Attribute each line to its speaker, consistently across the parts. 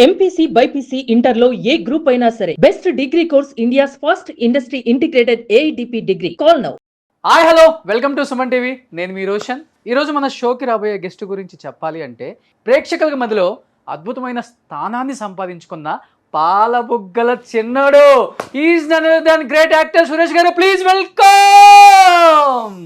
Speaker 1: MPC BiPC ఇంటర్లో ఏ group అయినా సరే best degree course India's first industry integrated AIDP degree. Call now.
Speaker 2: Hi hello welcome to Suman TV. నేను మీ రోషన్. ఈరోజు మన షోకి రాబోయే గెస్ట్ గురించి చెప్పాలి అంటే ప్రేక్షకుల మధ్యలో అద్భుతమైన స్థానాన్ని సంపాదించుకున్న పాలబుగ్గల చిన్నోడు is none other than great actor Suresh గారు. Please welcome.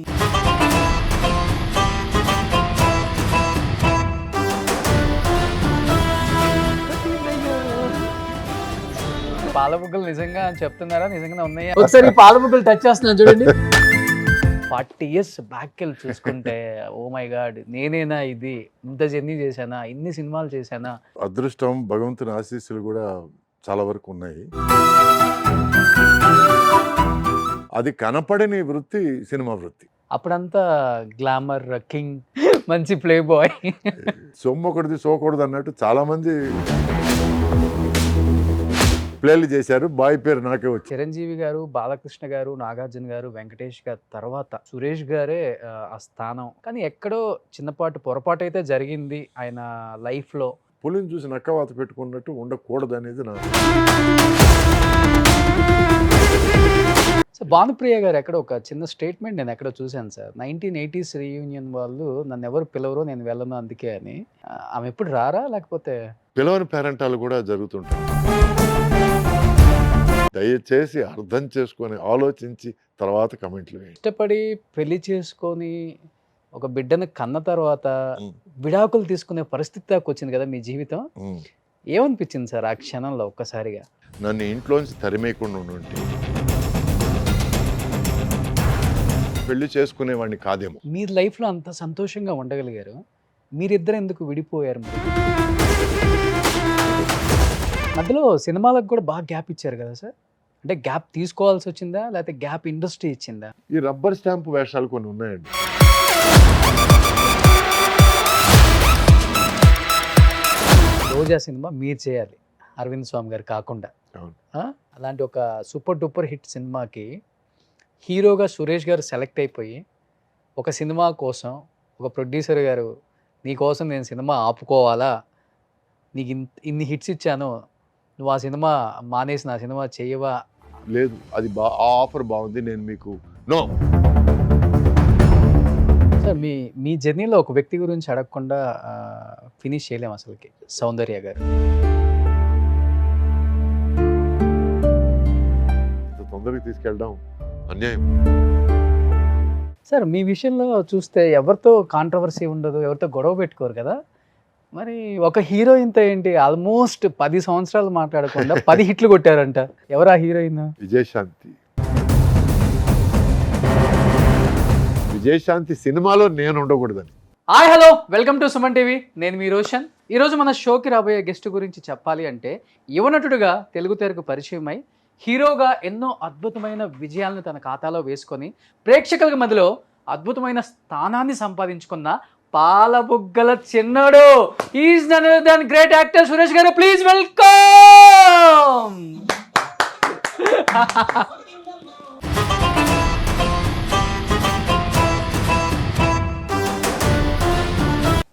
Speaker 2: పాలబుగ్గలు నిజంగా చెప్తున్నారా, నిజంగా ఉన్నాయా? ఒకసారి ఈ పాలబుగ్గలు టచ్ చేస్తున్నాను చూడండి. 40 years బ్యాక్ వెళ్ళి చూసుకుంటే ఓ మై గాడ్, నేనేనా ఇది, ఇంత జర్నీ చేశానా, ఇన్ని సినిమాలు చేశానా?
Speaker 3: అదృష్టం, భగవంతుని ఆశీస్సులు కూడా చాలా వరకు ఉన్నాయి. అది కనపడని వృత్తి సినిమా వృత్తి.
Speaker 2: అప్పుడంతా గ్లామర్ కింగ్, మంచి ప్లే బాయ్,
Speaker 3: సొమ్ము ఒకటిది సోకూడదు అన్నట్టు చాలా మంది ప్లేలు చేశారు. బాయ్ పేరు నాకే వచ్చి.
Speaker 2: చిరంజీవి గారు, బాలకృష్ణ గారు, నాగార్జున గారు, వెంకటేష్ గారు తర్వాత సురేష్ గారే ఆ స్థానం. కానీ ఎక్కడో చిన్నపాటు పొరపాటు అయితే జరిగింది ఆయన లైఫ్లో.
Speaker 3: పులిని చూసి నక్కవాత పెట్టుకున్నట్టు ఉండకూడదు అనేది నా.
Speaker 2: సో భానుప్రియ గారు ఎక్కడో ఒక చిన్న స్టేట్మెంట్ నేను ఎక్కడో చూశాను సార్. 1980s రీయూనియన్ వాళ్ళు నన్ను ఎవరు పిలవరు, నేను వెళ్ళను అందుకే అని. ఆమె ఎప్పుడు రారా, లేకపోతే
Speaker 3: పిలవని పేరెంటాలు కూడా జరుగుతుంటాయి. దయచేసి అర్థం చేసుకొని ఆలోచించి తర్వాత కమెంట్లు వేయండి.
Speaker 2: ఇష్టపడి పెళ్లి చేసుకొని ఒక బిడ్డను కన్న తర్వాత విడాకులు తీసుకునే పరిస్థితి దాకా వచ్చింది కదా మీ జీవితం. ఏమనిపించింది సార్ ఆ క్షణంలో ఒక్కసారిగా?
Speaker 3: నన్ను ఇంట్లోంచి తరిమేయకుండా ఉండి పెళ్లి చేసుకునేవాడిని కాదేమో.
Speaker 2: మీ లైఫ్లో అంత సంతోషంగా ఉండగలిగారు, మీరిద్దరు ఎందుకు విడిపోయారు? మధ్యలో సినిమాలకు కూడా బాగా గ్యాప్ ఇచ్చారు కదా సార్. అంటే గ్యాప్ తీసుకోవాల్సి వచ్చిందా, లేకపోతే గ్యాప్ ఇండస్ట్రీ ఇచ్చిందా?
Speaker 3: ఈ రబ్బర్ స్టాంప్ వేషాలు కొన్ని ఉన్నాయండి.
Speaker 2: రోజా సినిమా మీరు చేయాలి, అరవింద్ స్వామి గారు కాకుండా. అలాంటి ఒక సూపర్ డూపర్ హిట్ సినిమాకి హీరోగా సురేష్ గారు సెలెక్ట్ అయిపోయి ఒక సినిమా కోసం ఒక ప్రొడ్యూసర్ గారు, నీకోసం నేను సినిమా ఆపుకోవాలా, నీకు ఇన్ని హిట్స్ ఇచ్చాను, నువ్వు ఆ సినిమా మానేసి నా సినిమా చేయవా?
Speaker 3: లేదు, అది ఆ ఆఫర్ బాగుంది, నేను మీకు నో.
Speaker 2: సార్ మీ జర్నీలో ఒక వ్యక్తి గురించి అడగకుండా ఫినిష్ చేయలేము అసలుకి. సౌందర్య గారు
Speaker 3: తొందరగా తీసుకెళ్ళడం అన్యాయం
Speaker 2: సార్. మీ విషయంలో చూస్తే ఎవరితో కాంట్రవర్సీ ఉండదు, ఎవరితో గొడవ పెట్టుకోరు కదా. మరి ఒక హీరోయిన్తో ఏంటి ఆల్మోస్ట్ 10 సంవత్సరాలు మాట్లాడకుండా 10 హిట్లు కొట్టారంట. ఎవరు ఆ హీరోయిన్?
Speaker 3: విజయశాంతి. విజయశాంతి సినిమాలో నేను ఉండకూడదని.
Speaker 2: Hi hello welcome to Suman TV. నేను మీ రోషన్. ఈరోజు మన షోకి రాబోయే గెస్ట్ గురించి చెప్పాలి అంటే యువనటుడుగా తెలుగు తెరకు పరిచయమై హీరోగా ఎన్నో అద్భుతమైన విజయాలను తన ఖాతాలో వేసుకొని ప్రేక్షకుల మధ్యలో అద్భుతమైన స్థానాన్ని సంపాదించుకున్న పాలబుగ్గల చిన్నోడు is none other than great actor Suresh గారు. Please welcome.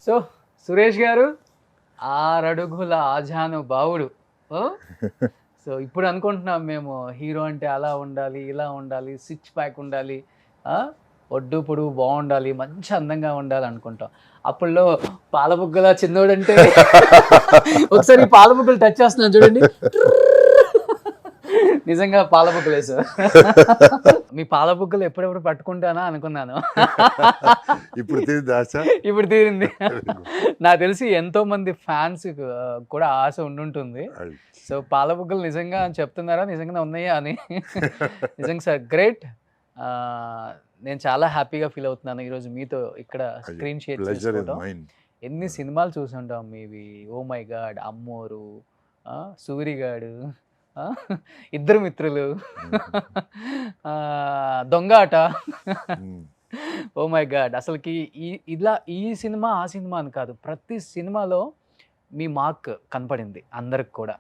Speaker 2: సో సురేష్ గారు 6 అడుగుల ఆజానుబావుడు. సో ఇప్పుడు అనుకుంటున్నాం మేము హీరో అంటే అలా ఉండాలి, ఇలా ఉండాలి, 6 ప్యాక్ ఉండాలి, ఒడ్డు పొడుగు బాగుండాలి, మంచి అందంగా ఉండాలి అనుకుంటాం. అప్పుడులో పాలబుగ్గల చిన్నోడంటే ఒకసారి పాలబుగ్గలు టచ్ చేస్తున్నాను చూడండి. నిజంగా పాలబుగ్గలే సార్. మీ పాలబుగ్గలు ఎప్పుడెప్పుడు పట్టుకుంటానా అనుకున్నాను.
Speaker 3: ఇప్పుడు
Speaker 2: ఇప్పుడు తీరింది. నాకు తెలిసి ఎంతో మంది ఫ్యాన్స్ కూడా ఆశ ఉండుంటుంది. సో పాలబుగ్గలు నిజంగా చెప్తున్నారా, నిజంగా ఉన్నాయా అని. నిజంగా సార్ గ్రేట్. నేను చాలా హ్యాపీగా ఫీల్ అవుతున్నాను ఈరోజు మీతో ఇక్కడ స్క్రీన్ షేర్ చేసుకోవడం. ఎన్ని సినిమాలు చూసి ఉంటాం మీవి. ఓ మై గాడ్, అమ్మోరు, సూరిగాడు, ఇద్దరు మిత్రులు, దొంగాట. ఓ మై గాడ్, అసలుకి ఈ సినిమా ఆ సినిమా అని కాదు, ప్రతి సినిమాలో మీ మార్క్ కనపడింది అందరికి కూడా.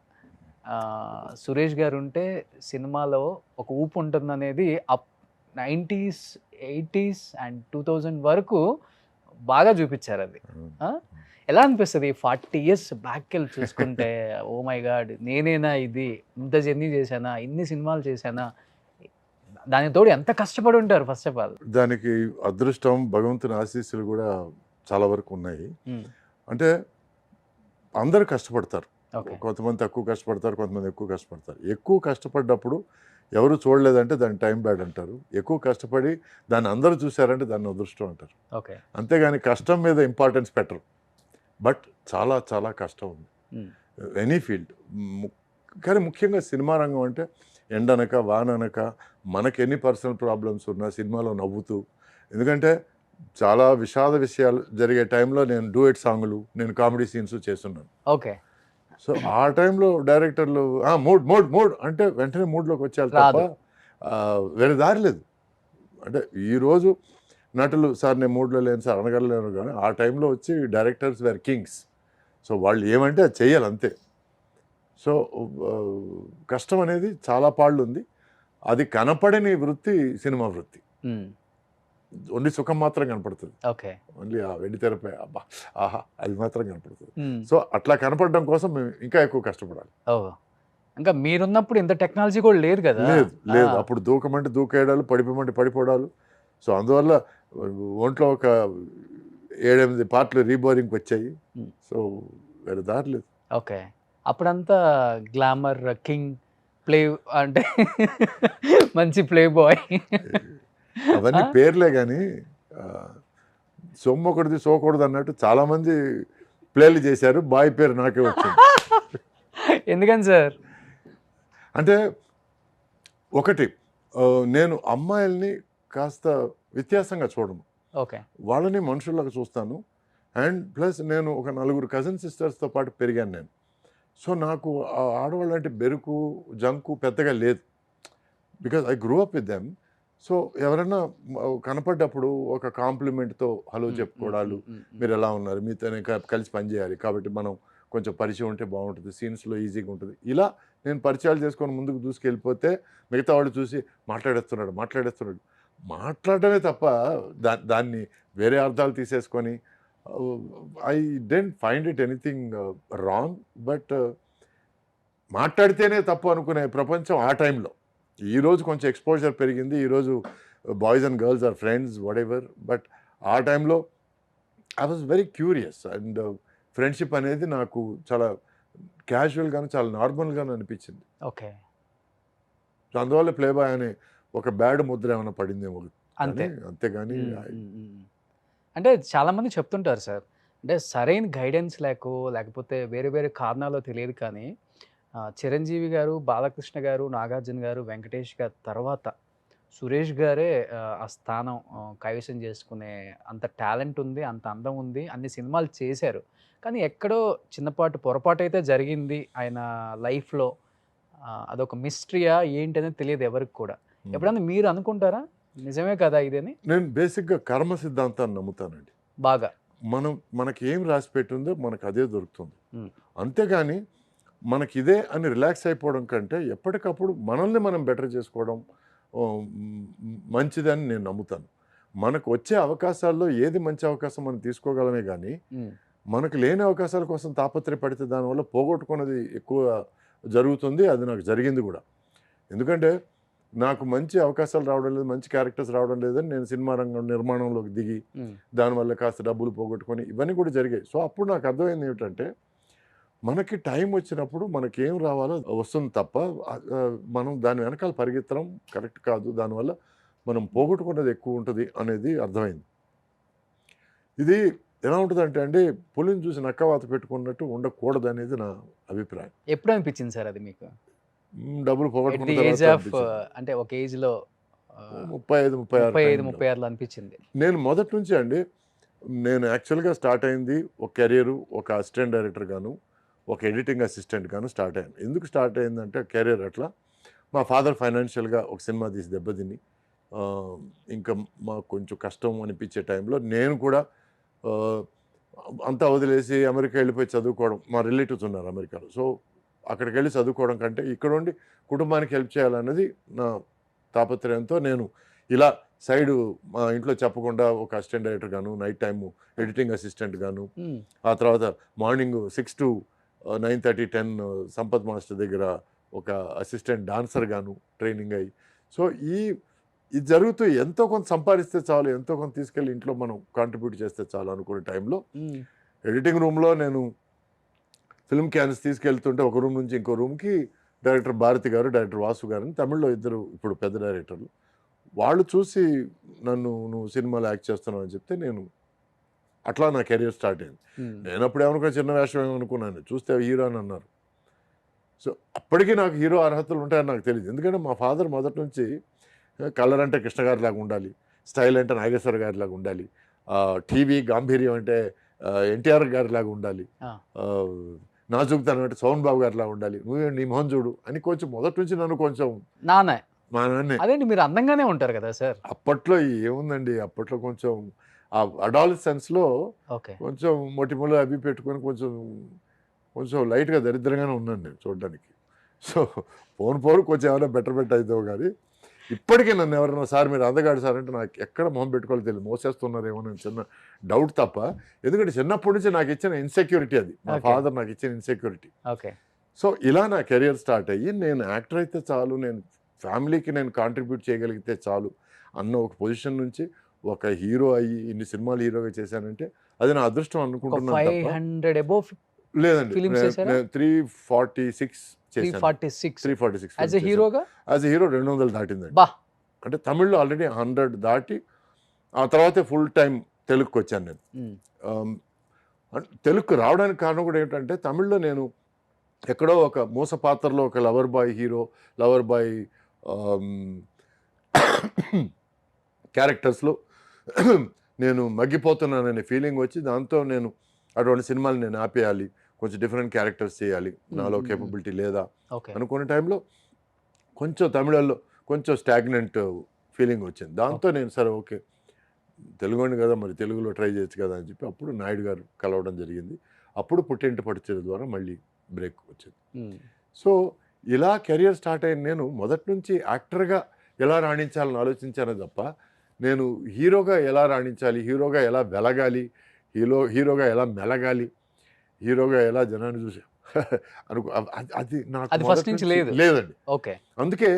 Speaker 2: సురేష్ గారు ఉంటే సినిమాలో ఒక ఊపు ఉంటుందనేది 90s, 80s అండ్ 2000 వరకు బాగా చూపించారు అది. ఎలా అనిపిస్తుంది 40 ఇయర్స్ బ్యాక్ వెళ్ళి చూసుకుంటే ఓ మై గాడ్ నేనేనా ఇది ఇంత జర్నీ చేశానా ఇన్ని సినిమాలు చేశానా దానికి తోడు ఎంత కష్టపడి ఉంటారు ఫస్ట్ ఆఫ్ ఆల్.
Speaker 3: దానికి అదృష్టం, భగవంతుని ఆశీస్సులు కూడా చాలా వరకు ఉన్నాయి. అంటే అందరూ కష్టపడతారు.
Speaker 2: ఓకే
Speaker 3: కొంతమంది తక్కువ కష్టపడతారు, కొంతమంది ఎక్కువ కష్టపడతారు. ఎక్కువ కష్టపడ్డప్పుడు ఎవరు చూడలేదంటే దాన్ని టైం బ్యాడ్ అంటారు. ఎక్కువ కష్టపడి దాన్ని అందరూ చూశారంటే దాన్ని అదృష్టం అంటారు.
Speaker 2: ఓకే
Speaker 3: అంతేగాని కష్టం మీద ఇంపార్టెన్స్ పెట్టరు. బట్ చాలా చాలా కష్టం ఉంది ఎనీ ఫీల్డ్. కానీ ముఖ్యంగా సినిమా రంగం అంటే ఎండనక వాననక మనకి ఎన్ని పర్సనల్ ప్రాబ్లమ్స్ ఉన్నా సినిమాలో నవ్వుతూ, ఎందుకంటే చాలా విషాద విషయాలు జరిగే టైంలో నేను డూయట్ సాంగ్లు, నేను కామెడీ సీన్స్ చేస్తున్నాను.
Speaker 2: ఓకే
Speaker 3: సో ఆ టైంలో డైరెక్టర్లు మూడ్ మూడ్ మూడ్ అంటే వెంటనే మూడ్లోకి వచ్చేయాలి తప్ప
Speaker 2: రాదు.
Speaker 3: వేరే దారి లేదు. అంటే ఈరోజు నటులు సార్ నేను మూడ్లో లేను సార్ అనగలేను, కానీ ఆ టైంలో వచ్చి డైరెక్టర్స్ వేర్ కింగ్స్. సో వాళ్ళు ఏమంటే అది చెయ్యాలి అంతే. సో కష్టం అనేది చాలా పాళ్ళు ఉంది. అది కనపడని వృత్తి సినిమా వృత్తి. ఓన్లీ సుఖం మాత్రం కనపడుతుంది.
Speaker 2: ఓకే
Speaker 3: ఓన్లీ ఆ వెండి తెరపై అబ్బా ఆహా అది మాత్రం కనపడుతుంది. సో అట్లా కనపడడం కోసం మేము ఇంకా ఎక్కువ కష్టపడాలి.
Speaker 2: ఓ ఇంకా మీరున్నప్పుడు ఇంత టెక్నాలజీ కూడా లేదు కదా.
Speaker 3: లేదు లేదు, అప్పుడు దూకమంటే దూకేయడాలు, పడిపోమంటే పడిపోవడాలు. సో అందువల్ల ఒంట్లో ఒక 7-8 పార్ట్లు రీబోరింగ్కి వచ్చాయి. సో వేరే దారి లేదు.
Speaker 2: ఓకే అప్పుడంతా గ్లామర్ కింగ్ ప్లే అంటే మంచి ప్లే బాయ్.
Speaker 3: అవన్నీ పేర్లే కానీ సొమ్ము ఒకటిది సోకూడదు అన్నట్టు చాలా మంది ప్లేలు చేశారు. బాయ్ పేరు నాకే వచ్చింది.
Speaker 2: ఎందుకని సార్?
Speaker 3: అంటే ఒకటి నేను అమ్మాయిల్ని కాస్త వ్యత్యాసంగా చూడను.
Speaker 2: ఓకే
Speaker 3: వాళ్ళని మనుషుల్లాగా చూస్తాను. అండ్ ప్లస్ నేను ఒక 4 కజిన్ సిస్టర్స్తో పాటు పెరిగాను నేను. సో నాకు ఆడవాళ్ళు అంటే బెరుకు జంకు పెద్దగా లేదు. Because I grew up with them. So ఎవరైనా కనపడ్డప్పుడు ఒక కాంప్లిమెంట్తో హలో చెప్పుకోవడాలు, మీరు ఎలా ఉన్నారు, మీతోనే కలిసి పనిచేయాలి కాబట్టి మనం కొంచెం పరిచయం ఉంటే బాగుంటుంది, సీన్స్లో ఈజీగా ఉంటుంది. ఇలా నేను పరిచయాలు చేసుకొని ముందుకు దూసుకెళ్ళిపోతే మిగతా వాళ్ళు చూసి మాట్లాడేస్తున్నాడు మాట్లాడటమే తప్ప దాన్ని వేరే అర్థాలు తీసేసుకొని I didn't find it anything wrong. But మాట్లాడితేనే తప్పు అనుకునే ప్రపంచం ఆ టైంలో. ఈరోజు కొంచెం ఎక్స్పోజర్ పెరిగింది, ఈరోజు boys and girls are friends whatever. But ఆ టైంలో I was very curious and friendship అనేది నాకు చాలా క్యాజువల్గాను చాలా నార్మల్గాను అనిపించింది.
Speaker 2: ఓకే
Speaker 3: సో అందువల్ల ప్లే బాయ్ అనే ఒక బ్యాడ్ ముద్ర ఏమైనా పడిందేమో
Speaker 2: అంతే.
Speaker 3: అంతేగాని
Speaker 2: అంటే చాలామంది చెప్తుంటారు సార్, అంటే సరైన గైడెన్స్ లేకపోతే వేరే వేరే కారణాలు తెలియదు కానీ చిరంజీవి గారు, బాలకృష్ణ గారు, నాగార్జున గారు, వెంకటేష్ గారు తర్వాత సురేష్ గారే ఆ స్థానం కైవసం చేసుకునే అంత టాలెంట్ ఉంది, అంత అందం ఉంది, అన్ని సినిమాలు చేశారు. కానీ ఎక్కడో చిన్నపాటు పొరపాటు అయితే జరిగింది ఆయన లైఫ్లో. అదొక మిస్టరీయా ఏంటనేది తెలియదు ఎవరికి కూడా. ఎప్పుడన్నా మీరు అనుకుంటారా నిజమే కదా ఇదని?
Speaker 3: నేను బేసిక్గా కర్మ సిద్ధాంతాన్ని నమ్ముతానండి.
Speaker 2: బాగా
Speaker 3: మనకి ఏం రాసి పెట్టిందో మనకు అదే దొరుకుతుంది. అంతేగాని మనకి ఇదే అని రిలాక్స్ అయిపోవడం కంటే ఎప్పటికప్పుడు మనల్ని మనం బెటర్ చేసుకోవడం మంచిదని నేను నమ్ముతాను. మనకు వచ్చే అవకాశాల్లో ఏది మంచి అవకాశం మనం తీసుకోగలమే కానీ మనకు లేని అవకాశాల కోసం తాపత్రయపడితే దానివల్ల పోగొట్టుకున్నది ఎక్కువ జరుగుతుంది. అది నాకు జరిగింది కూడా. ఎందుకంటే నాకు మంచి అవకాశాలు రావడం లేదు, మంచి క్యారెక్టర్స్ రావడం లేదని నేను సినిమా రంగం నిర్మాణంలోకి దిగి దానివల్ల కాస్త డబ్బులు పోగొట్టుకొని ఇవన్నీ కూడా జరిగాయి. సో అప్పుడు నాకు అర్థమైంది ఏమిటంటే మనకి టైం వచ్చినప్పుడు మనకేం రావాలో వస్తుంది తప్ప మనం దాని వెనకాల పరిగెత్తడం కరెక్ట్ కాదు. దానివల్ల మనం పోగొట్టుకున్నది ఎక్కువ ఉంటుంది అనేది అర్థమైంది. ఇది ఎలా ఉంటుందంటే అండి, పులిని చూసి నక్కవాత పెట్టుకున్నట్టు ఉండకూడదు అనేది నా అభిప్రాయం.
Speaker 2: ఎప్పుడు అనిపించింది సార్ అది మీకు?
Speaker 3: డబ్బులు పోగొట్టుకున్న
Speaker 2: ఏజ్
Speaker 3: తర్వాత
Speaker 2: ఆఫ్ అంటే ఒక ఏజ్లో
Speaker 3: 35-36
Speaker 2: అనిపించింది.
Speaker 3: నేను మొదటి నుంచి అండి, నేను యాక్చువల్గా స్టార్ట్ అయింది ఒక కెరీరు, ఒక అసిస్టెంట్ డైరెక్టర్ గాను, ఒక ఎడిటింగ్ అసిస్టెంట్ గాను స్టార్ట్ అయ్యాను. ఎందుకు స్టార్ట్ అయిందంటే కెరీర్ అట్లా మా ఫాదర్ ఫైనాన్షియల్గా ఒక సినిమా తీసి దెబ్బతిని ఇంకా మాకు కొంచెం కష్టం అనిపించే టైంలో నేను కూడా అంతా వదిలేసి అమెరికా వెళ్ళిపోయి చదువుకోవడం. మా రిలేటివ్స్ ఉన్నారు అమెరికాలో. సో అక్కడికి వెళ్ళి చదువుకోవడం కంటే ఇక్కడ ఉండి కుటుంబానికి హెల్ప్ చేయాలన్నది నా తాపత్రయంతో నేను ఇలా సైడ్ మా ఇంట్లో చెప్పకుండా ఒక అసిస్టెంట్ డైరెక్టర్ గాను, నైట్ టైము ఎడిటింగ్ అసిస్టెంట్ గాను, ఆ తర్వాత మార్నింగ్ 6 to 9:30, 10 సంపత్ మాస్టర్ దగ్గర ఒక అసిస్టెంట్ డాన్సర్ గాను ట్రైనింగ్ అయ్యి, సో ఇది జరుగుతూ ఎంతో కొంత సంపాదిస్తే చాలు, ఎంతో కొంత తీసుకెళ్ళి ఇంట్లో మనం కాంట్రిబ్యూట్ చేస్తే చాలు అనుకునే టైంలో ఎడిటింగ్ రూమ్లో నేను ఫిల్మ్ క్యాన్స్ తీసుకెళ్తుంటే ఒక రూమ్ నుంచి ఇంకో రూమ్కి డైరెక్టర్ భారతి గారు, డైరెక్టర్ వాసు గారు అని తమిళ్లో ఇద్దరు ఇప్పుడు పెద్ద డైరెక్టర్లు, వాళ్ళు చూసి నువ్వు సినిమాలో యాక్ట్ చేస్తున్నావు అని చెప్తే నేను అట్లా నా కెరీర్ స్టార్ట్ అయింది. నేను అప్పుడు ఏమనుకున్నా చిన్న వేషం ఏమనుకున్నాను, చూస్తే హీరో అని అన్నారు. సో అప్పటికీ నాకు హీరో అర్హతలు ఉంటాయని నాకు తెలియదు. ఎందుకంటే మా ఫాదర్ మొదటి నుంచి కలర్ అంటే కృష్ణ గారి లాగా ఉండాలి, స్టైల్ అంటే నాగేశ్వర గారి లాగా ఉండాలి, టీవీ గాంభీర్యం అంటే ఎన్టీఆర్ గారి లాగా ఉండాలి, నాజుక్తనం అంటే సోహన్ బాబు గారిలా ఉండాలి, నువ్వే నీ మొహం చూడు అని కొంచెం మొదటి నుంచి నన్ను కొంచెం మా నాన్నే.
Speaker 2: అదేంటి మీరు అందంగానే ఉంటారు కదా సార్.
Speaker 3: అప్పట్లో ఏముందండి, అప్పట్లో కొంచెం ఆ అడాలసెన్స్లో కొంచెం మొటిమలు అవి పెట్టుకొని కొంచెం లైట్గా దరిద్రంగానే ఉన్నాను నేను చూడడానికి. సో పోను కొంచెం ఏమైనా బెటర్ అవుతావు, కానీ ఇప్పటికీ నన్ను ఎవరైనా సార్ మీరు అందగాడు సార్ అంటే నాకు ఎక్కడ మొహం పెట్టుకోవాలి తెలియదు, మోసేస్తున్నారేమో నేను చిన్న డౌట్ తప్ప. ఎందుకంటే చిన్నప్పటి నుంచి నాకు ఇచ్చిన ఇన్సెక్యూరిటీ, అది మా ఫాదర్ నాకు ఇచ్చిన ఇన్సెక్యూరిటీ. సో ఇలా నా కెరియర్ స్టార్ట్ అయ్యి నేను యాక్టర్ అయితే చాలు, నేను ఫ్యామిలీకి నేను కాంట్రిబ్యూట్ చేయగలిగితే చాలు అన్న ఒక పొజిషన్ నుంచి ఒక హీరో అయ్యి ఇన్ని సినిమాలు హీరోగా చేశానంటే అది నా అదృష్టం అనుకుంటున్నాను.
Speaker 2: 500 above
Speaker 3: లేదండి,
Speaker 2: films చేశారా?
Speaker 3: 346
Speaker 2: 346 యాజ్ ఎ హీరోగా.
Speaker 3: As a hero 200 దాటిందండి. అంటే తమిళ్లో ఆల్రెడీ 100 దాటి ఆ తర్వాతే ఫుల్ టైం తెలుగుకి వచ్చాను నేను. తెలుగుకు రావడానికి కారణం కూడా ఏంటంటే తమిళ్లో నేను ఎక్కడో ఒక మూస పాత్రలో ఒక lover boy hero, lover boy క్యారెక్టర్స్లో నేను మగ్గిపోతున్నాననే ఫీలింగ్ వచ్చి దాంతో నేను అటువంటి సినిమాలు నేను ఆపేయాలి, కొంచెం డిఫరెంట్ క్యారెక్టర్స్ చేయాలి, నాలో కేపబిలిటీ లేదా అనుకునే టైంలో కొంచెం తమిళల్లో కొంచెం స్టాగ్నెంట్ ఫీలింగ్ వచ్చింది. దాంతో నేను సరే ఓకే తెలుగుని కదా మరి తెలుగులో ట్రై చేయొచ్చు కదా అని చెప్పి అప్పుడు నాయుడు గారు కలవడం జరిగింది. అప్పుడు పుట్టింటి పట్టుచీర ద్వారా మళ్ళీ బ్రేక్ వచ్చింది. సో ఇలా కెరియర్ స్టార్ట్ అయిన నేను మొదటి నుంచి యాక్టర్గా ఎలా రాణించాలని ఆలోచించాను తప్ప నేను హీరోగా ఎలా రాణించాలి, హీరోగా ఎలా వెలగాలి, హీరోగా ఎలా మెలగాలి, హీరోగా ఎలా జనాన్ని చూసి అది నాకు
Speaker 2: ఫస్ట్ నుంచి
Speaker 3: లేదండి. అందుకే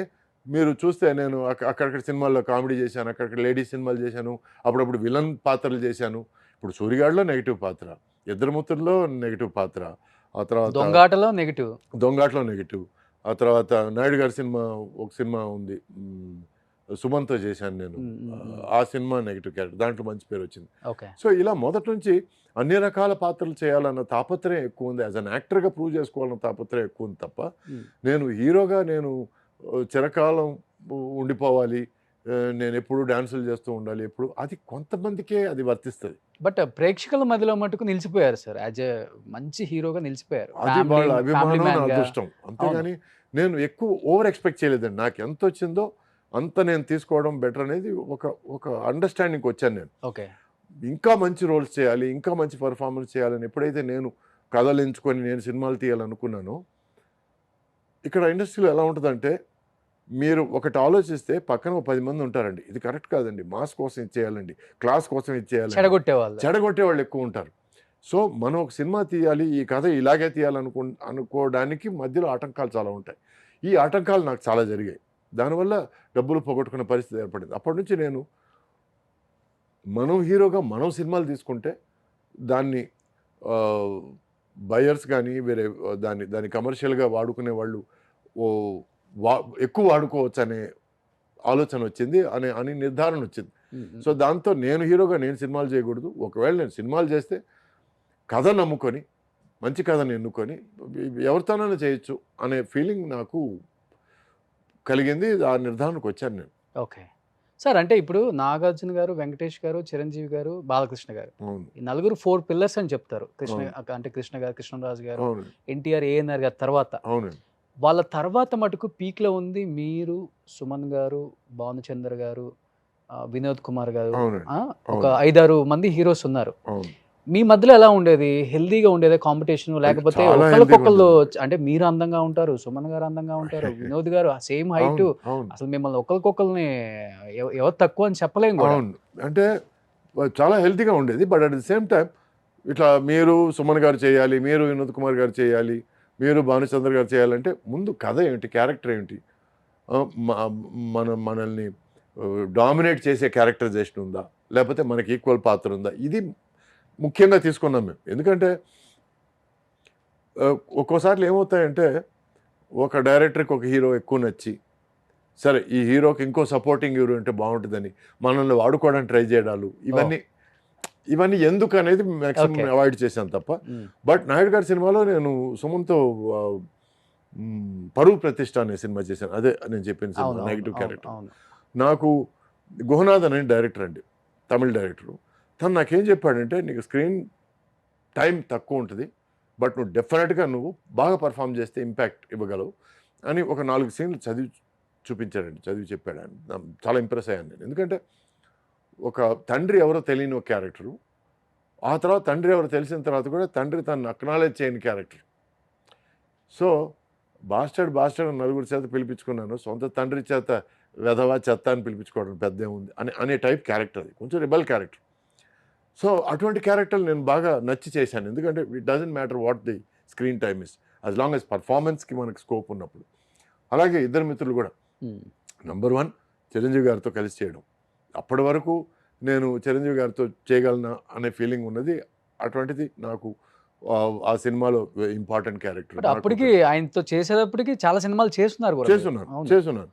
Speaker 3: మీరు చూస్తే నేను అక్కడక్కడ సినిమాల్లో కామెడీ చేశాను, అక్కడక్కడ లేడీస్ సినిమాలు చేశాను, అప్పుడప్పుడు విలన్ పాత్రలు చేశాను. ఇప్పుడు సూరిగాడిలో నెగిటివ్ పాత్ర, ఇద్దరుముత్తుల్లో నెగిటివ్ పాత్ర, ఆ తర్వాత
Speaker 2: దొంగాటలో
Speaker 3: నెగిటివ్, ఆ తర్వాత నాయుడు గారి సినిమా ఒక సినిమా ఉంది సుమన్తో చేశాను నేను, ఆ సినిమా నెగిటివ్ క్యారెక్టర్, దాంట్లో మంచి పేరు వచ్చింది. సో ఇలా మొదటి నుంచి అన్ని రకాల పాత్రలు చేయాలన్న తాపత్రయం ఎక్కువ ఉంది, యాజ్ అన్ యాక్టర్గా ప్రూవ్ చేసుకోవాలన్న తాపత్రయం ఎక్కువ ఉంది తప్ప నేను హీరోగా నేను చిరకాలం ఉండిపోవాలి, నేను ఎప్పుడు డాన్సులు చేస్తూ ఉండాలి, ఎప్పుడు అది కొంతమందికే అది వర్తిస్తుంది.
Speaker 2: బట్ ప్రేక్షకుల మధ్యలో మటుకు నిలిచిపోయారు సార్, యాజ్ ఎ మంచి హీరోగా నిలిచిపోయారు.
Speaker 3: అది వాళ్ళ అభిమానం, అదృష్టం. అంతేగాని నేను ఎక్కువ ఓవర్ ఎక్స్పెక్ట్ చేయలేదండి. నాకు ఎంత వచ్చిందో అంత నేను తీసుకోవడం బెటర్ అనేది ఒక అండర్స్టాండింగ్కి వచ్చాను నేను. ఇంకా మంచి రోల్స్ చేయాలి, ఇంకా మంచి పర్ఫార్మెన్స్ చేయాలని ఎప్పుడైతే నేను కథలు ఎంచుకొని నేను సినిమాలు తీయాలనుకున్నానో, ఇక్కడ ఇండస్ట్రీలో ఎలా ఉంటుందంటే మీరు ఒకటి ఆలోచిస్తే పక్కన 10 మంది ఉంటారండి, ఇది కరెక్ట్ కాదండి, మాస్ కోసం ఇచ్చేయాలండి, క్లాస్ కోసం ఇచ్చేయాలి, చెడగొట్టే వాళ్ళు ఎక్కువ ఉంటారు. సో మనం ఒక సినిమా తీయాలి, ఈ కథ ఇలాగే అనుకోవడానికి మధ్యలో ఆటంకాలు చాలా ఉంటాయి. ఈ ఆటంకాలు నాకు చాలా జరిగాయి, దానివల్ల డబ్బులు పోగొట్టుకునే పరిస్థితి ఏర్పడింది. అప్పటి నుంచి నేను మనం హీరోగా మనం సినిమాలు తీసుకుంటే దాన్ని బయర్స్ కానీ వేరే దాన్ని కమర్షియల్గా వాడుకునే వాళ్ళు ఎక్కువ వాడుకోవచ్చు అనే ఆలోచన వచ్చింది, అని నిర్ధారణ వచ్చింది. సో దాంతో నేను హీరోగా నేను సినిమాలు చేయకూడదు, ఒకవేళ నేను సినిమాలు చేస్తే కథ నమ్ముకొని మంచి కథను ఎన్నుకొని ఎవరితోనైనా చేయొచ్చు అనే ఫీలింగ్ నాకు కలిగింది. ఆ నిర్ధారణకు వచ్చాను నేను.
Speaker 2: సార్ అంటే ఇప్పుడు నాగార్జున గారు, వెంకటేష్ గారు, చిరంజీవి గారు, బాలకృష్ణ గారు, ఈ నలుగురు 4 పిల్లర్స్ అని చెప్తారు. కృష్ణ గారు, కృష్ణరాజు గారు, ఎన్టీఆర్, ఏఎన్ఆర్ గారు తర్వాత, వాళ్ళ తర్వాత మటుకు పీక్లో ఉంది మీరు, సుమన్ గారు, భానుచంద్ర గారు, వినోద్ కుమార్ గారు, ఒక 5-6 మంది హీరోస్ ఉన్నారు. మీ మధ్యలో ఎలా ఉండేది? హెల్తీగా ఉండేదా కాంపిటీషన్? లేకపోతే
Speaker 3: చాలా
Speaker 2: ఒకళ్ళకొకళ్ళు
Speaker 3: healthy
Speaker 2: అంటే మీరు అందంగా ఉంటారు, సుమన్ గారు అందంగా ఉంటారు, వినోద్ గారు సేమ్ హైట్.
Speaker 3: అవును, అవును,
Speaker 2: అసలు మిమ్మల్ని ఒకళ్ళకొకళ్ళని ఎవరు తక్కువ అని చెప్పలేం గూడా.
Speaker 3: అవును. అంటే చాలా హెల్తీగా ఉండేది. But at the same time ఇట్లా మీరు సుమన్ గారు చేయాలి, మీరు వినోద్ కుమార్ గారు చేయాలి, మీరు భానుచంద్ర గారు చేయాలంటే ముందు కథ ఏంటి? క్యారెక్టర్ ఏంటి? మనల్ని డామినేట్ చేసే క్యారెక్టరైజేషన్ ఉందా? లేకపోతే మనకి ఈక్వల్ పాత్ర ఉందా? ఇది ముఖ్యంగా తీసుకున్నాం మేము. ఎందుకంటే ఒక్కోసార్లు ఏమవుతాయంటే ఒక డైరెక్టర్‌కి ఒక హీరో ఎక్కువ నచ్చి, సరే ఈ హీరోకి ఇంకో సపోర్టింగ్ హీరో ఉంటే బాగుంటుందని మనల్ని వాడుకోవడానికి ట్రై చేయడాలు ఇవన్నీ ఎందుకనేది మాక్సిమం
Speaker 2: Okay.
Speaker 3: అవాయిడ్ చేశాను తప్ప.
Speaker 2: హ్మ్.
Speaker 3: బట్ నాయుడు గారి సినిమాలో నేను సుమన్‌తో పరువు ప్రతిష్ఠ అనే సినిమా చేశాను. అదే నేను చెప్పిన సినిమా
Speaker 2: అవును.
Speaker 3: నెగెటివ్
Speaker 2: అవును.
Speaker 3: క్యారెక్టర్.
Speaker 2: అవును.
Speaker 3: నాకు గుహనాథ్ అనే డైరెక్టర్ అండి, తమిళ్ డైరెక్టరు. తను నాకేం చెప్పాడంటే, నీకు స్క్రీన్ టైం తక్కువ ఉంటుంది, బట్ నువ్వు డెఫినెట్గా నువ్వు బాగా పర్ఫామ్ చేస్తే ఇంపాక్ట్ ఇవ్వగలవు అని ఒక 4 సీన్లు చదివి చూపించాడండి, చదివి చెప్పాడు ఆయన. చాలా ఇంప్రెస్ అయ్యాను నేను. ఎందుకంటే ఒక తండ్రి ఎవరో తెలియని ఒక క్యారెక్టరు, ఆ తర్వాత తండ్రి ఎవరో తెలిసిన తర్వాత కూడా తండ్రి తను అక్నాలెడ్జ్ చేయని క్యారెక్టర్. సో బాస్టర్డ్ అని నలుగురు చేత పిలిపించుకున్నాను, సొంత తండ్రి చేత వెధవా చెత్త అని పిలిపించుకోవడం పెద్ద ఏముంది అనే టైప్ క్యారెక్టర్. అది కొంచెం రిబల్ క్యారెక్టర్. సో అటువంటి క్యారెక్టర్లు నేను బాగా నచ్చి చేశాను. ఎందుకంటే it doesn't matter what the screen time is, as long as పర్ఫార్మెన్స్కి మనకు స్కోప్ ఉన్నప్పుడు. అలాగే ఇద్దరు మిత్రులు కూడా
Speaker 2: హ్మ్.
Speaker 3: నంబర్ 1 చిరంజీవి గారితో కలిసి చేయడం. అప్పటి వరకు నేను చిరంజీవి గారితో చేయగలనా అనే ఫీలింగ్ ఉన్నది. అటువంటిది నాకు ఆ సినిమాలో ఇంపార్టెంట్ క్యారెక్టర్
Speaker 2: బట్ అప్పటికి ఆయనతో చేసేటప్పటికి చాలా సినిమాలు చేస్తున్నారు కూడా మీరు. అవును.
Speaker 3: చేస్తున్నాను.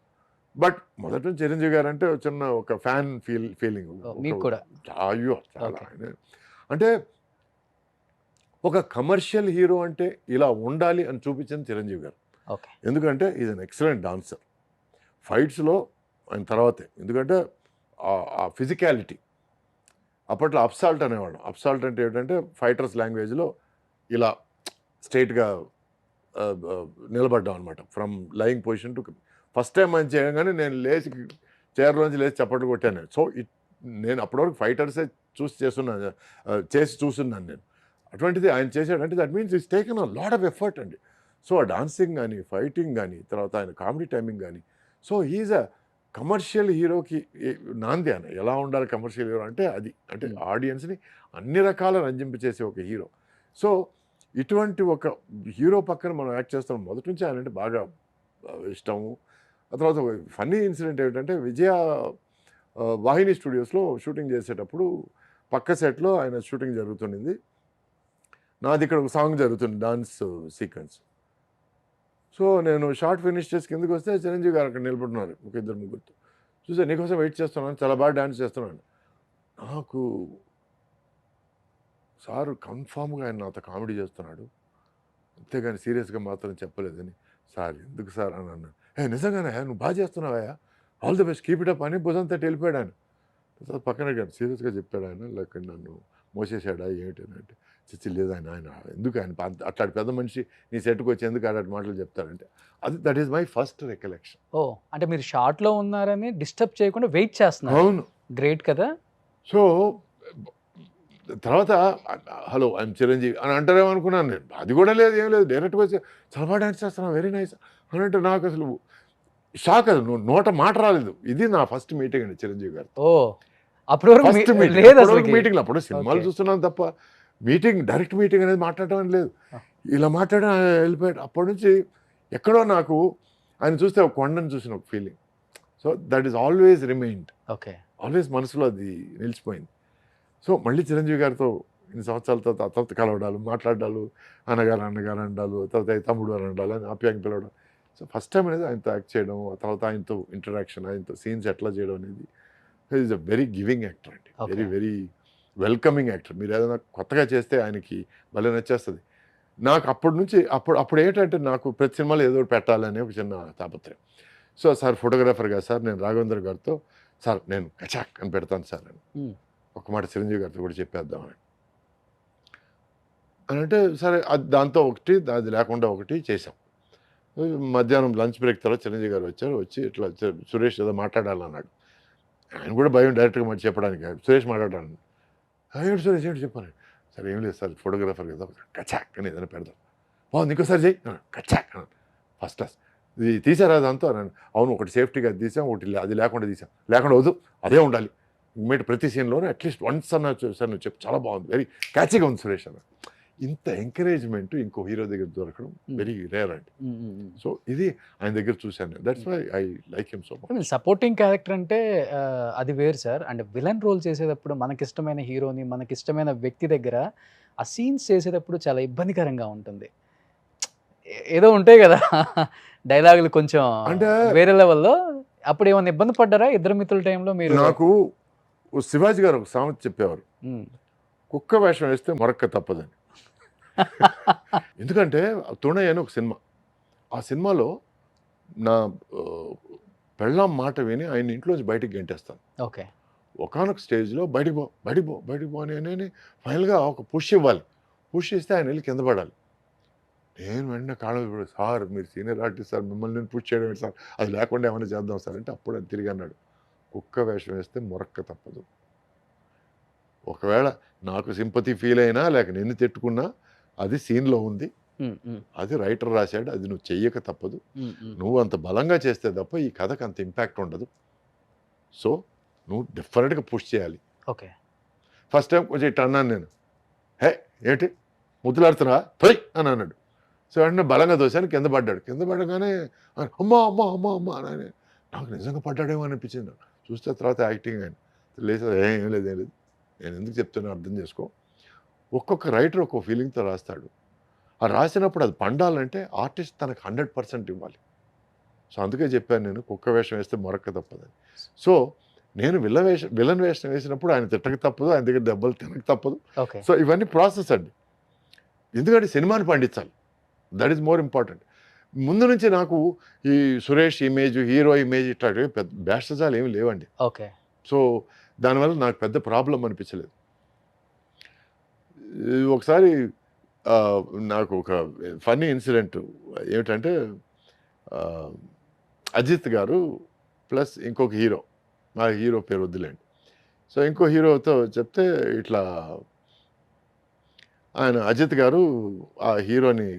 Speaker 3: బట్ మొదట నుంచి చిరంజీవి గారు అంటే చిన్న ఒక ఫ్యాన్ ఫీలింగ్
Speaker 2: మీకు కూడా.
Speaker 3: అయ్యో చాలా
Speaker 2: Okay.
Speaker 3: ఆయన అంటే ఒక కమర్షియల్ హీరో అంటే ఇలా ఉండాలి అని చూపించింది చిరంజీవి గారు.
Speaker 2: ఓకే.
Speaker 3: ఎందుకంటే ఈజ్ అన్ ఎక్సలెంట్ డాన్సర్. ఫైట్స్లో ఆయన తర్వాతే. ఎందుకంటే ఆ ఫిజికాలిటీ. అప్పట్లో అప్సాల్ట్ అనేవాడు. అప్సాల్ట్ అంటే ఏంటంటే ఫైటర్స్ లాంగ్వేజ్లో ఇలా స్ట్రైట్గా నిలబడ్డాం అనమాట. From lying position to first time ఆయన చేయగానే నేను లేచి చైర్లోంచి లేచి చప్పట్లు కొట్టాను. సో నేను అప్పటివరకు ఫైటర్సే చేసి చూస్తున్నాను నేను. అటువంటిది ఆయన చేశాడంటే that means it's taken a lot of effort అండి. సో ఆ డాన్సింగ్ కానీ, ఫైటింగ్ కానీ, తర్వాత ఆయన కామెడీ టైమింగ్ కానీ, సో హీఈస్ అ కమర్షియల్ హీరోకి నాంది ఆయన. ఎలా ఉండాలి కమర్షియల్ హీరో అంటే అది. అంటే ఆడియన్స్ని అన్ని రకాల రంజింపచేసే ఒక హీరో. సో ఇటువంటి ఒక హీరో పక్కన మనం యాక్ట్ చేస్తున్నాం. మొదటి నుంచి ఆయన అంటే బాగా ఇష్టము. ఆ తర్వాత ఒక ఫన్నీ ఇన్సిడెంట్ ఏమిటంటే విజయ వాహిని స్టూడియోస్లో షూటింగ్ చేసేటప్పుడు పక్క సెట్లో ఆయన షూటింగ్ జరుగుతుండింది. నాది ఇక్కడ ఒక సాంగ్ జరుగుతుంది, డాన్స్ సీక్వెన్స్. సో నేను షార్ట్ ఫినిష్ చేసి కిందకి వస్తే చిరంజీవి గారు అక్కడ నిలబడుతున్నారు ఒక ఇద్దరు ముగ్గురితో. చూసా, నీకోసం వెయిట్ చేస్తున్నాను, చాలా బాగా డాన్స్ చేస్తున్నాను. నాకు సారు కన్ఫామ్గా ఆయన నాతో కామెడీ చేస్తున్నాడు, అంతేగాని సీరియస్గా మాత్రం చెప్పలేదని. సార్ ఎందుకు సార్ అని అన్నాను. నిజంగానే నువ్వు బాగా చేస్తున్నావా, all the best, keep it up అని భుజం తట్టి వెళ్ళిపోయాడు ఆయన. తర్వాత పక్కన గారు సీరియస్గా చెప్పాడు ఆయన, లేక నన్ను మోసేసాడా ఏమిటి అని అంటే, చిచ్చి లేదు ఆయన ఎందుకు ఆయన అట్లాంటి పెద్ద మనిషి నీ సెట్కి వచ్చి ఎందుకు అలాంటి మాటలు చెప్తారంటే, అది that is my first recollection.
Speaker 2: ఓ అంటే మీరు షార్ట్లో ఉన్నారని డిస్టర్బ్ చేయకుండా వెయిట్ చేస్తున్నారు.
Speaker 3: అవును.
Speaker 2: గ్రేట్ కదా.
Speaker 3: సో తర్వాత హలో ఐఎమ్ చిరంజీవి అని అంటారేమో అనుకున్నాను నేను. అది కూడా లేదు, ఏం లేదు, డైరెక్ట్గా వచ్చి చాలా బాగా డాన్స్ చేస్తున్నాను, వెరీ నైస్ అని అంటే నాకు అసలు షాక్. అది నోట మాట రాలేదు. ఇది నా ఫస్ట్ మీటింగ్ అండి చిరంజీవి గారు.
Speaker 2: ఓ అప్పటి వరకు
Speaker 3: ఫస్ట్
Speaker 2: లేదు అసలు
Speaker 3: మీటింగ్లో. అప్పుడు సినిమాలు చూస్తున్నాను తప్ప మీటింగ్, డైరెక్ట్ మీటింగ్ అనేది మాట్లాడటం అని లేదు. ఇలా మాట్లాడడం వెళ్ళిపోయాడు. అప్పటి నుంచి ఎక్కడో నాకు ఆయన చూస్తే ఒక కొండను చూసిన ఒక feeling. So that is always remained.
Speaker 2: Okay.
Speaker 3: Always మనసులో అది నిలిచిపోయింది. సో మళ్ళీ చిరంజీవి గారితో ఇన్ని సంవత్సరాల తర్వాత కలవడాలు, మాట్లాడాలు, అన్నగారు అనడాలు, తర్వాత తమ్ముడు అని అనడాలు, అని ఆప్యాయంగా పిలవడం. సో ఫస్ట్ టైం అనేది ఆయనతో యాక్ట్ చేయడం, తర్వాత ఆయనతో ఇంటరాక్షన్, ఆయనతో సీన్స్ ఎట్లా చేయడం అనేది is a very giving actor అండి. Very very welcoming actor. మీరు ఏదైనా కొత్తగా చేస్తే ఆయనకి భలే నచ్చేస్తుంది. నాకు అప్పటి నుంచి అప్పుడు ఏంటంటే నాకు ప్రతి సినిమాలో ఏదో ఒకటి పెట్టాలనే ఒక చిన్న తాపత్రయం. సో సార్ ఫోటోగ్రాఫర్గా సార్ నేను రాఘవేంద్ర గారితో, సార్ నేను కచాక్ అని పెడతాను సార్ అని ఒక మాట చిరంజీవి గారితో కూడా చెప్పేద్దామని అంటే, సరే అది దాంతో ఒకటి, అది లేకుండా ఒకటి చేసాం. మధ్యాహ్నం లంచ్ బ్రేక్ తర్వాత చిరంజీవి గారు వచ్చి ఇట్లా సురేష్ ఏదో మాట్లాడాలన్నాడు. ఆయన కూడా భయం డైరెక్ట్గా మరి చెప్పడానికి, సురేష్ మాట్లాడాను. ఏంటి సురేష్ ఏంటి చెప్పాను. సార్ ఏం లేదు సార్ ఫోటోగ్రాఫర్ కదా కచాక్ అని ఏదైనా పెడదాం, బాగుంది ఇంకోసారి చెయ్యి కచాక్ అన్నాను. ఫస్ట్ క్లాస్ ఇది తీసారా అదంతా అన్నాను. అవును ఒకటి సేఫ్టీగా అది తీసాం, ఒకటి అది లేకుండా తీసాం, లేకుండా వద్దు అదే ఉండాలి ఇమ్మీడియట్ ప్రతి సీన్లోనే అట్లీస్ట్ వన్స్ అన్న సార్ నువ్వు చెప్పు చాలా బాగుంది, వెరీ క్యాచీగా ఉంది సురేష్ అన్న. ఇంత ఎంకరేజ్మెంట్ ఇంకో హీరో దగ్గర దొరకడం వెరీ రేర్ అండి. సో ఇది ఆయన దగ్గర చూశాను, that's why I like him so much.
Speaker 2: Supporting character అంటే అది వేరు సార్. అంటే విలన్ రోల్ చేసేటప్పుడు మనకిష్టమైన హీరోని మనకిష్టమైన వ్యక్తి దగ్గర ఆ సీన్స్ చేసేటప్పుడు చాలా ఇబ్బందికరంగా ఉంటుంది. ఏదో ఉంటాయి కదా డైలాగులు కొంచెం
Speaker 3: అంటే
Speaker 2: వేరే లెవెల్లో. అప్పుడు ఏమైనా ఇబ్బంది పడ్డారా ఇద్దరు మిత్రుల టైంలో మీరు?
Speaker 3: నాకు శివాజీ గారు ఒక సామెత చెప్పేవారు, కుక్క వేషం వేస్తే మొరక్క తప్పదని. ఎందుకంటే తుణయ్య అని ఒక సినిమా, ఆ సినిమాలో నా పెళ్ళాం మాట విని ఆయన ఇంట్లోంచి బయటికి గెంటేస్తాను.
Speaker 2: ఓకే.
Speaker 3: ఒకనొక స్టేజ్లో బయటికి పో అని ఫైనల్గా ఒక పుష్ ఇవ్వాలి, పుష్ ఇస్తే ఆయన వెళ్ళి కింద పడాలి. నేను వెంటనే కాళ్ళ సార్ మీరు సీనియర్ ఆర్టిస్ట్ సార్, మిమ్మల్ని నేను పుష్ చేయడం సార్, అది లేకుండా ఏమైనా చేద్దాం సార్ అంటే అప్పుడు అది తిరిగి అన్నాడు, కుక్క వేషం వేస్తే మొరక్క తప్పదు. ఒకవేళ నాకు సింపతి ఫీల్ అయినా లేక నిన్ను తిట్టుకున్నా అది సీన్లో ఉంది, అది రైటర్ రాశాడు, అది నువ్వు చెయ్యక తప్పదు. నువ్వు అంత బలంగా చేస్తే తప్ప ఈ కథకు అంత ఇంపాక్ట్ ఉండదు. సో నువ్వు డెఫినెట్గా పుష్ చేయాలి.
Speaker 2: ఓకే.
Speaker 3: ఫస్ట్ టైం కొంచెం ఇట్లా అన్నాను నేను, హే ఏంటి ముద్దులాడుతున్నా పోయి అని అన్నాడు. సో వెంటనే బలంగా దోశాను, కింద పడ్డాడు. కింద పడగానే అమ్మా అని నాకు నిజంగా పడ్డాడేమో అనిపించింది. నాకు చూస్తే తర్వాత యాక్టింగ్ ఆయన లేదు, ఏం లేదు నేను ఎందుకు చెప్తున్నా అర్థం చేసుకో. ఒక్కొక్క రైటర్ ఒక్కొక్క ఫీలింగ్తో రాస్తాడు. ఆ రాసినప్పుడు అది పండాలంటే ఆర్టిస్ట్ తనకు 100% ఇవ్వాలి. సో అందుకే చెప్పాను నేను కుక్క వేషం వేస్తే మొరక్క తప్పదని. సో నేను విలన్ వేషం వేసినప్పుడు ఆయన తిట్టక తప్పదు, ఆయన దగ్గర దెబ్బలు తినక తప్పదు. సో ఇవన్నీ ప్రాసెస్ అండి, ఎందుకంటే సినిమాని పండించాలి, దట్ ఈస్ మోర్ ఇంపార్టెంట్. ముందు నుంచి నాకు ఈ సురేష్ ఇమేజ్, హీరో ఇమేజ్ ఇట్లా పెద్ద బ్యాస్టజాలు ఏమి లేవండి.
Speaker 2: ఓకే.
Speaker 3: సో దానివల్ల నాకు పెద్ద ప్రాబ్లం అనిపించలేదు. ఒకసారి నాకు ఒక ఫన్నీ ఇన్సిడెంట్ ఏమిటంటే, అజిత్ గారు ప్లస్ ఇంకొక హీరో, ఆ హీరో పేరు వద్దులేండి. సో ఇంకో హీరోతో చెప్తే ఇట్లా ఆయన అజిత్ గారు ఆ హీరోని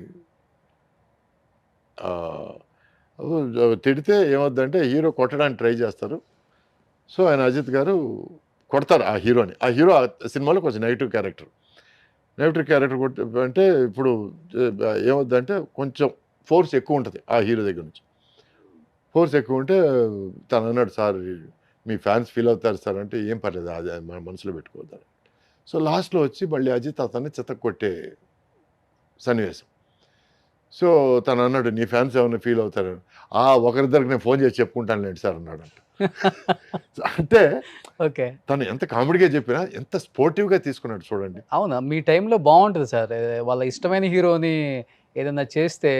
Speaker 3: తిడితే ఏమవుద్దంటే హీరో కొట్టడానికి ట్రై చేస్తారు. సో ఆయన అజిత్ గారు కొడతారు ఆ హీరోని. ఆ హీరో ఆ సినిమాలో కొంచెం నెగిటివ్ క్యారెక్టర్ కొట్టి అంటే ఇప్పుడు ఏమవుద్దంటే కొంచెం ఫోర్స్ ఎక్కువ ఉంటుంది ఆ హీరో దగ్గర నుంచి. ఫోర్స్ ఎక్కువ ఉంటే తను అన్నాడు, సార్ మీ ఫ్యాన్స్ ఫీల్ అవుతారు సార్ అంటే, ఏం పర్లేదు అది మన మనసులో పెట్టుకోవద్దారు. సో లాస్ట్లో వచ్చి మళ్ళీ అజిత్ అతన్ని చితక్ కొట్టే సన్నివేశం. సో తను అన్నాడు, నీ ఫ్యాన్స్ ఏమైనా ఫీల్ అవుతారు? ఒకరిద్దరికి నేను ఫోన్ చేసి చెప్పుకుంటాను లేండి సార్ అన్నాడు. అంటే
Speaker 2: ఓకే.
Speaker 3: తను ఎంత కామెడీగా చెప్పినా ఎంత స్పోర్టివ్గా తీసుకున్నాడు చూడండి.
Speaker 2: అవునా, మీ టైంలో బాగుంటుంది సార్. వాళ్ళ ఇష్టమైన హీరోని ఏదన్నా చేస్తే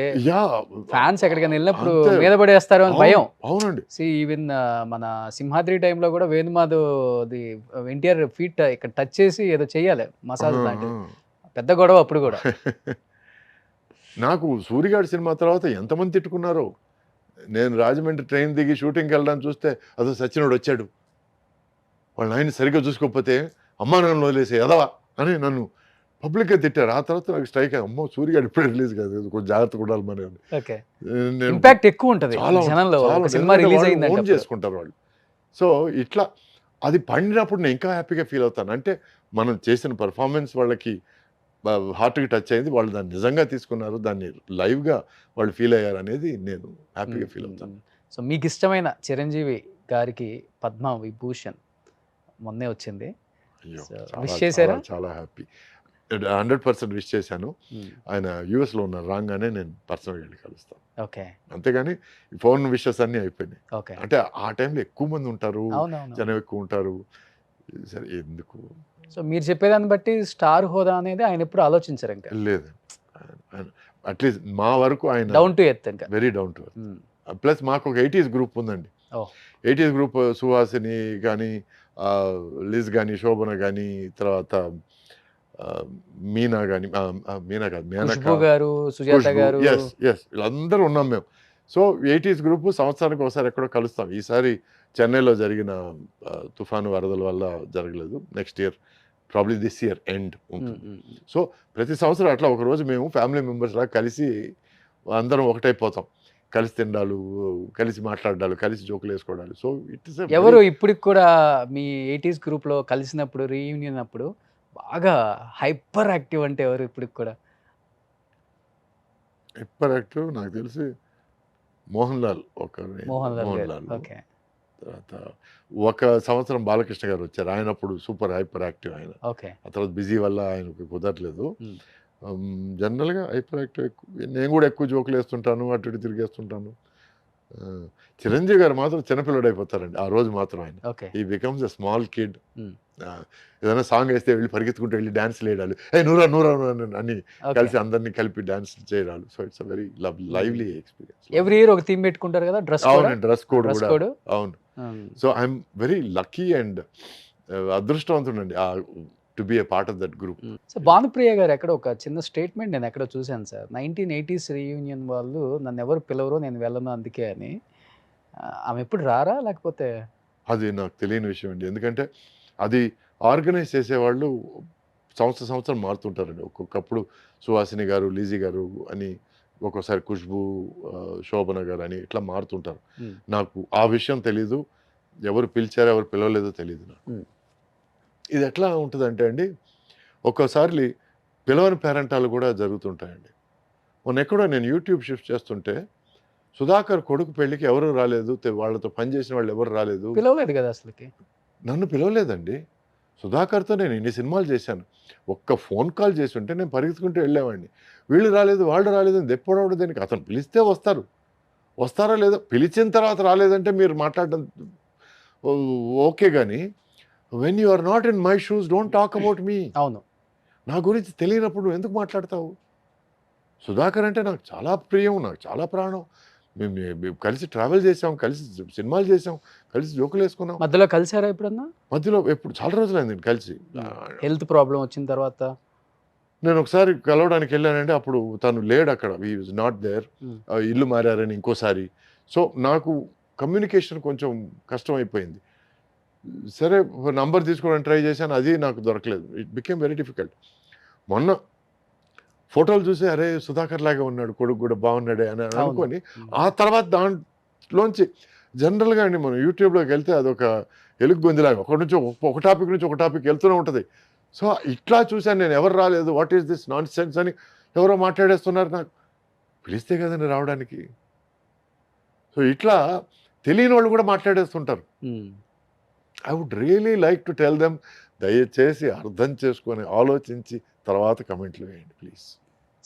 Speaker 2: ఫ్యాన్స్ ఎక్కడికైనా వెళ్ళినప్పుడు మీద పడేస్తారు అని భయం.
Speaker 3: అవునండి.
Speaker 2: ఈవెన్ మన సింహాద్రి టైంలో కూడా వేణుమాధవ్ది ఎన్టీఆర్ ఫీట్ ఇక్కడ టచ్ చేసి ఏదో చెయ్యాలి మసాజ్ లాంటిది, పెద్ద గొడవ అప్పుడు కూడా.
Speaker 3: నాకు సూర్యగాడి సినిమా తర్వాత ఎంతమంది తిట్టుకున్నారో. నేను రాజమండ్రి ట్రైన్ దిగి షూటింగ్కి వెళ్ళడానికి చూస్తే అదో సచ్చినోడు వచ్చాడు, వాళ్ళ ఆయన సరిగ్గా చూసుకోకపోతే అమ్మా నన్ను వదిలేసే ఎదవా అని నన్ను పబ్లిక్గా తిట్టారు. ఆ తర్వాత నాకు స్ట్రైక్ అయ్యి, అమ్మో సూర్యగాడు ఇప్పుడే రిలీజ్ కాదు, కొంచెం జాగ్రత్తగా ఉండాలి మన.
Speaker 2: ఇంపాక్ట్ ఎక్కువ ఉంటుంది జనంలో, సినిమా రిలీజ్
Speaker 3: ఓన్ చేసుకుంటారు వాళ్ళు. సో ఇట్లా అది పండినప్పుడు నేను ఇంకా హ్యాపీగా ఫీల్ అవుతాను. అంటే మనం చేసిన పర్ఫార్మెన్స్ వాళ్ళకి హార్ట్కి టచ్ అయింది, వాళ్ళు దాన్ని నిజంగా తీసుకున్నారు, దాన్ని లైవ్గా వాళ్ళు ఫీల్ అయ్యారు అనేది నేను హ్యాపీగా ఫీల్ అవుతాను.
Speaker 2: సో మీకు ఇష్టమైన చిరంజీవి గారికి పద్మ విభూషణ్ మొన్నే వచ్చింది, విష్ చేశారా?
Speaker 3: చాలా హ్యాపీ, 100% విష్ చేశాను. ఆయన యూఎస్లో ఉన్నారు, రాగానే నేను పర్సనల్గా వెళ్ళి కలుస్తాను.
Speaker 2: ఓకే.
Speaker 3: అంతేగాని ఫోన్ విషెస్ అన్నీ అయిపోయినాయి.
Speaker 2: ఓకే.
Speaker 3: అంటే ఆ టైంలో ఎక్కువ మంది ఉంటారు, జనం ఎక్కువ ఉంటారు, సరే ఎందుకు.
Speaker 2: సో మీరు చెప్పేదాన్ని బట్టి స్టార్ హోదా అనేది ఆయన ఎప్పుడు ఆలోచించారు? ఇంకా
Speaker 3: లేదు, అట్లీస్ట్ మా వరకు ఆయన
Speaker 2: డౌన్ టు ఎర్త్, ఇంకా
Speaker 3: very down to earth. Plus మాకు ఒక 80s గ్రూప్ ఉందండి. 80s గ్రూప్ సుహాసిని కానీ, లిజ్ కానీ, శోభన కానీ, తర్వాత మీనా కానీ, మీనా కాదు మేనకా గారు,
Speaker 2: సుజాత గారు,
Speaker 3: ఎస్ వీళ్ళందరూ ఉన్నాం మేము. సో 80s గ్రూప్ సంవత్సరానికి ఒకసారి ఎక్కడో కలుస్తాం. ఈసారి చెన్నైలో జరిగిన తుఫాను వరదల వల్ల జరగలేదు, next year probably this year end ఉంటుంది. సో ప్రతి సంవత్సరం అట్లా ఒకరోజు మేము ఫ్యామిలీ మెంబర్స్ లా కలిసి అందరం ఒకటైపోతాం, కలిసి తినడాలు, కలిసి మాట్లాడాలు, కలిసి జోకులు వేసుకోవడాలు. సో ఇట్ ఇస్
Speaker 2: ఎవరు ఇప్పటికి కూడా మీ 80s గ్రూప్లో కలిసినప్పుడు రీయూనియన్ అప్పుడు బాగా హైపర్ యాక్టివ్ అంటే ఎవరు ఇప్పటికి కూడా?
Speaker 3: హైపర్ యాక్టివ్ నాకు తెలిసి మోహన్ లాల్
Speaker 2: మోహన్ లాల్ గారు.
Speaker 3: లాల్.
Speaker 2: ఓకే.
Speaker 3: తర్వాత ఒక సంవత్సరం బాలకృష్ణ గారు వచ్చారు, ఆయన అప్పుడు సూపర్ హైపర్ యాక్టివ్ ఆయన.
Speaker 2: ఓకే.
Speaker 3: ఆ తర్వాత బిజీ వల్ల ఆయనకు కుదరలేదు.
Speaker 2: మ్.
Speaker 3: జనరల్గా హైపర్ యాక్టివ్ ఎక్కువ, నేను కూడా ఎక్కువ జోకులు వేస్తుంటాను, అటు ఇటు తిరిగేస్తుంటాను. చిరంజీవి గారు మాత్రం చిన్నపిల్లడు అయిపోతారండి ఆ రోజు మాత్రం. ఆయన
Speaker 2: ఓకే.
Speaker 3: ఈ బికమ్స్ ఎ స్మాల్ కిడ్.
Speaker 2: మ్.
Speaker 3: ఏదైనా సాంగ్ వేస్తే వెళ్ళి పరిగెత్తుకుంటూ వెళ్ళి డాన్స్ వేయడాలు, నూరా నూరా అని కలిసి అందరినీ కలిపి డాన్స్ చేయడాలు. So it's a very lively experience.
Speaker 2: Every year ఒక థీమ్ పెట్టుకుంటారు కదా, డ్రెస్
Speaker 3: అవునండి, డ్రెస్ కోడ్
Speaker 2: డ్రెస్
Speaker 3: కూడా.
Speaker 2: కోడ్.
Speaker 3: అవును. So I'm very lucky and అదృష్టవంతుడండి to be a part of that group.
Speaker 2: So Bhanupriya గారు ఎక్కడ ఒక చిన్న స్టేట్మెంట్ నేను ఎక్కడో చూశాను సార్, 1980s రీయూనియన్ వాళ్ళు నన్ను ఎవరు పిలవరు, నేను వెళ్ళను అందుకే అని. ఆమె ఎప్పుడు రారా లేకపోతే?
Speaker 3: అది నాకు తెలియని విషయం అండి, ఎందుకంటే అది ఆర్గనైజ్ చేసేవాళ్ళు సంవత్సరం మారుతుంటారండి. ఒక్కొక్కప్పుడు సుహాసిని గారు, లీజీ గారు అని, ఒక్కోసారి ఖుష్బు, శోభన గారు అని ఇట్లా మారుతుంటారు. నాకు ఆ విషయం తెలీదు, ఎవరు పిలిచారో ఎవరు పిలవలేదో తెలియదు నాకు. ఇది ఎట్లా ఉంటుందంటే అండి, ఒక్కోసారి పిలవని పేరెంటాలు కూడా జరుగుతుంటాయండి. మొన్న ఎక్కడో నేను యూట్యూబ్ షిఫ్ట్ చేస్తుంటే సుధాకర్ కొడుకు పెళ్ళికి ఎవరు రాలేదు, వాళ్ళతో పనిచేసిన వాళ్ళు ఎవరు రాలేదు.
Speaker 2: పిలవలేదు కదా అసలుకి.
Speaker 3: నన్ను పిలవలేదండి. సుధాకర్తో నేను ఇన్ని సినిమాలు చేశాను, ఒక్క ఫోన్ కాల్ చేసి ఉంటే నేను పరిగెత్తుకుంటూ వెళ్ళేవాడిని. వీళ్ళు రాలేదు, వాళ్ళు రాలేదు అని దెప్పడవడం దేనికి? అతను పిలిస్తే వస్తారో లేదో, పిలిచిన తర్వాత రాలేదంటే మీరు మాట్లాడడం ఓకే, కానీ when you are not in my shoes don't talk about me.
Speaker 2: అవును.
Speaker 3: నా గురించి తెలియనప్పుడు నువ్వు ఎందుకు మాట్లాడతావు? సుధాకర్ అంటే నాకు చాలా ప్రియం, నాకు చాలా ప్రాణం. మేము కలిసి ట్రావెల్ చేసాం, కలిసి సినిమాలు చేసాం, కలిసి జోకులు వేసుకున్నాం.
Speaker 2: మధ్యలో కలిసారా ఎప్పుడన్నా?
Speaker 3: మధ్యలో ఎప్పుడు చాలా రోజులైంది నేను కలిసి.
Speaker 2: హెల్త్ ప్రాబ్లం వచ్చిన తర్వాత
Speaker 3: నేను ఒకసారి కలవడానికి వెళ్ళానంటే అప్పుడు తను లేడు అక్కడ, హీ వాజ్ నాట్ దేర్. ఇల్లు మారారని ఇంకోసారి. సో నాకు కమ్యూనికేషన్ కొంచెం కష్టం అయిపోయింది. సరే నంబర్ తీసుకోవడానికి ట్రై చేశాను, అది నాకు దొరకలేదు. It became very difficult. మొన్న ఫోటోలు చూసి అరే సుధాకర్ లాగా ఉన్నాడు, కొడుకు కూడా బాగున్నాడే అని అనుకొని ఆ తర్వాత దాంట్లోంచి జనరల్గా అండి మనం యూట్యూబ్లోకి వెళ్తే అదొక ఎలుగు గొంతులాగా ఒక టాపిక్ నుంచి ఒక టాపిక్ వెళ్తూనే ఉంటుంది. సో ఇట్లా చూశాను నేను, ఎవరు రాలేదు, what is this non sense అని ఎవరో మాట్లాడేస్తున్నారు. నాకు పిలిస్తే కదండి రావడానికి. సో ఇట్లా తెలియని వాళ్ళు కూడా మాట్లాడేస్తుంటారు. I would really like to tell them, దయచేసి అర్థం చేసుకొని ఆలోచించి తర్వాత కమెంట్లు వేయండి ప్లీజ్.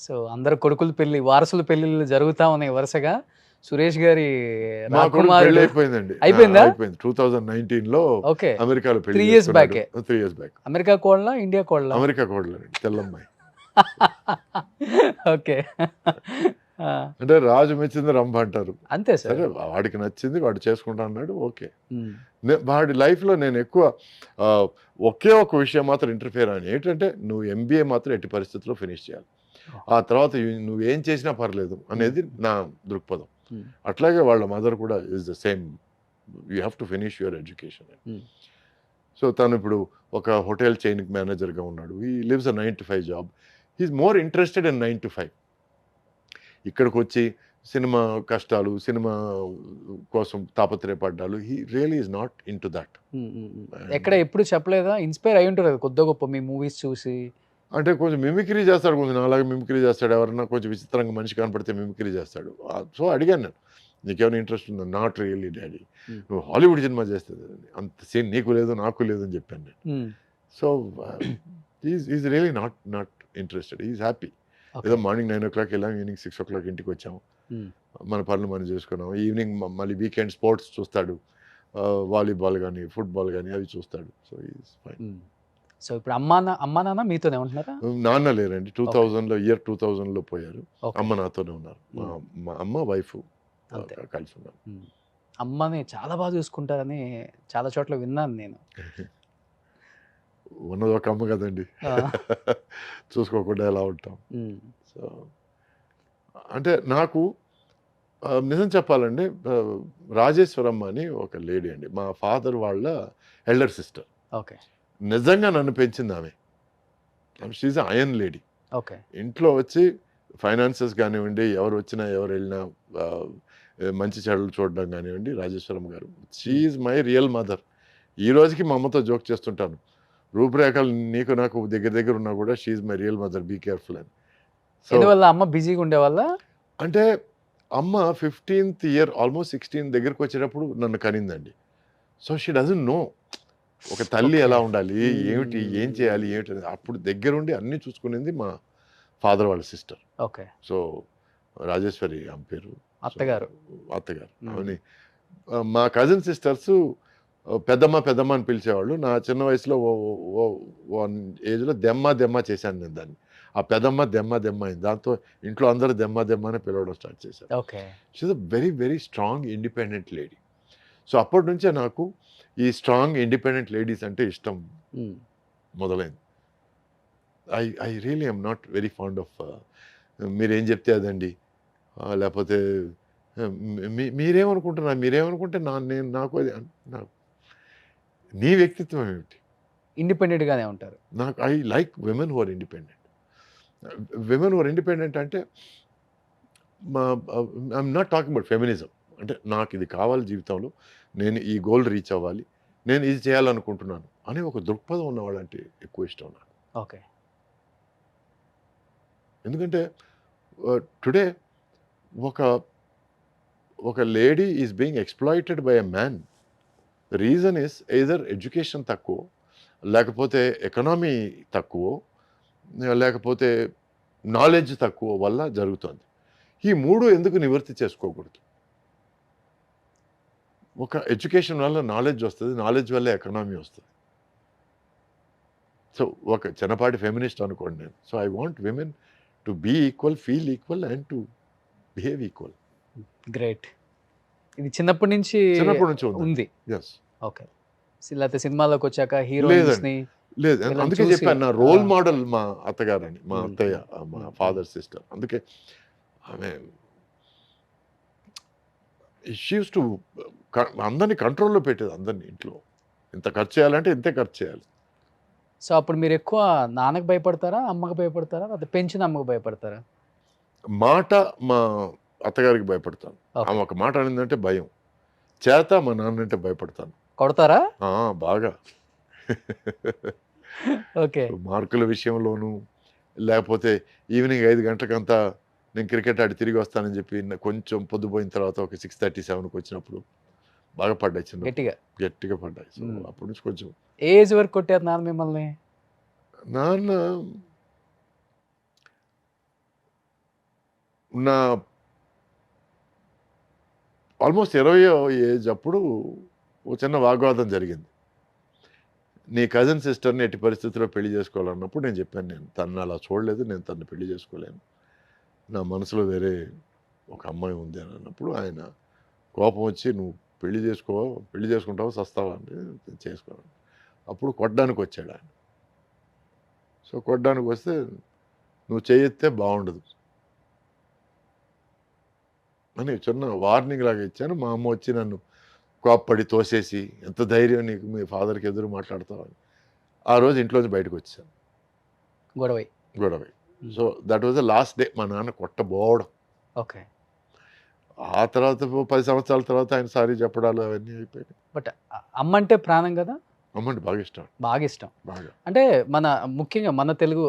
Speaker 2: సో అందరు కొడుకుల పెళ్లి, వారసుల పెళ్లిళ్ళు జరుగుతా ఉన్నాయి వరుసగా. సురేష్ గారి
Speaker 3: పెళ్లి అయిపోయిందండి.
Speaker 2: అయిపోయిందా?
Speaker 3: అయిపోయింది 2019లో.
Speaker 2: ఓకే.
Speaker 3: అమెరికాలో పెళ్లి
Speaker 2: 3 years back.
Speaker 3: 3 years back.
Speaker 2: America కోళ్ళ, ఇండియా కోళ్ళ?
Speaker 3: అమెరికా కోడలండి, తెల్లమ్మాయి.
Speaker 2: ఓకే.
Speaker 3: అంటే రాజు మెచ్చింది రంభ అంటారు.
Speaker 2: అంతే సార్.
Speaker 3: సరే వాడికి నచ్చింది, వాడు చేసుకుంటా అన్నాడు, ఓకే. వాడి లైఫ్లో నేను ఎక్కువ ఒకే ఒక విషయం మాత్రం ఇంటర్ఫియర్ అని, ఏంటంటే నువ్వు ఎంబీఏ మాత్రం ఎట్టి పరిస్థితుల్లో ఫినిష్ చేయాలి, ఆ తర్వాత నువ్వేం చేసినా పర్లేదు అనేది నా దృక్పథం. అట్లాగే వాళ్ళ మదర్ కూడా is the same, you have to finish your education. So తను ఇప్పుడు ఒక హోటల్ చైన్కి మేనేజర్గా ఉన్నాడు. He lives a 9 to 5 job. He's more interested in 9 to 5. ఇక్కడికి వచ్చి సినిమా కష్టాలు, సినిమా కోసం తాపత్రయపడ్డాలు, he really is not into that.
Speaker 2: ఎక్కడ ఎప్పుడు చెప్పలేదా? ఇన్స్పైర్ అయి ఉంటారు కదా కొద్ది గొప్ప మీ మూవీస్ చూసి.
Speaker 3: అంటే కొంచెం మిమిక్రీ చేస్తాడు, కొంచెం అలాగే మిమిక్రీ చేస్తాడు. ఎవరన్నా కొంచెం విచిత్రంగా మనిషి కనపడితే మిమిక్రీ చేస్తాడు. సో అడిగాను నేను, నీకేమైనా ఇంట్రెస్ట్ ఉందా? నాట్ రియల్లీ డాడీ, నువ్వు హాలీవుడ్ సినిమా చేస్తుంది, అంత సీన్ నీకు లేదు నాకు లేదు అని చెప్పాను నేను. So is really not interested, is happy. ఏదో మార్నింగ్ 9 o'clock వెళ్ళాం, ఈవినింగ్ 6 o'clock ఇంటికి వచ్చాము, మన పనులు మనం చేసుకున్నాం. ఈవినింగ్ మళ్ళీ వీకెండ్ స్పోర్ట్స్ చూస్తాడు, వాలీబాల్ కానీ ఫుట్బాల్ కానీ అవి చూస్తాడు. So is fine.
Speaker 2: సో ఇప్పుడు అమ్మా నాన్న మీతోనే ఉంటున్నారా?
Speaker 3: నాన్న లేరండి, 2000లో పోయారు. అమ్మ నాతోనే ఉన్నారు. మా అమ్మ వైఫ్ కలిసి ఉన్నారు.
Speaker 2: అమ్మని చాలా బాగా చూసుకుంటారని చాలా చోట్ల విన్నాను నేను.
Speaker 3: ఉన్నది ఒక అమ్మ కదండి, చూసుకోకుండా ఎలా ఉంటాం. సో అంటే నాకు నిజం చెప్పాలండి, రాజేశ్వరమ్మ అని ఒక లేడీ అండి, మా ఫాదర్ వాళ్ళ ఎల్డర్ సిస్టర్.
Speaker 2: ఓకే.
Speaker 3: నిజంగా నన్ను పెంచింది ఆమె. She's a iron lady.
Speaker 2: Okay.
Speaker 3: ఇంట్లో వచ్చి ఫైనాన్సెస్ కానివ్వండి, ఎవరు వచ్చినా ఎవరు వెళ్ళినా మంచి చెడులు చూడడం కానివ్వండి, రాజేశ్వరం గారు షీఈ్ మై రియల్ మదర్. ఈ రోజుకి మా అమ్మతో జోక్ చేస్తుంటాను, రూపురేఖలు నీకు నాకు దగ్గర దగ్గర ఉన్నా కూడా she's my real mother, be careful అని. సో
Speaker 2: ఎందువల్ల అమ్మ బిజీగా ఉండేవాళ్ళ?
Speaker 3: అంటే అమ్మ 15th ఇయర్ ఆల్మోస్ట్ 16 దగ్గరకు వచ్చేటప్పుడు నన్ను కనిందండి. సో షీ డజంట్ నో ఒక తల్లి ఎలా ఉండాలి, ఏమిటి, ఏం చేయాలి, ఏమిటి అనేది. అప్పుడు దగ్గరుండి అన్నీ చూసుకునేది మా ఫాదర్ వాళ్ళ సిస్టర్.
Speaker 2: ఓకే.
Speaker 3: సో రాజేశ్వరి ఆమె పేరు.
Speaker 2: అత్తగారు.
Speaker 3: అత్తగారు ఆమెని మా కజిన్ సిస్టర్స్ పెద్దమ్మ పెద్దమ్మ అని పిలిచేవాళ్ళు. నా చిన్న వయసులో వన్ ఏజ్లో దెమ్మ దెమ్మ చేశాను నేను దాన్ని. ఆ పెద్దమ్మ దెమ్మ దెమ్మ అయింది. దాంతో ఇంట్లో అందరూ దెమ్మ దెమ్మ అని పిలవడం స్టార్ట్ చేశారు.
Speaker 2: Okay.
Speaker 3: She's a very very strong independent lady. So అప్పటి నుంచే నాకు ఈ స్ట్రాంగ్ ఇండిపెండెంట్ లేడీస్ అంటే ఇష్టం మొదలైంది. I really I'm not very fond of మీరేం చెప్తే అదండి, లేకపోతే మీరేమనుకుంటున్నారు, మీరేమనుకుంటే నేను నాకు అది నాకు నీ వ్యక్తిత్వం ఏమిటి?
Speaker 2: ఇండిపెండెంట్గానే ఉంటారు.
Speaker 3: నాకు I like women who are independent. Women who are independent అంటే I'm not talking about feminism. అంటే నాకు ఇది కావాలి జీవితంలో, నేను ఈ గోల్ రీచ్ అవ్వాలి, నేను ఇది చేయాలనుకుంటున్నాను అనే ఒక దృక్పథం ఉన్నవాళ్ళంటే ఎక్కువ ఇష్టం నాకు.
Speaker 2: ఓకే.
Speaker 3: ఎందుకంటే టుడే ఒక lady is being exploited by a man. Reason is either education తక్కువ, లేకపోతే ఎకనామీ తక్కువ, లేకపోతే నాలెడ్జ్ తక్కువ వల్ల జరుగుతుంది. ఈ మూడు ఎందుకు నివృత్తి చేసుకోకూడదు? ఒక ఎడ్యుకేషన్ వల్ల నాలెడ్జ్ వస్తుంది, నాలెడ్జ్ వల్ల ఎకనామీ వస్తుంది. సో ఒక చిన్నపాటి ఫెమినిస్ట్ అనుకోండి నేను. So I want women to be equal, feel equal and to behave equal.
Speaker 2: Great. ఇది చిన్నప్పటి నుంచి ఉంది.
Speaker 3: ఎస్.
Speaker 2: ఓకే. లేకపోతే సినిమాలోకి వచ్చాక హీరోయిన్స్ని
Speaker 3: లేదు,
Speaker 2: వీళ్ళని
Speaker 3: అందుకే
Speaker 2: చూసి,
Speaker 3: చెప్పాను నా రోల్ మోడల్ మా అత్తగారని, మా అత్తయ్య, మా ఫాదర్ సిస్టర్. అందుకే ఆమె షీ యూస్ టు అందరినీ కంట్రోల్లో పెట్టేది, అందరినీ ఇంట్లో. ఇంత ఖర్చు చేయాలంటే ఇంతే ఖర్చు చేయాలి.
Speaker 2: సో అప్పుడు మీరు ఎక్కువ నాన్నకు భయపడతారా, అమ్మకు భయపడతారా, లేకపోతే పెంచిన అమ్మకు భయపడతారా?
Speaker 3: మాట మా అత్తగారికి భయపడతాను.
Speaker 2: Okay.
Speaker 3: ఆమె ఒక మాట అనిందంటే భయం. చేత మా నాన్న అంటే భయపడతాను.
Speaker 2: కొడతారా?
Speaker 3: బాగా.
Speaker 2: ఓకే.
Speaker 3: మార్కుల విషయంలోనూ, లేకపోతే ఈవినింగ్ 5 గంటలకంతా నేను క్రికెట్ ఆడి తిరిగి వస్తానని చెప్పి కొంచెం పొద్దుపోయిన తర్వాత ఒక 6:37కి వచ్చినప్పుడు బాగా పడ్డాయి, చిన్న గట్టిగా పడ్డాయి. సో అప్పటి నుంచి కొంచెం.
Speaker 2: ఏజ్ వరకు కొట్టారు నాన్న మిమ్మల్ని?
Speaker 3: నాన్న నా ఆల్మోస్ట్ 20వ ఏజ్ అప్పుడు ఒక చిన్న వాగ్వాదం జరిగింది. నీ కజిన్ సిస్టర్ని ఎట్టి పరిస్థితుల్లో పెళ్లి చేసుకోవాలన్నప్పుడు నేను చెప్పాను, నేను తను అలా చూడలేదు, నేను తను పెళ్లి చేసుకోలేను, నా మనసులో వేరే ఒక అమ్మాయి ఉంది అని అన్నప్పుడు ఆయన కోపం వచ్చి, నువ్వు పెళ్లి చేసుకుంటావు సస్తావా అంటే చేసుకోవాలి. అప్పుడు కొట్టడానికి వచ్చాడు ఆయన. సో కొట్టడానికి వస్తే నువ్వు చేయెత్తే బాగుండదు అని చిన్న వార్నింగ్ లాగా ఇచ్చాను. మా అమ్మ వచ్చి నన్ను కోప్పడి తోసేసి, ఎంత ధైర్యం నీకు, మీ ఫాదర్కి ఎదురు మాట్లాడతావని. ఆ రోజు ఇంట్లోంచి బయటకు వచ్చాను, గొడవ. So that was the last day మా నాన్న కొట్టబోవడం.
Speaker 2: ఓకే.
Speaker 3: ఆ తర్వాత 10 సంవత్సరాల తర్వాత ఆయన సారీ చెప్పడాలు అవన్నీ అయిపోయాయి.
Speaker 2: బట్ అమ్మ అంటే ప్రాణం కదా?
Speaker 3: అమ్మంటే బాగా ఇష్టం.
Speaker 2: బాగా. అంటే ముఖ్యంగా మన తెలుగు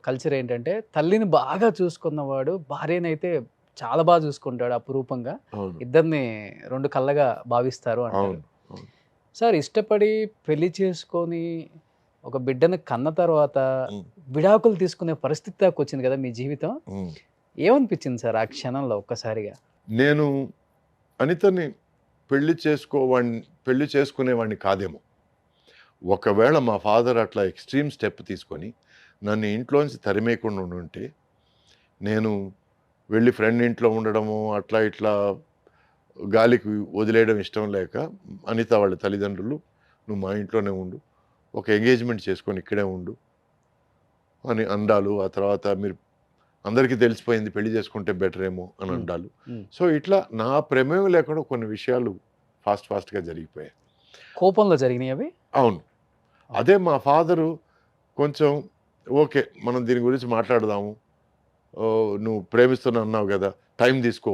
Speaker 2: కల్చర్ ఏంటంటే, తల్లిని బాగా చూసుకున్నవాడు భార్యనైతే చాలా బాగా చూసుకుంటాడు అపురూపంగా. ఇద్దరిని 2 కళ్ళగా భావిస్తారు అంటారు. సార్, ఇష్టపడి పెళ్లి చేసుకొని ఒక బిడ్డను కన్న తర్వాత విడాకులు తీసుకునే పరిస్థితి దాకా వచ్చింది కదా మీ జీవితం. ఏమనిపించింది సార్ ఆ క్షణంలో ఒక్కసారిగా?
Speaker 3: నేను అనితని పెళ్లి చేసుకునేవాడిని కాదేమో. ఒకవేళ మా ఫాదర్ అట్లా ఎక్స్ట్రీమ్ స్టెప్ తీసుకొని నన్ను ఇంట్లోంచి తరిమేయకుండా ఉంటే, నేను వెళ్ళి ఫ్రెండ్ ఇంట్లో ఉండడము, అట్లా ఇట్లా గాలికి వదిలేయడం ఇష్టం లేక అనిత వాళ్ళ తల్లిదండ్రులు, నువ్వు మా ఇంట్లోనే ఉండు, ఒక ఎంగేజ్మెంట్ చేసుకొని ఇక్కడే ఉండు అని అండాలు. ఆ తర్వాత మీరు అందరికీ తెలిసిపోయింది, పెళ్లి చేసుకుంటే బెటర్ ఏమో అని అండాలు. సో ఇట్లా నా ప్రమేయం లేకుండా కొన్ని విషయాలు ఫాస్ట్గా జరిగిపోయాయి.
Speaker 2: కోపంలో జరిగినాయి అవి?
Speaker 3: అవును. అదే మా ఫాదరు కొంచెం ఓకే మనం దీని గురించి మాట్లాడదాము, నువ్వు ప్రేమిస్తున్నా అన్నావు కదా, టైం తీసుకో,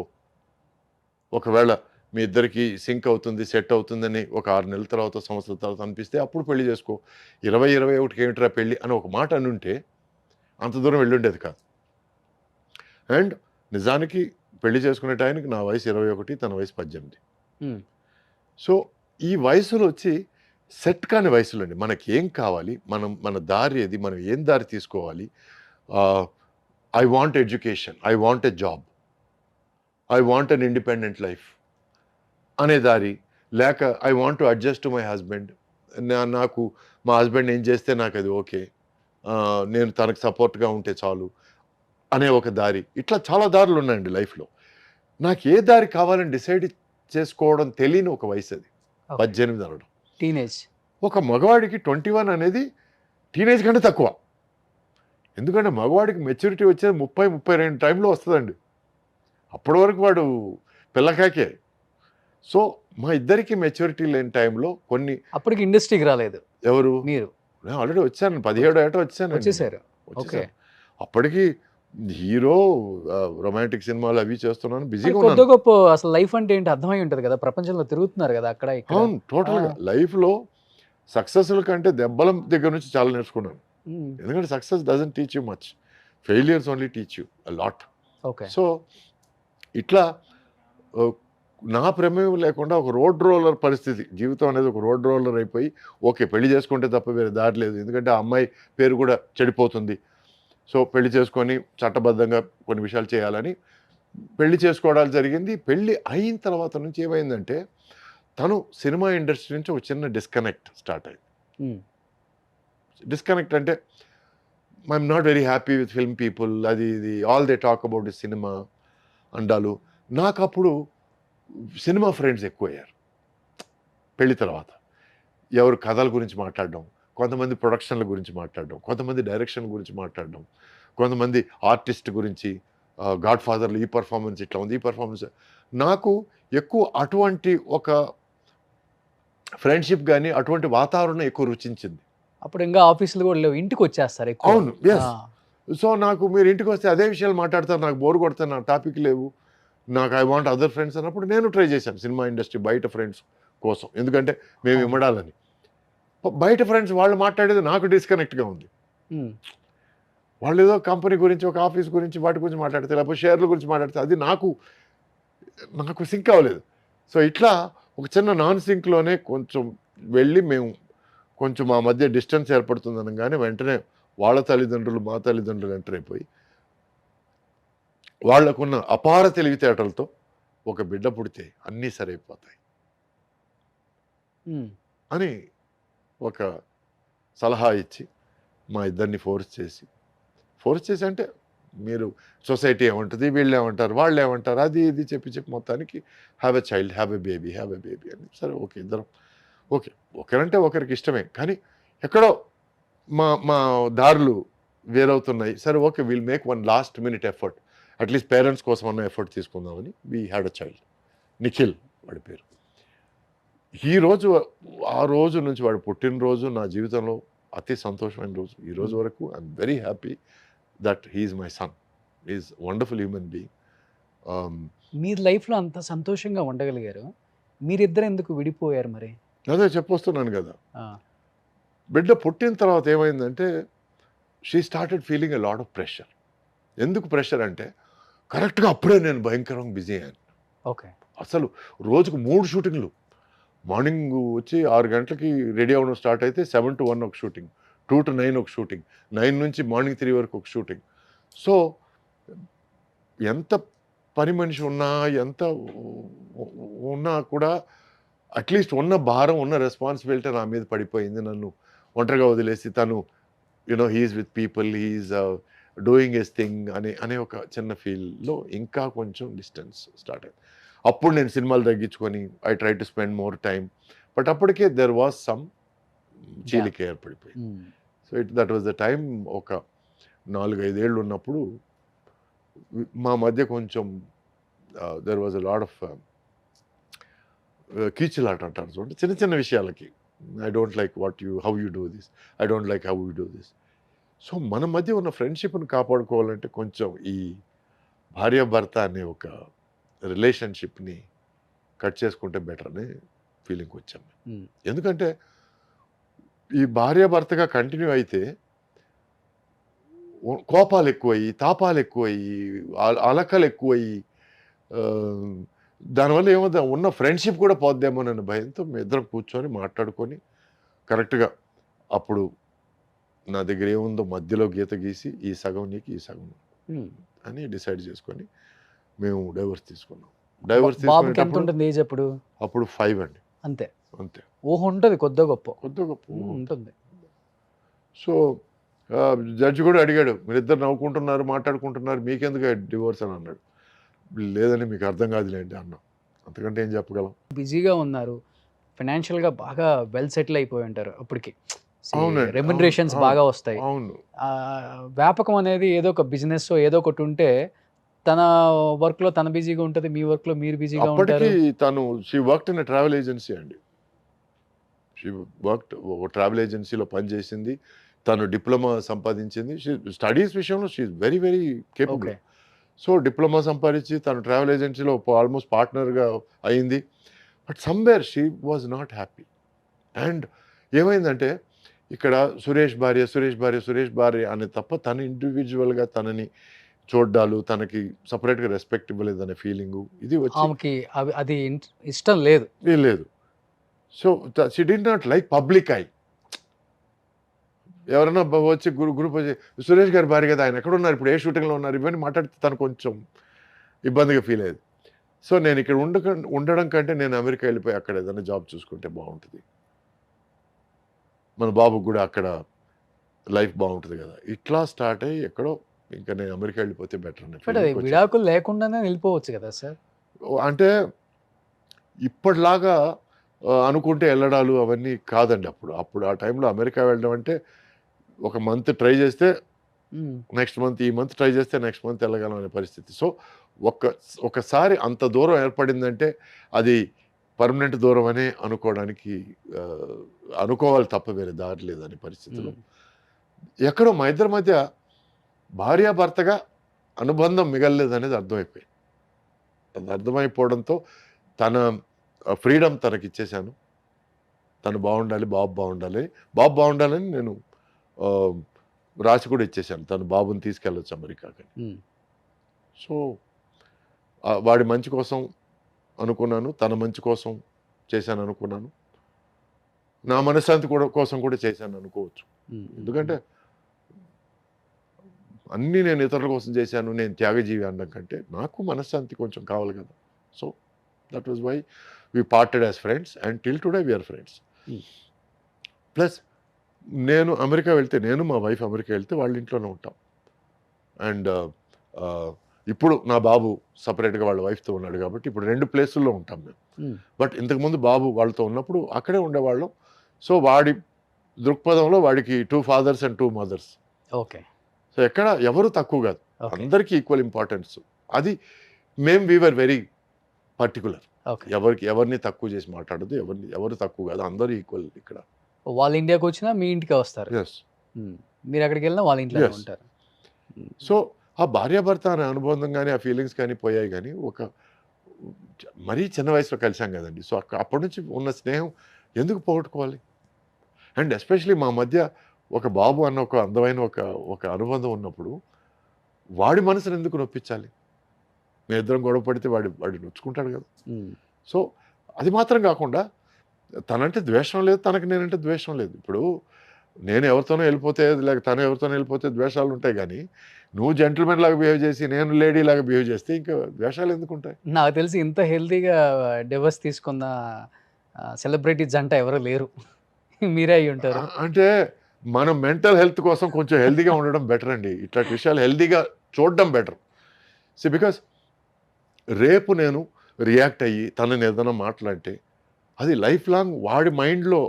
Speaker 3: ఒకవేళ మీ ఇద్దరికి సింక్ అవుతుంది, సెట్ అవుతుందని ఒక 6 నెలల తర్వాత, సంవత్సరాల తర్వాత అనిపిస్తే అప్పుడు పెళ్లి చేసుకో, 20-21కి ఏమిట్రా పెళ్ళి అని ఒక మాట అనుంటే అంత దూరం వెళ్ళుండేది కాదు. అండ్ నిజానికి పెళ్లి చేసుకునే టైంకి నా వయసు 21, తన వయసు 18. సో ఈ వయసులో వచ్చి సెట్ కాని వయసులో అండి మనకి ఏం కావాలి, మన దారి ఏది, మనం ఏం దారి తీసుకోవాలి. I want education, I want a job, I want an independent life అనే దారి, లేక I want to adjust to my husband, నాకు మా హస్బెండ్ ఏం చేస్తే నాకు అది ఓకే, నేను తనకు సపోర్ట్గా ఉంటే చాలు అనే ఒక దారి. ఇట్లా చాలా దారులు ఉన్నాయండి లైఫ్లో. నాకు ఏ దారి కావాలని డిసైడ్ చేసుకోవడం తెలియని ఒక వయసు అది 18 అనడం.
Speaker 2: టీనేజ్.
Speaker 3: ఒక మగవాడికి 21 అనేది టీనేజ్ కంటే తక్కువ. ఎందుకంటే మగవాడికి మెచ్యూరిటీ వచ్చేది 30-32 టైంలో వస్తుందండి. అప్పటి వరకు వాడు పిల్లకాకే. సో మా ఇద్దరికి మెచ్యూరిటీ లేని టైంలో కొన్ని.
Speaker 2: అప్పటికి ఇండస్ట్రీకి రాలేదు
Speaker 3: ఎవరు?
Speaker 2: మీరు.
Speaker 3: నేను ఆల్రెడీ వచ్చాను, 17 ఏట వచ్చాను.
Speaker 2: వచ్చేసారు. ఓకే.
Speaker 3: అప్పటికి హీరో, రొమాంటిక్ సినిమాలు అవి చేస్తున్నాను, బిజీగా
Speaker 2: కొద్ది
Speaker 3: ఉన్నాను.
Speaker 2: గొప్ప అసలు లైఫ్ అంటే ఏంటి అర్థమై ఉంటుంది కదా, ప్రపంచంలో తిరుగుతున్నారు కదా అక్కడ ఇక్కడ.
Speaker 3: అవును, టోటల్గా లైఫ్లో సక్సెస్ల కంటే దెబ్బల దగ్గర నుంచి చాలా నేర్చుకున్నాను. ఎందుకంటే success doesn't teach you much, failures only teach you a lot.
Speaker 2: Okay.
Speaker 3: So ఇట్లా నా ప్రమేయం లేకుండా ఒక రోడ్ రోలర్ పరిస్థితి, జీవితం అనేది ఒక రోడ్ రోలర్ అయిపోయి, ఓకే పెళ్లి చేసుకుంటే తప్ప వేరే దారి లేదు, ఎందుకంటే ఆ అమ్మాయి పేరు కూడా చెడిపోతుంది, సో పెళ్లి చేసుకొని చట్టబద్ధంగా కొన్ని విషయాలు చేయాలని పెళ్లి చేసుకోవడాలు జరిగింది. పెళ్లి అయిన తర్వాత నుంచి ఏమైందంటే తను సినిమా ఇండస్ట్రీ నుంచి ఒక చిన్న డిస్కనెక్ట్ స్టార్ట్ అయింది. డిస్కనెక్ట్ అంటే I'm not very happy with film people, అది ఇది all they talk about cinema అండాలు. నాకు అప్పుడు సినిమా ఫ్రెండ్స్ ఎక్కువయ్యారు పెళ్లి తర్వాత. ఎవరు కథల గురించి మాట్లాడడం, కొంతమంది ప్రొడక్షన్ల గురించి మాట్లాడడం, కొంతమంది డైరెక్షన్ గురించి మాట్లాడడం, కొంతమంది ఆర్టిస్ట్ గురించి, గాడ్ ఫాదర్లు ఈ పర్ఫార్మెన్స్ ఇట్లా ఉంది, ఈ పర్ఫార్మెన్స్. నాకు ఎక్కువ అటువంటి ఒక ఫ్రెండ్షిప్ కానీ అటువంటి వాతావరణం ఎక్కువ రుచించింది.
Speaker 2: అప్పుడు ఇంకా ఆఫీసులు కూడా లేవు, ఇంటికి వచ్చేస్తారు ఎక్కువ.
Speaker 3: అవును, ఎస్. సో నాకు మీరు ఇంటికి వస్తే అదే విషయాలు మాట్లాడతారు, నాకు బోర్ కొడతాను, నాకు టాపిక్ లేవు, నాకు ఐ వాంట్ అదర్ ఫ్రెండ్స్ అన్నప్పుడు నేను ట్రై చేశాను సినిమా ఇండస్ట్రీ బయట ఫ్రెండ్స్ కోసం, ఎందుకంటే మేము ఇమ్మడాలని. బయట ఫ్రెండ్స్ వాళ్ళు మాట్లాడేది నాకు డిస్కనెక్ట్గా ఉంది. వాళ్ళు ఏదో కంపెనీ గురించి, ఒక ఆఫీస్ గురించి, వాటి గురించి మాట్లాడితే, లేకపోతే షేర్ల గురించి మాట్లాడితే అది నాకు సింక్ అవ్వలేదు. సో ఇట్లా ఒక చిన్న నాన్ సింక్లోనే కొంచెం వెళ్ళి మేము కొంచెం మా మధ్య డిస్టెన్స్ ఏర్పడుతుంది అనగానే వెంటనే వాళ్ళ తల్లిదండ్రులు మా తల్లిదండ్రులు ఎంటర్ అయిపోయి వాళ్లకున్న అపార తెలివితేటలతో ఒక బిడ్డ పుడితే అన్నీ సరైపోతాయి అని ఒక సలహా ఇచ్చి మా ఇద్దరిని ఫోర్స్ చేసి అంటే మీరు సొసైటీ ఏమంటుంది, వీళ్ళు ఏమంటారు, వాళ్ళు ఏమంటారు, అది ఇది చెప్పి మొత్తానికి have a child, have a baby అని. సరే ఓకే, ఇద్దరం ఓకే, ఒకరంటే ఒకరికి ఇష్టమే, కానీ ఎక్కడో మా దారులు వేరవుతున్నాయి. సరే okay, will make one last minute effort, at least parents కోసం అన్న ఎఫర్ట్ తీసుకుందామని we had a child, Nikhil వాడి పేరు. ఆ రోజు నుంచి వాడు పుట్టినరోజు నా జీవితంలో అతి సంతోషమైన రోజు. ఈ రోజు వరకు I'm very happy that he's my son, is wonderful human being.
Speaker 2: మీరు లైఫ్లో అంత సంతోషంగా ఉండగలిగారు, మీరిద్దరు ఎందుకు విడిపోయారు మరి?
Speaker 3: అదే చెప్పొస్తున్నాను కదా. బిడ్డ పుట్టిన తర్వాత ఏమైందంటే she started feeling a lot of pressure. ఎందుకు ప్రెషర్ అంటే కరెక్ట్గా అప్పుడే నేను భయంకరంగా బిజీ అయ్యాను.
Speaker 2: ఓకే.
Speaker 3: అసలు రోజుకు 3 షూటింగ్లు. మార్నింగ్ వచ్చి 6 గంటలకి రెడీ అవ్వడం స్టార్ట్ అయితే 7 to 1 ఒక షూటింగ్, 2 to 9 ఒక షూటింగ్, 9 నుంచి మార్నింగ్ 3 వరకు ఒక షూటింగ్. సో ఎంత పని మనిషి ఉన్నా, ఎంత ఉన్నా కూడా అట్లీస్ట్ ఉన్న భారం, ఉన్న రెస్పాన్సిబిలిటీ నా మీద పడిపోయింది. నన్ను ఒంటరిగా వదిలేసి తను he's with people, he's doing his thing అనే ఒక చిన్న ఫీల్లో ఇంకా కొంచెం డిస్టెన్స్ స్టార్ట్ అయింది. అప్పుడు నేను సినిమాలు తగ్గించుకొని I try to spend more time, but అప్పటికే దెర్ వాజ్ సమ్ చీలిక ఏర్పడిపోయింది. So that was the time. ఒక 4-5 ఏళ్ళు ఉన్నప్పుడు మా మధ్య కొంచెం there was a lot of కీచులాట అంటారు చూడండి, చిన్న చిన్న విషయాలకి I don't like how you do this, I don't like how you do this. So మన మధ్య ఉన్న ఫ్రెండ్షిప్ని కాపాడుకోవాలంటే కొంచెం ఈ భార్యాభర్త అనే ఒక రిలేషన్షిప్ని కట్ చేసుకుంటే బెటర్ అనే ఫీలింగ్ వచ్చాం. ఎందుకంటే ఈ భార్యాభర్తగా కంటిన్యూ అయితే కోపాలు ఎక్కువయ్యి, తాపాలు ఎక్కువయ్యి, అలకలు ఎక్కువయ్యి, దానివల్ల ఏమవుతుంది, ఉన్న ఫ్రెండ్షిప్ కూడా పోద్దేమోనన్న భయంతో మేము ఇద్దరం కూర్చొని మాట్లాడుకొని కరెక్ట్గా అప్పుడు నా దగ్గర ఏముందో మధ్యలో గీత గీసి ఈ సగం నీకు ఈ సగం అని డిసైడ్ చేసుకొని మేము డైవర్స్ తీసుకున్నాం. డైవర్స్
Speaker 2: బాబుకి ఎంత
Speaker 3: తీసుకునేటప్పుడు
Speaker 2: ఉంటుంది ఏజ్ అప్పుడు?
Speaker 3: అప్పుడు 5 అండి,
Speaker 2: అంతే.
Speaker 3: అంతే,
Speaker 2: ఊహ ఉంటుంది కొద్ది గొప్ప
Speaker 3: కొద్దిగా
Speaker 2: ఉంటుంది.
Speaker 3: సో జడ్జి కూడా అడిగాడు, మీరిద్దరు నవ్వుకుంటున్నారు మాట్లాడుకుంటున్నారు మీకెందుకు డివోర్స్ అని అన్నాడు. లేదని మీకు అర్థం కాదులేండి అన్నాం, అంతకంటే ఏం చెప్పగలం.
Speaker 2: బిజీగా ఉన్నారు, ఫైనాన్షియల్గా బాగా వెల్ సెటిల్ అయిపోయి ఉంటారు అప్పటికి,
Speaker 3: అవునండి,
Speaker 2: రెమ్యునరేషన్స్
Speaker 3: అవును,
Speaker 2: బాగా వస్తాయి.
Speaker 3: అవును,
Speaker 2: వ్యాపకం అనేది ఏదో ఒక బిజినెస్ ఏదో ఒకటి ఉంటే తన వర్క్లో తన బిజీగా ఉంటుంది, మీ వర్క్లో మీరు బిజీగా
Speaker 3: అప్పటికి
Speaker 2: ఉంటారు.
Speaker 3: తను she worked in travel agency అండి. షీ వర్క్డ్ ఒక ట్రావెల్ ఏజెన్సీలో పనిచేసింది, తను డిప్లొమా సంపాదించింది. స్టడీస్ విషయంలో she very very capable.
Speaker 2: Okay.
Speaker 3: So diploma సంపాదించి తను ట్రావెల్ ఏజెన్సీలో ఆల్మోస్ట్ పార్ట్నర్గా అయింది. But somewhere she was not happy. And ఏమైందంటే ఇక్కడ సురేష్ భార్య సురేష్ భార్య సురేష్ భార్య అనే తప్ప తను ఇండివిజువల్గా తనని చూడ్డాలు, తనకి సపరేట్గా రెస్పెక్ట్ ఇవ్వలేదనే ఫీలింగు ఇది వచ్చి
Speaker 2: ఆమెకి అది ఇష్టం లేదు.
Speaker 3: లేదు. So she did not like public I. ఎవరైనా వచ్చి గ్రూప్ వచ్చి సురేష్ గారి భార్య కదా, ఆయన ఎక్కడ ఉన్నారు ఇప్పుడు, ఏ షూటింగ్లో ఉన్నారు, ఇవన్నీ మాట్లాడితే తను కొంచెం ఇబ్బందిగా ఫీల్ అయ్యేది. సో నేను ఇక్కడ ఉండడం కంటే నేను అమెరికా వెళ్ళిపోయి అక్కడ ఏదైనా జాబ్ చూసుకుంటే బాగుంటుంది, మన బాబుకి కూడా అక్కడ లైఫ్ బాగుంటుంది కదా, ఇట్లా స్టార్ట్ అయ్యి ఎక్కడో ఇంకా నేను అమెరికా వెళ్ళిపోతే బెటర్
Speaker 2: బట్ అది విడాకులు లేకుండానే వెళ్ళిపోవచ్చు కదా సార్.
Speaker 3: అంటే ఇప్పటిలాగా అనుకుంటే వెళ్ళడాలు అవన్నీ కాదండి. అప్పుడు ఆ టైంలో అమెరికా వెళ్ళడం అంటే ఒక మంత్ ట్రై చేస్తే నెక్స్ట్ మంత్, ఈ మంత్ ట్రై చేస్తే నెక్స్ట్ మంత్ వెళ్ళగలం అనే పరిస్థితి. సో ఒకసారి అంత దూరం ఏర్పడిందంటే అది పర్మనెంట్ దూరం అనే అనుకోవాలి తప్ప వేరే దారి లేదనే పరిస్థితిలో ఎక్కడో మా ఇద్దరి మధ్య భార్యాభర్తగా అనుబంధం మిగలలేదనేది అర్థమైపోయింది. అది అర్థమైపోవడంతో తన ఫ్రీడమ్ తనకి ఇచ్చేశాను. తను బాగుండాలి, బాబు బాగుండాలని నేను రాసి కూడా ఇచ్చేసాను, తను బాబుని తీసుకెళ్ళొచ్చు అమెరికాకి. సో వాడి మంచి కోసం అనుకున్నాను, తన మంచి కోసం చేశాను అనుకున్నాను, నా మనశ్శాంతి కోసం కూడా చేశాను అనుకోవచ్చు. ఎందుకంటే అన్నీ నేను ఇతరుల కోసం చేశాను, నేను త్యాగజీవి అనడం కంటే నాకు మనశ్శాంతి కొంచెం కావాలి కదా. So that was why we parted as friends and till today we're friends. Plus నేను అమెరికా వెళ్తే, నేను మా వైఫ్ అమెరికా వెళ్తే వాళ్ళ ఇంట్లోనే ఉంటాం. అండ్ ఇప్పుడు నా బాబు సపరేట్గా వాళ్ళ వైఫ్తో ఉన్నాడు కాబట్టి ఇప్పుడు 2 ప్లేసుల్లో ఉంటాం మేము. బట్ ఇంతకుముందు బాబు వాళ్ళతో ఉన్నప్పుడు అక్కడే ఉండేవాళ్ళం. సో వాడి దృక్పథంలో వాడికి 2 fathers and 2 mothers.
Speaker 2: Okay.
Speaker 3: So ఎక్కడ ఎవరు తక్కువ కాదు, అందరికీ ఈక్వల్ ఇంపార్టెన్స్. అది వీఆర్ వెరీ పర్టికులర్. ఎవరిని తక్కువ చేసి మాట్లాడదు, ఎవరు తక్కువ కాదు, అందరూ ఈక్వల్ ఇక్కడ.
Speaker 2: వాళ్ళ ఇండియాకి వచ్చినా మీ ఇంటికి వస్తారు, మీరు ఎక్కడికి వెళ్ళినా వాళ్ళ ఇంట్లో ఉంటారు.
Speaker 3: సో ఆ భార్యాభర్త అనే అనుబంధం కానీ ఆ ఫీలింగ్స్ కానీ పోయాయి. కానీ మరీ చిన్న వయసులో కలిసాం కదండి. సో అప్పటి నుంచి ఉన్న స్నేహం ఎందుకు పోగొట్టుకోవాలి? అండ్ ఎస్పెషలీ మా మధ్య ఒక బాబు అన్న ఒక అందమైన ఒక అనుబంధం ఉన్నప్పుడు వాడి మనసును ఎందుకు నొప్పించాలి? మేము ఇద్దరం గొడవ పడితే వాడు నొచ్చుకుంటాడు కదా. సో అది మాత్రం కాకుండా తనంటే ద్వేషం లేదు, తనకి నేనంటే ద్వేషం లేదు. ఇప్పుడు నేను ఎవరితోనో వెళ్ళిపోతే, లేక తను ఎవరితోనో వెళ్ళిపోతే ద్వేషాలు ఉంటాయి. కానీ నువ్వు జెంటిల్మెన్ లాగా బిహేవ్ చేసి నేను లేడీ లాగా బిహేవ్ చేస్తే ఇంకా ద్వేషాలు ఎందుకు ఉంటాయి?
Speaker 2: నాకు తెలిసి ఇంత హెల్తీగా డివోర్స్ తీసుకున్న సెలబ్రిటీ జంట ఎవరు లేరు, మీరే అయి ఉంటారు.
Speaker 3: అంటే మనం మెంటల్ హెల్త్ కోసం కొంచెం హెల్తీగా ఉండడం బెటర్ అండి. ఇట్లాంటి విషయాలు హెల్తీగా చూడడం బెటర్. సో బికాస్ రేపు నేను రియాక్ట్ అయ్యి తనని ఏదైనా మాట్లాడితే అది లైఫ్ లాంగ్ వాడి మైండ్లో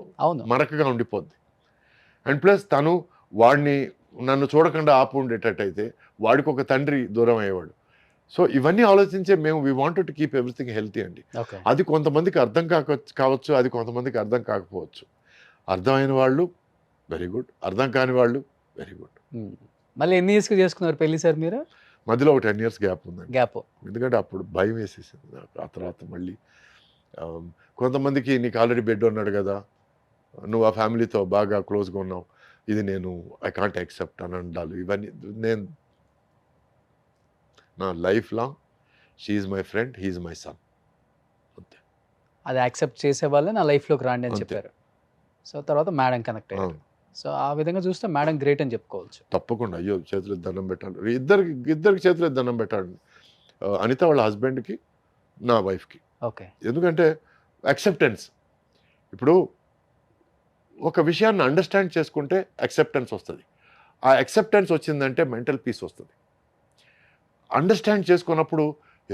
Speaker 3: మరకగా ఉండిపోద్ది. అండ్ ప్లస్ తను నన్ను చూడకుండా ఆపు ఉండేటట్టయితే వాడికి ఒక తండ్రి దూరం అయ్యేవాడు. సో ఇవన్నీ ఆలోచించే we wanted to keep everything healthy అండి. అది కొంతమందికి అర్థం కావచ్చు, అది కొంతమందికి అర్థం కాకపోవచ్చు. అర్థమైన వాళ్ళు వెరీ గుడ్, అర్థం కాని వాళ్ళు వెరీ గుడ్.
Speaker 2: మళ్ళీ ఎన్ని ఇయర్స్కి చేసుకున్నారు పెళ్లి సార్ మీరు?
Speaker 3: మధ్యలో ఒక 10 years గ్యాప్ ఉందండి.
Speaker 2: గ్యాప్.
Speaker 3: ఎందుకంటే అప్పుడు భయం వేసేసింది నాకు. ఆ తర్వాత మళ్ళీ కొంతమందికి నీకు ఆల్రెడీ బెడ్ ఉన్నాడు కదా, నువ్వు ఆ ఫ్యామిలీతో బాగా క్లోజ్గా ఉన్నావు, ఇది నేను ఐ కాంట్ యాక్సెప్ట్ అని అండాలి. ఇవన్నీ నేను నా life long she's my friend, he's my son, అంతే.
Speaker 2: అది యాక్సెప్ట్ చేసే వాళ్ళే నా లైఫ్లోకి రాండి అని
Speaker 3: అంతే.
Speaker 2: చెప్పారు. సో తర్వాత మేడం కనెక్ట్ అయ్యారు.
Speaker 3: అవును.
Speaker 2: సో ఆ విధంగా చూస్తే మేడం గ్రేట్ అని చెప్పుకోవచ్చు.
Speaker 3: తప్పకుండా. అయ్యో, చేతులు దండం పెట్టాలి. ఇద్దరికి చేతులు దండం పెట్టాలి. అనిత వాళ్ళ హస్బెండ్కి, నా వైఫ్కి.
Speaker 2: ఓకే.
Speaker 3: ఎందుకంటే యాక్సెప్టెన్స్. ఇప్పుడు ఒక విషయాన్ని అండర్స్టాండ్ చేసుకుంటే యాక్సెప్టెన్స్ వస్తుంది. ఆ యాక్సెప్టెన్స్ వచ్చిందంటే మెంటల్ పీస్ వస్తుంది. అండర్స్టాండ్ చేసుకున్నప్పుడు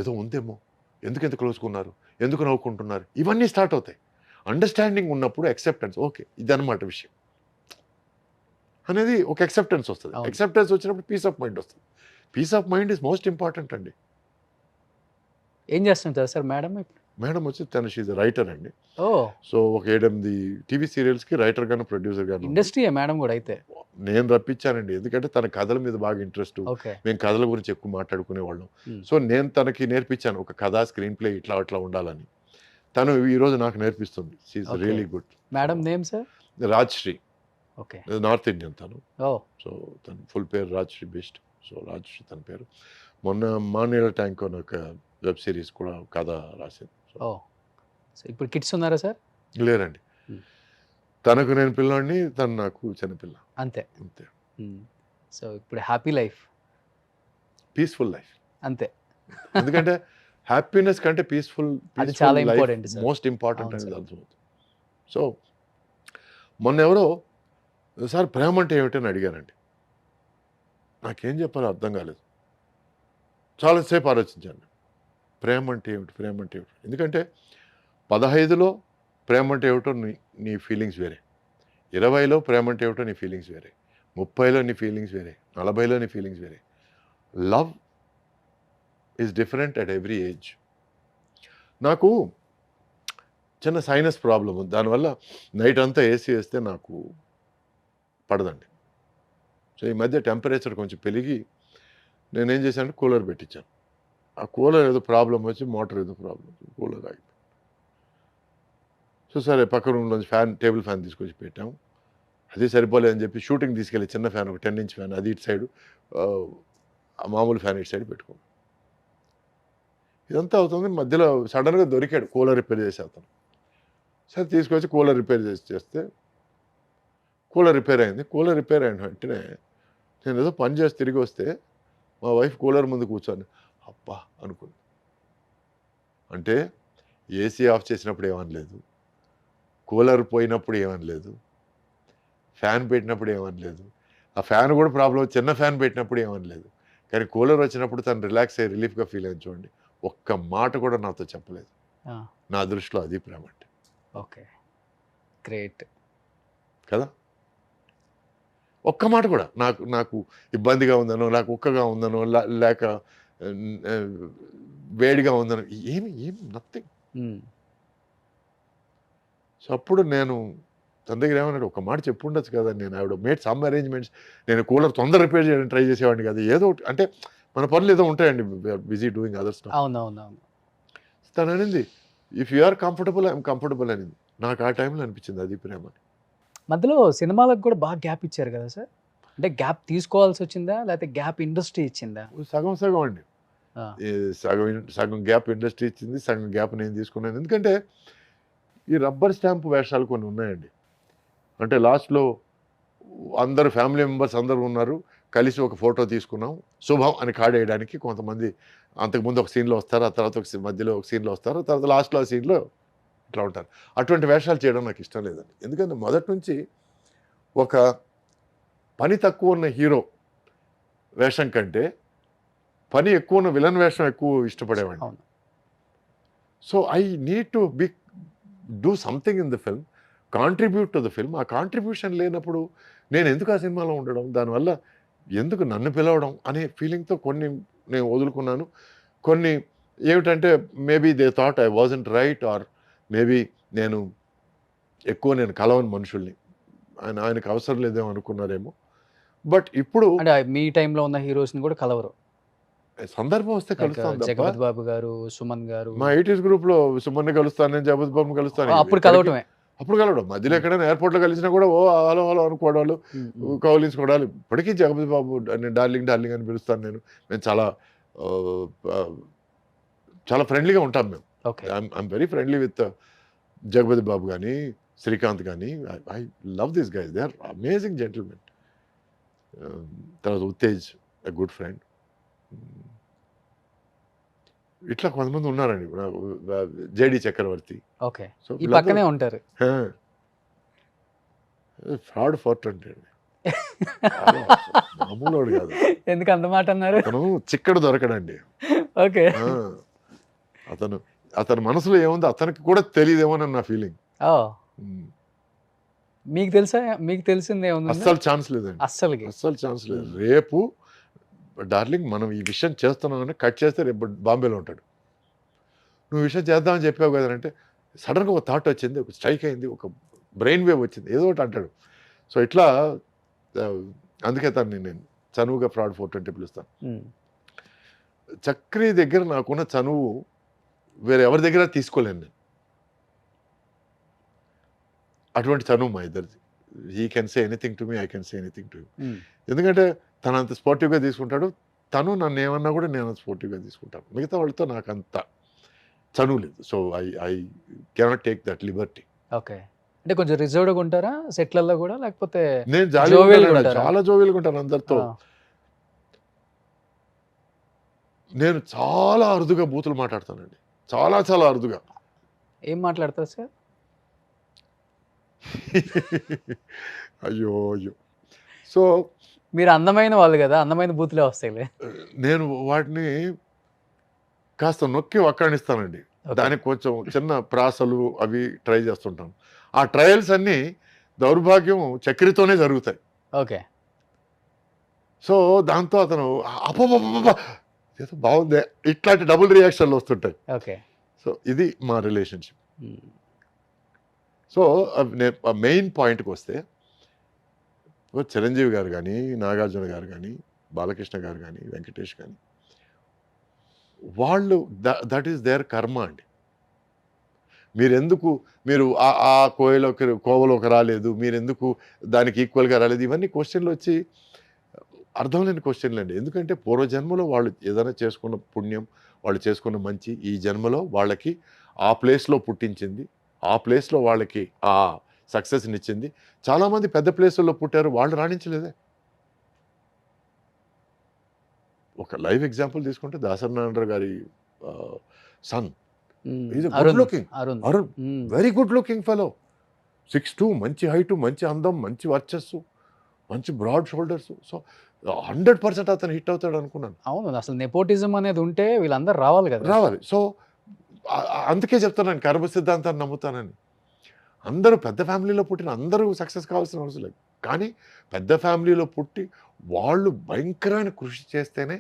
Speaker 3: ఏదో ఉందేమో, ఎందుకు ఎంత క్లోజ్కున్నారు, ఎందుకు నవ్వుకుంటున్నారు, ఇవన్నీ స్టార్ట్ అవుతాయి. అండర్స్టాండింగ్ ఉన్నప్పుడు యాక్సెప్టెన్స్, ఓకే ఇదన్నమాట విషయం అనేది ఒక యాక్సెప్టెన్స్ వస్తుంది.
Speaker 2: అవును.
Speaker 3: యాక్సెప్టెన్స్ వచ్చినప్పుడు పీస్ ఆఫ్ మైండ్ వస్తుంది. Peace of mind is most important అండి.
Speaker 2: ఏం చేస్తుంటారు సార్ మేడం ఇప్పుడు?
Speaker 3: మేడం వచ్చి తను షీజ్ రైటర్ అండి.
Speaker 2: ఓ,
Speaker 3: సో ఒక 7-8 టీవీ సీరియల్స్కి రైటర్ గాను ప్రొడ్యూసర్ గాను
Speaker 2: ఇండస్ట్రీ మేడం కూడా అయితే.
Speaker 3: నేను రప్పించానండి. ఎందుకంటే తన కథల మీద బాగా ఇంట్రెస్ట్,
Speaker 2: ఓకే.
Speaker 3: మేము కథల గురించి ఎక్కువ మాట్లాడుకునేవాళ్ళం.
Speaker 2: Hmm.
Speaker 3: సో నేను తనకి నేర్పించాను ఒక కథ, స్క్రీన్ ప్లే ఇట్లా అట్లా ఉండాలని. తను ఈరోజు నాకు నేర్పిస్తుంది. She's
Speaker 2: Okay.
Speaker 3: Really good.
Speaker 2: Madam name sir?
Speaker 3: Rajshree,
Speaker 2: okay.
Speaker 3: North Indian తను.
Speaker 2: ఓ,
Speaker 3: సో తన ఫుల్ పేరు రాజ్శ్రీ బెస్ట్. సో రాజ్శ్రీ తన పేరు. మొన్న మానేల ట్యాంక్ అని ఒక వెబ్ సిరీస్ కూడా కథ రాసింది.
Speaker 2: ఓ. సో ఇప్పుడు కిడ్స్ ఉన్నారా సార్?
Speaker 3: లేరండి.
Speaker 2: Hmm.
Speaker 3: తనకు నేను పిల్లాడిని, తను నాకు చిన్నపిల్ల,
Speaker 2: అంతే.
Speaker 3: అంతే.
Speaker 2: సో ఇప్పుడు హ్యాపీ లైఫ్.
Speaker 3: Peaceful life.
Speaker 2: అంతే.
Speaker 3: ఎందుకంటే హ్యాపీనెస్ కంటే పీస్ఫుల్
Speaker 2: అది చాలా important, sir.
Speaker 3: మోస్ట్ ఇంపార్టెంట్
Speaker 2: అవును,
Speaker 3: అనేది
Speaker 2: sir.
Speaker 3: అర్థమవుతుంది. సో మొన్న ఎవరో సార్ ప్రేమ అంటే ఏమిటని అడిగారండి. నాకేం చెప్పాలో అర్థం కాలేదు. చాలాసేపు ఆలోచించాను. ప్రేమ అంటే ఏమిటి, ప్రేమ అంటే ఏమిటి. ఎందుకంటే 15లో ప్రేమ అంటే ఏమిటో నీ ఫీలింగ్స్ వేరే, 20లో ప్రేమ అంటే ఏమిటో నీ ఫీలింగ్స్ వేరే, 30లో నీ ఫీలింగ్స్ వేరే, 40లో నీ ఫీలింగ్స్ వేరే. Love is different at every age. నాకు చిన్న సైనస్ ప్రాబ్లం ఉంది. దానివల్ల నైట్ అంతా ఏసీ వేస్తే నాకు పడదండి. సో ఈ మధ్య టెంపరేచర్ కొంచెం పెరిగి నేనేం చేశాను, కూలర్ పెట్టించాను. ఆ కూలర్ ఏదో ప్రాబ్లం వచ్చి, మోటార్ ఏదో ప్రాబ్లం వచ్చి కూలర్ ఆగిపోయింది. సో సరే పక్క రూమ్లోంచి టేబుల్ ఫ్యాన్ తీసుకొచ్చి పెట్టాము. అది సరిపోలేదని చెప్పి షూటింగ్ తీసుకెళ్ళి చిన్న ఫ్యాన్, ఒక 10 inch ఫ్యాన్, అది ఇటు సైడు, మామూలు ఫ్యాన్ ఇటు సైడ్ పెట్టుకున్నాం. ఇదంతా అవుతుంది. మధ్యలో సడన్గా దొరికాడు కూలర్ రిపేర్ చేసే అతను. సరే తీసుకొచ్చి కూలర్ రిపేర్ చేస్తే కూలర్ రిపేర్ అయింది. కూలర్ రిపేర్ అయిన వెంటనే నేను ఏదో పని చేసి తిరిగి వస్తే మా వైఫ్ కూలర్ ముందు కూర్చొని అబ్బా అనుకుంది. అంటే ఏసీ ఆఫ్ చేసినప్పుడు ఏమనలేదు, కూలర్ పోయినప్పుడు ఏమనలేదు, ఫ్యాన్ పెట్టినప్పుడు ఏమనలేదు, ఆ ఫ్యాన్ కూడా ప్రాబ్లం, చిన్న ఫ్యాన్ పెట్టినప్పుడు ఏమనలేదు. కానీ కూలర్ వచ్చినప్పుడు తను రిలాక్స్ అయ్యి రిలీఫ్గా ఫీల్ అయింది చూడండి. ఒక్క మాట కూడా నాతో చెప్పలేదు. నా దృష్టిలో అది ప్రేమ అంటే.
Speaker 2: ఓకే, గ్రేట్
Speaker 3: కదా. ఒక్క మాట కూడా నాకు ఇబ్బందిగా ఉందనో, నాకు ఉక్కగా ఉందనో, లేక వేడిగా ఉందనో, ఏమి నథింగ్. సో అప్పుడు నేను తన దగ్గర ఏమన్నాడు, ఒక మాట చెప్పు ఉండొచ్చు కదా, నేను ఆవిడ మేడ్ సమ్ అరేంజ్మెంట్స్, నేను కూలర్ తొందర రిపేర్ చేయడానికి ట్రై చేసేవాడిని కదా, ఏదో ఒకటి అంటే మన పనులు ఏదో ఉంటాయండి, బిజీ డూయింగ్ అదర్స్.
Speaker 2: అవునవునవును.
Speaker 3: తను అనింది if you are comfortable I'm comfortable అనింది. నాకు ఆ టైంలో అనిపించింది అది ప్రేమ.
Speaker 2: మధ్యలో సినిమాలకు కూడా బాగా గ్యాప్ ఇచ్చారు కదా సార్? అంటే గ్యాప్ తీసుకోవాల్సి వచ్చిందా, లేకపోతే గ్యాప్ ఇండస్ట్రీ ఇచ్చిందా?
Speaker 3: సగం సగం అండి. సగం గ్యాప్ ఇండస్ట్రీ ఇచ్చింది, సగం గ్యాప్ నేను తీసుకున్నాను. ఎందుకంటే ఈ రబ్బర్ స్టాంప్ వేషాలు కొన్ని ఉన్నాయండి. అంటే లాస్ట్లో అందరు ఫ్యామిలీ మెంబర్స్ అందరూ ఉన్నారు, కలిసి ఒక ఫోటో తీసుకున్నాం, శుభం అని కాడేయడానికి కొంతమంది అంతకుముందు ఒక సీన్లో వస్తారు, ఆ తర్వాత మధ్యలో ఒక సీన్లో వస్తారు, తర్వాత లాస్ట్లో ఆ సీన్లో ఇట్లా ఉంటారు. అటువంటి వేషాలు చేయడం నాకు ఇష్టం లేదండి. ఎందుకంటే మొదటి నుంచి ఒక పని తక్కువ ఉన్న హీరో వేషం కంటే పని ఎక్కువ ఉన్న విలన్ వేషం ఎక్కువ ఇష్టపడేవాడిని.
Speaker 2: అవును.
Speaker 3: So I need to do something in the film, contribute to the film. ఆ కాంట్రిబ్యూషన్ లేనప్పుడు నేను ఎందుకు ఆ సినిమాలో ఉండడం, దానివల్ల ఎందుకు నన్ను పిలవడం అనే ఫీలింగ్తో కొన్ని నేను వదులుకున్నాను. కొన్ని ఏమిటంటే maybe they thought I wasn't right, or maybe నేను కలవని మనుషుల్ని, ఆయనకు అవసరం లేదేమో అనుకున్నారేమో. బట్ ఇప్పుడు
Speaker 2: అంటే మీ టైంలో ఉన్న హీరోస్ని కూడా కలవరు,
Speaker 3: సందర్భం వస్తే
Speaker 2: లైక్
Speaker 3: కలుస్తాను తప్ప.
Speaker 2: జగపతి బాబు గారు, సుమన్ గారు.
Speaker 3: మా 80s గ్రూప్లో సుమన్ని కలుస్తాను, నేను జగపతి బాబుని కలుస్తాను.
Speaker 2: అప్పుడు
Speaker 3: ఎక్కడికి-
Speaker 2: కలవటమే.
Speaker 3: అప్పుడు కలవడం, మధ్యలో ఎక్కడైనా ఎయిర్పోర్ట్లో కలిసినా కూడా ఓ హలో హలో అనుకోవడాలు, కౌలించుకోవడాలు. ఇప్పటికీ జగపతి బాబు డార్లింగ్ డార్లింగ్ అని పిలుస్తాను నేను. మేము చాలా చాలా ఫ్రెండ్లీగా ఉంటాం మేము.
Speaker 2: Okay.
Speaker 3: I'm very friendly with Jagapathi Babu కానీ శ్రీకాంత్ కానీ. I love this guys, they are amazing gentlemen. తర్వాత ఉత్తేజ్, ఎ గుడ్ ఫ్రెండ్. ఇట్లా కొంతమంది ఉన్నారండి. జేడి చక్రవర్తి.
Speaker 2: ఓకే.
Speaker 3: సో
Speaker 2: ఈ పక్కనే ఉంటారు.
Speaker 3: ఫ్రాడ్ ఫోర్ట్ అంటే మామూలు వాడు కాదు.
Speaker 2: ఎందుకు అంత మాట అన్నారు?
Speaker 3: అతను చిక్కడు దొరకడండి.
Speaker 2: ఓకే.
Speaker 3: ఆ, అతని మనసులో ఏముందో అతనికి కూడా తెలియదేమోనని నా ఫీలింగ్.
Speaker 2: ఓ, మీకు తెలుసా? మీకు తెలిసిందే ఉంది?
Speaker 3: అస్సలు ఛాన్స్ లేదండి,
Speaker 2: అస్సలకి.
Speaker 3: అస్సలు ఛాన్స్ లేదు. రేపు డార్లింగ్ మనం ఈ విషయం చేస్తున్నామని కట్ చేస్తే రేపు బాంబేలో ఉంటాడు. నువ్వు విషయం చేద్దామని చెప్పావు కదా అంటే సడన్గా ఒక థాట్ వచ్చింది, ఒక స్ట్రైక్ అయింది, ఒక బ్రెయిన్ వేవ్ వచ్చింది, ఏదో ఒకటి అంటాడు. సో ఇట్లా అందుకే తను నేను చనువుగా ఫ్రాడ్ ఫోర్ట్ అంటే పిలుస్తాను. చక్రి దగ్గర నాకున్న చనువు వేరే ఎవరి దగ్గర తీసుకోలేను నేను. అటువంటి చనువు మా ఇద్దరిది. He can say anything to me, I can say anything to you. ఎందుకంటే తను అంత స్పోర్టివ్గా తీసుకుంటాడు, తను నన్ను ఏమన్నా కూడా నేను అంత స్పోర్టివ్గా తీసుకుంటాను. మిగతా వాళ్ళతో నాకు అంత చనువు లేదు. So I cannot take that Liberty.
Speaker 2: Okay. అంటే కొంచెం రిజర్వ్డ్గా ఉంటారా సెట్లలో కూడా, లేకపోతే?
Speaker 3: నేను
Speaker 2: జోవియల్గా
Speaker 3: జాలీగా
Speaker 2: ఉంటారా?
Speaker 3: చాలా జోవియల్గా ఉంటాను అందరితో. నేను చాలా అరుదుగా బూతులు మాట్లాడతానండి, చాలా చాలా అరుదుగా.
Speaker 2: ఏం మాట్లాడతారు సార్?
Speaker 3: అయ్యో అయ్యో. సో
Speaker 2: మీరు అందమైన వాళ్ళు కదా, అందమైన బూతులే వస్తాయిలే.
Speaker 3: నేను వాటిని కాస్త నొక్కి వక్కాణిస్తానండి. దానికి కొంచెం చిన్న ప్రాసలు అవి ట్రై చేస్తుంటాను. ఆ ట్రయల్స్ అన్నీ దౌర్భాగ్యం చక్రితోనే జరుగుతాయి.
Speaker 2: ఓకే.
Speaker 3: సో దాంతో అతను అప్ప ఏదో బాగుందే, ఇట్లాంటి డబుల్ రియాక్షన్లు వస్తుంటాయి.
Speaker 2: ఓకే.
Speaker 3: సో ఇది మా రిలేషన్షిప్. సో మెయిన్ పాయింట్కి వస్తే చిరంజీవి గారు కానీ, నాగార్జున గారు కానీ, బాలకృష్ణ గారు కానీ, వెంకటేష్ కానీ, వాళ్ళు దట్ ఈస్ దేర్ కర్మ అండి. మీరు ఆ కోవలోకి రాలేదు, మీరెందుకు దానికి ఈక్వల్గా రాలేదు, ఇవన్నీ క్వశ్చన్లు వచ్చి అర్థం లేని క్వశ్చన్లు అండి. ఎందుకంటే పూర్వజన్మలో వాళ్ళు ఏదైనా చేసుకున్న పుణ్యం, వాళ్ళు చేసుకున్న మంచి ఈ జన్మలో వాళ్ళకి ఆ ప్లేస్లో పుట్టించింది, ఆ ప్లేస్లో వాళ్ళకి ఆ సక్సెస్ని ఇచ్చింది. చాలామంది పెద్ద ప్లేసుల్లో పుట్టారు, వాళ్ళు రాణించలేదే. ఒక లైవ్ ఎగ్జాంపుల్ తీసుకుంటే దాసరి నారాయణరావు గారి son, good looking Arun, very good looking fellow, 6'2", మంచి హైటు, మంచి అందం, మంచి వర్చస్సు, మంచి బ్రాడ్ షోల్డర్స్. సో 100% అతను హిట్ అవుతాడు అనుకున్నాను.
Speaker 2: అవును, అసలు నెపోటిజం అనేది ఉంటే వీళ్ళందరూ రావాలి కదా.
Speaker 3: రావాలి. సో అందుకే చెప్తున్నాను కర్మ సిద్ధాంతాన్ని నమ్ముతానని. అందరూ పెద్ద ఫ్యామిలీలో పుట్టిన అందరూ సక్సెస్ కావాల్సిన అవసరం లేదు. కానీ పెద్ద ఫ్యామిలీలో పుట్టి వాళ్ళు భయంకరమైన కృషి చేస్తేనే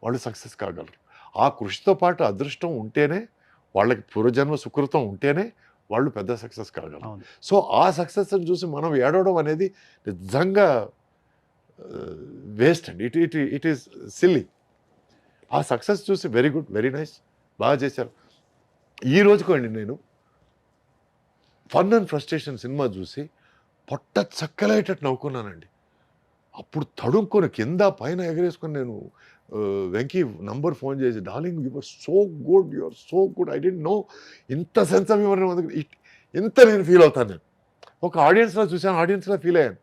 Speaker 3: వాళ్ళు సక్సెస్ కాగలరు. ఆ కృషితో పాటు అదృష్టం ఉంటేనే, వాళ్ళకి పూర్వజన్మ సుకృతం ఉంటేనే వాళ్ళు పెద్ద సక్సెస్ కాగలరు. సో ఆ సక్సెస్ని చూసి మనం ఏడవడం అనేది నిజంగా వేస్ట్ అండి. It is silly. ఆ సక్సెస్ చూసి వెరీ గుడ్, వెరీ నైస్, బాగా చేశారు. ఈ రోజుకోండి నేను ఫన్ అండ్ ఫ్రస్ట్రేషన్ సినిమా చూసి పొట్ట చక్కలేటట్టు నవ్వుకున్నానండి. అప్పుడు తడుక్కొని కింద పైన ఎగరేసుకొని నేను వెంకీ నంబర్ ఫోన్ చేసి, darling you are so good, you are so good, I didn't know ఇంత సెన్స్ ఆఫ్ హ్యూమర్ ఇంత నేను ఫీల్ అవుతాను. నేను ఒక ఆడియన్స్లో చూశాను, ఆడియన్స్లో ఫీల్ అయ్యాను.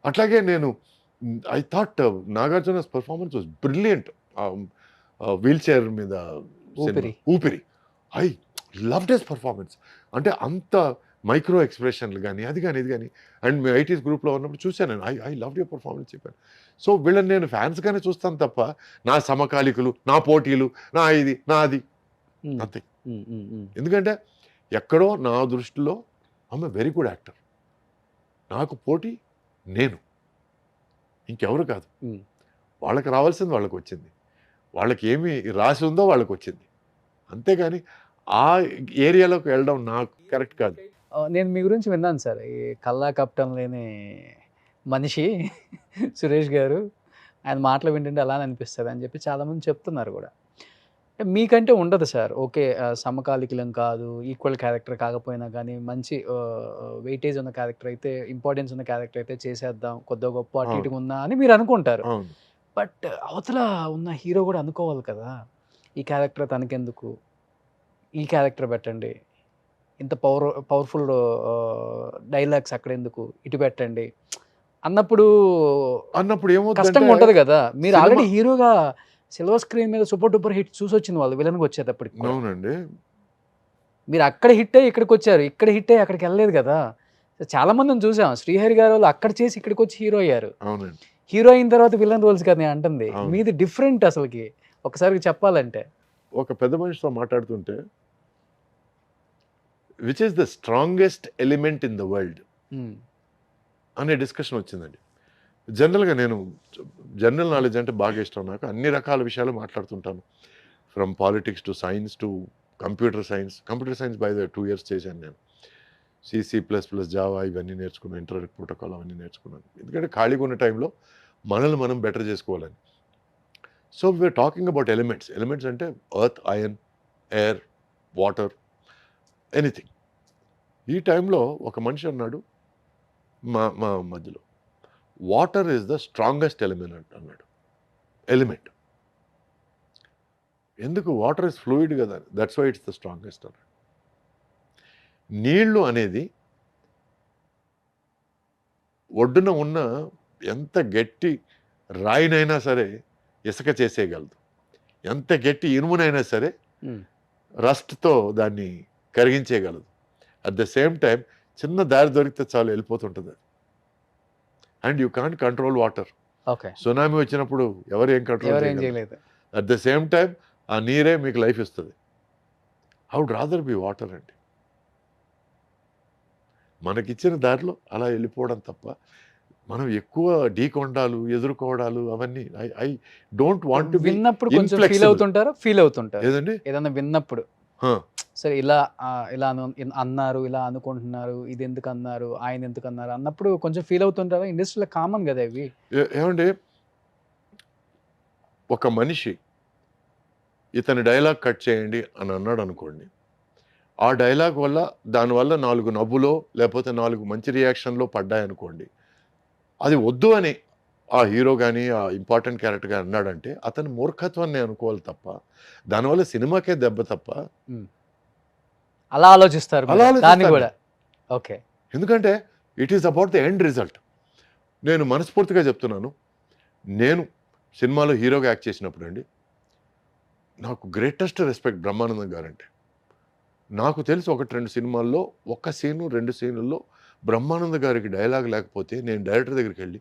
Speaker 3: అట్లాగే నేను I thought Nagarjuna's performance was brilliant. Wheelchair మీద ఊపిరి, ఐ లవ్డ్ హిస్ పర్ఫార్మెన్స్. అంటే అంత మైక్రో ఎక్స్ప్రెషన్లు కానీ అది కానీ ఇది కానీ. అండ్ మీ 80s గ్రూప్లో ఉన్నప్పుడు చూశాను నేను, ఐ లవ్డ్ యువర్ పర్ఫార్మెన్స్ చెప్పాను. సో వీళ్ళని నేను ఫ్యాన్స్గానే చూస్తాను తప్ప నా సమకాలికులు, నా పోటీలు, నా ఇది నా అది అంతే. ఎందుకంటే ఎక్కడో నా దృష్టిలో ఆమె వెరీ గుడ్ యాక్టర్. నాకు పోటీ నేను, ఇంకెవరు కాదు. వాళ్ళకి రావాల్సింది వాళ్ళకి వచ్చింది, వాళ్ళకి ఏమి రాసి ఉందో వాళ్ళకి వచ్చింది. అంతేగాని ఆ ఏరియాలోకి వెళ్ళడం నాకు కరెక్ట్ కాదు.
Speaker 2: నేను మీ గురించి విన్నాను సార్. ఈ కల్లా కపటం లేని మనిషి సురేష్ గారు. ఆయన మాటలు వింటుంటే అలానే అనిపిస్తది అని చెప్పి చాలామంది చెప్తున్నారు గూడా. మీకంటే ఉండదు సార్. ఓకే. సమకాలీకులం కాదు. ఈక్వల్ క్యారెక్టర్ కాకపోయినా గానీ మంచి వెయిటేజ్ ఉన్న క్యారెక్టర్ అయితే, ఇంపార్టెన్స్ ఉన్న క్యారెక్టర్ అయితే చేసేద్దాం. కొద్దో గొప్పో అటు
Speaker 3: అవును.
Speaker 2: ఇటుగా ఉన్నా అని మీరు అనుకుంటారు.
Speaker 3: అవును.
Speaker 2: బట్ అవతల ఉన్న హీరో గూడా అనుకోవాలి కదా! ఈ క్యారెక్టర్ తనకెందుకు? ఈ క్యారెక్టర్ పెట్టండి. ఇంత పవర్‌ఫుల్ డైలాగ్స్ అక్కడెందుకు? ఇటు పెట్టండి. అన్నప్పుడు
Speaker 3: అన్నప్పుడు
Speaker 2: కష్టంగా
Speaker 3: ఏమవుతుందంటే
Speaker 2: ఉంటది గదా! మీరు
Speaker 3: సినిమా
Speaker 2: ఆల్రెడీ హీరోగా సిల్వర్ స్క్రీన్ మీద సూపర్ డూపర్ హిట్ చూసొచ్చింది వాళ్ళు విలన్‌గా వచ్చేటప్పటికి కూడా.
Speaker 3: అవునండి.
Speaker 2: మీరు అక్కడ హిట్ అయ్యి ఇక్కడికొచ్చారు. ఇక్కడ హిట్ అయ్యి అక్కడికెళ్ళలేదు గదా! చాలా మందిని చూసాం. శ్రీహరి గారోళ్ళు అక్కడ చేసి ఇక్కడికొచ్చి హీరో అయ్యారు.
Speaker 3: అవునండి.
Speaker 2: హీరో అయిన తర్వాత విలన్ రోల్స్ కాదు నేను అంటుంది.
Speaker 3: అవును.
Speaker 2: మీది డిఫరెంట్ అసలకి. ఒకసారి చెప్పాలంటే.
Speaker 3: ఒక పెద్ద మనిషితో మాట్లాడుతుంటే which is the strongest element in the world
Speaker 2: హ్మ్.
Speaker 3: అనే డిస్కషన్ వచ్చిందండి. జనరల్‌గా నేను జనరల్ నాలెడ్జ్ అంటే బాగా ఇష్టం నాకు. అన్ని రకాల విషయాలు మాట్లాడుతుంటాను. From politics to science to computer science. Computer science by the 2 years చేశాను నేను. సి++, జావా ఇవన్నీ నేర్చుకున్నాను. ఇంటర్నెట్ ప్రోటోకాల్ అవన్నీ నేర్చుకున్నాను. ఎందుకంటే ఖాళీగా ఉన్న టైంలో మనల్ని మనం బెటర్ చేసుకోవాలని. So we're talking about elements. Elements అంటే earth, iron, air, water, anything. ఈ టైంలో ఒక మనిషి అన్నాడు మా మా మధ్యలో, water is the strongest element అన్నాడు. ఎలిమెంట్. ఎందుకు? వాటర్ ఇస్ ఫ్లూయిడ్ కదా, that's why it's the strongest అన్నాడు. నీళ్లు అనేది ఒడ్డున ఉన్న ఎంత గట్టి రాయినైనా సరే ఇసుక చేసేయగలదు. ఎంత గట్టి ఇనుమునైనా సరే
Speaker 2: హ్మ్.
Speaker 3: రస్ట్తో దాన్ని కరిగించేయగలదు. అట్ ద సేమ్ టైం చిన్న దారి దొరికితే చాలు వెళ్ళిపోతుంటుంది అది. And you can't control water.
Speaker 2: Okay.
Speaker 3: Tsunami వచ్చినప్పుడు ఎవరు ఏం కంట్రోల్
Speaker 2: ఎవరేం
Speaker 3: చేయగలరు?
Speaker 2: చేయలేదు.
Speaker 3: అట్ ద సేమ్ టైం ఆ నీరే మీకు లైఫ్ ఇస్తుంది. I would rather be water అండి. మనకిచ్చిన దారిలో అలా వెళ్ళిపోవడం తప్ప మనం ఎక్కువ ఢీకొండాలు, ఎదుర్కోవడాలు అవన్నీ I don't want to be
Speaker 2: విన్నప్పుడు కొంచెం ఫీల్
Speaker 3: ఇన్‌ఫ్లెక్సిబుల్.
Speaker 2: అవుతుంటారా? ఫీల్ అవుతుంటారు.
Speaker 3: ఏదండి?
Speaker 2: ఏదన్నా విన్నప్పుడు.
Speaker 3: హా.
Speaker 2: సరే ఇలా ఇలా అన్నారు, ఇలా అనుకుంటున్నారు, ఇది ఎందుకు అన్నారు, ఆయన ఎందుకు అన్నారు అన్నప్పుడు కొంచెం ఫీల్ అవుతుంటారా? ఇండస్ట్రీలో కామన్ కదా ఇవి.
Speaker 3: ఏమండి, ఒక మనిషి ఇతని డైలాగ్ కట్ చేయండి అని అన్నాడు అనుకోండి, ఆ డైలాగ్ వల్ల దానివల్ల 4 నవ్వులో లేకపోతే 4 మంచి రియాక్షన్లో పడ్డాయనుకోండి, అది వద్దు అని ఆ హీరో కానీ ఆ ఇంపార్టెంట్ క్యారెక్టర్ కానీ అన్నాడంటే అతని మూర్ఖత్వాన్ని అనుకోవాలి తప్ప దానివల్ల సినిమాకే దెబ్బ తప్ప.
Speaker 2: అలా ఆలోచిస్తారు
Speaker 3: అలా
Speaker 2: మీరు. దాన్ని
Speaker 3: ఆలోచిస్తాను
Speaker 2: కూడా.
Speaker 3: నేను.
Speaker 2: ఓకే.
Speaker 3: ఎందుకంటే it is about the end result. నేను మనస్ఫూర్తిగా చెప్తున్నాను, నేను సినిమాలో హీరోగా యాక్ట్ చేసినప్పుడు అండి నాకు గ్రేటెస్ట్ రెస్పెక్ట్ బ్రహ్మానందం గారంటే. నాకు తెలిసి 1-2 సినిమాల్లో ఒక సీను 2 సీనుల్లో బ్రహ్మానంద గారికి డైలాగ్ లేకపోతే నేను డైరెక్టర్ దగ్గరికి వెళ్ళి,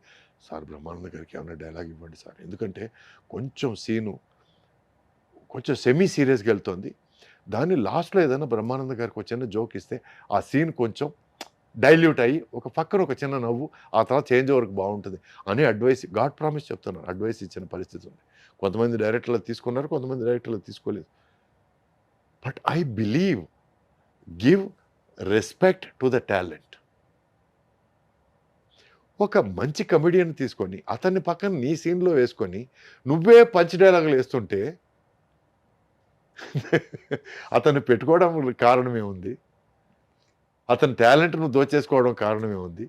Speaker 3: సార్ బ్రహ్మానంద గారికి ఏమైనా డైలాగ్ ఇవ్వండి సార్, ఎందుకంటే కొంచెం సీను కొంచెం సెమీ సీరియస్గా వెళ్తుంది, దాన్ని లాస్ట్లో ఏదైనా బ్రహ్మానంద గారికి ఒక చిన్న జోక్ ఇస్తే ఆ సీన్ కొంచెం డైల్యూట్ అయ్యి ఒక పక్కన ఒక చిన్న నవ్వు ఆ తర్వాత చేంజ్ ఓవర్కి బాగుంటుంది అని అడ్వైస్, గాడ్ ప్రామిస్ చెప్తున్నారు, అడ్వైస్ ఇచ్చిన పరిస్థితి ఉంది. కొంతమంది డైరెక్టర్లు తీసుకున్నారు, కొంతమంది డైరెక్టర్లు తీసుకోలేదు. But I believe give respect to the talent. ఒక మంచి కమెడియన్ తీసుకొని అతన్ని పక్కన నీ సీన్లో వేసుకొని నువ్వే పంచ్ డైలాగులు వేస్తుంటే అతన్ని పెట్టుకోవడం కారణమే ఉంది, అతని టాలెంట్ నువ్వు దోచేసుకోవడం కారణమే ఉంది.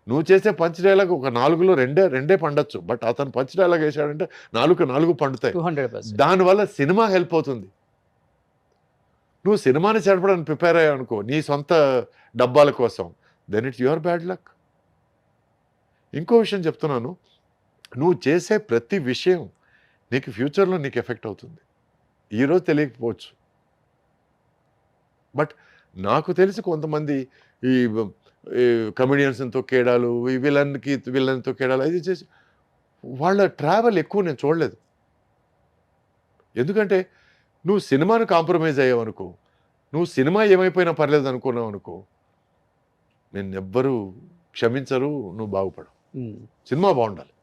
Speaker 3: నువ్వు చేసే పంచ్ డైలాగ్ ఒక 4లో రెండే పండొచ్చు, బట్ అతను పంచ్ డైలాగ్ వేసాడంటే 4 పండుతాయి.
Speaker 2: 200%.
Speaker 3: దానివల్ల సినిమా హెల్ప్ అవుతుంది. నువ్వు సినిమాని చెడపడానికి ప్రిపేర్ అయ్యావు అనుకో నీ సొంత డబ్బాల కోసం, then it's your bad luck. ఇంకో విషయం చెప్తున్నాను, నువ్వు చేసే ప్రతి విషయం నీకు ఫ్యూచర్లో నీకు ఎఫెక్ట్ అవుతుంది. ఈరోజు తెలియకపోవచ్చు, బట్ నాకు తెలిసి కొంతమంది ఈ కమెడియన్స్ని తొక్కేయడాలు, ఈ విలన్ని తొక్కేయడాలు అది చేసి వాళ్ళ ట్రావెల్ ఎక్కువ నేను చూడలేదు. ఎందుకంటే నువ్వు సినిమాను కాంప్రమైజ్ అయ్యావు అనుకో, నువ్వు సినిమా ఏమైపోయినా పర్లేదు అనుకున్నావు అనుకో, నిన్నెవ్వరూ క్షమించరు, నువ్వు బాగుపడవు. సినిమా బాగుండాలి.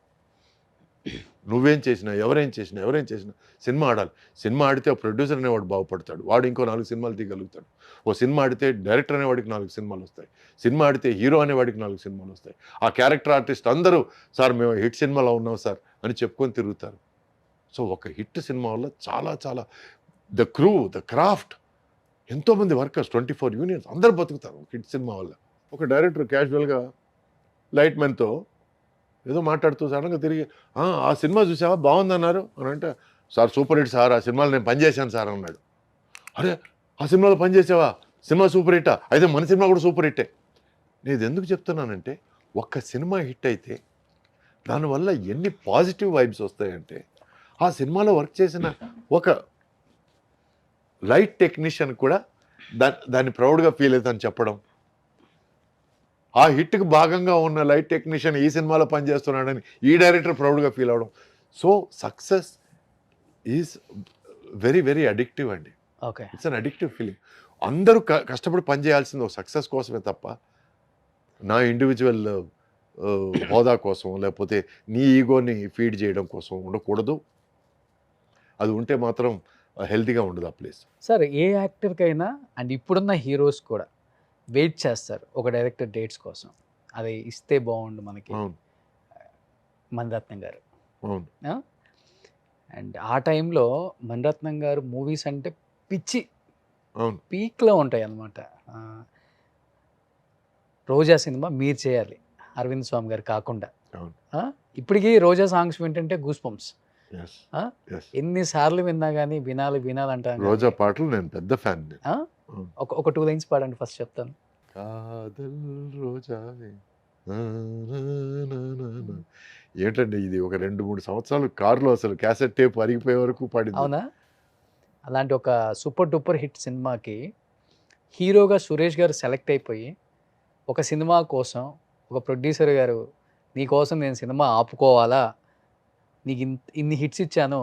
Speaker 3: నువ్వేం చేసినా ఎవరేం చేసినా సినిమా ఆడాలి. సినిమా ఆడితే ప్రొడ్యూసర్ అనేవాడు బాగుపడతాడు, వాడు ఇంకో 4 సినిమాలు తీయగలుగుతాడు. ఓ సినిమా ఆడితే డైరెక్టర్ అనేవాడికి 4 సినిమాలు వస్తాయి, సినిమా ఆడితే హీరో అనేవాడికి 4 సినిమాలు వస్తాయి. ఆ క్యారెక్టర్ ఆర్టిస్ట్ అందరూ సార్ మేము హిట్ సినిమాలో ఉన్నాం సార్ అని చెప్పుకొని తిరుగుతారు. సో ఒక హిట్ సినిమా వల్ల చాలా చాలా ద క్రూ, ద క్రాఫ్ట్, ఎంతోమంది వర్కర్స్, 24 యూనియన్స్ అందరూ బతుకుతారు హిట్ సినిమా వల్ల. ఒక డైరెక్టర్ క్యాజువల్గా లైట్ మ్యాన్తో ఏదో మాట్లాడుతూ సడన్గా తిరిగి ఆ సినిమా చూసావా బాగుందన్నారు అని అంటే, సార్ సూపర్ హిట్ సార్, ఆ సినిమాలో నేను పనిచేశాను సార్ అన్నాడు. అరే ఆ సినిమాలో పనిచేసావా, సినిమా సూపర్ హిట్టా, అయితే మన సినిమా కూడా సూపర్ హిట్టే. నేను ఎందుకు చెప్తున్నానంటే ఒక్క సినిమా హిట్ అయితే దానివల్ల ఎన్ని పాజిటివ్ వైబ్స్ వస్తాయంటే, ఆ సినిమాలో వర్క్ చేసిన ఒక లైట్ టెక్నీషియన్ కూడా దాన్ని ప్రౌడ్గా ఫీల్ అవుతుందని చెప్పడం, ఆ హిట్కి భాగంగా ఉన్న లైట్ టెక్నీషియన్ ఈ సినిమాలో పనిచేస్తున్నాడని ఈ డైరెక్టర్ ప్రౌడ్గా ఫీల్ అవడం. So success is very very addictive అండి.
Speaker 2: Okay.
Speaker 3: It's an addictive feeling. అందరూ కష్టపడి పనిచేయాల్సింది ఒక సక్సెస్ కోసమే తప్ప నా ఇండివిజువల్ హోదా కోసం లేకపోతే నీ ఈగోని ఫీడ్ చేయడం కోసం ఉండకూడదు. అది ఉంటే మాత్రం హెల్తీగా ఉండదు ఆ ప్లేస్.
Speaker 2: సార్ ఏ యాక్టర్కైనా అండ్ ఇప్పుడున్న హీరోస్ కూడా వెయిట్ చేస్తారు ఒక డైరెక్టర్ డేట్స్ కోసం, అది ఇస్తే బాగుండు మనకి.
Speaker 3: అవును
Speaker 2: మణిరత్నం గారు.
Speaker 3: అవును
Speaker 2: అండ్ ఆ టైంలో మణిరత్నం గారు మూవీస్ అంటే పిచ్చి
Speaker 3: అవును
Speaker 2: పీక్లో ఉంటాయి అన్నమాట. రోజా సినిమా మీరు చేయాలి, అరవింద్ స్వామి గారు కాకుండా.
Speaker 3: అవును.
Speaker 2: ఇప్పటికీ రోజా సాంగ్స్ వింటుంటే గూస్ పంప్స్.
Speaker 3: yes yes.
Speaker 2: ఎన్నిసార్లు విన్నా కానీ వినాలంటాను.
Speaker 3: రోజా పాటలు నేను పెద్ద ఫ్యాన్.
Speaker 2: ఒక 2 లైన్స్ పాడండి ఫస్ట్ చెప్తాను.
Speaker 3: కాదల్ రోజావే ఏంటండి ఇది, ఒక 2-3 సంవత్సరాలు కారులో అసలు క్యాసెట్ టేప్ అరిగిపోయే వరకు పాడింది.
Speaker 2: అవునా? అలాంటి ఒక సూపర్ డూపర్ హిట్ సినిమాకి హీరోగా సురేష్ గారు సెలెక్ట్ అయిపోయి ఒక సినిమా కోసం ఒక ప్రొడ్యూసర్ గారు నీ కోసం నేను సినిమా ఆపుకోవాలా, నీకు ఇన్ని హిట్స్ ఇచ్చాను,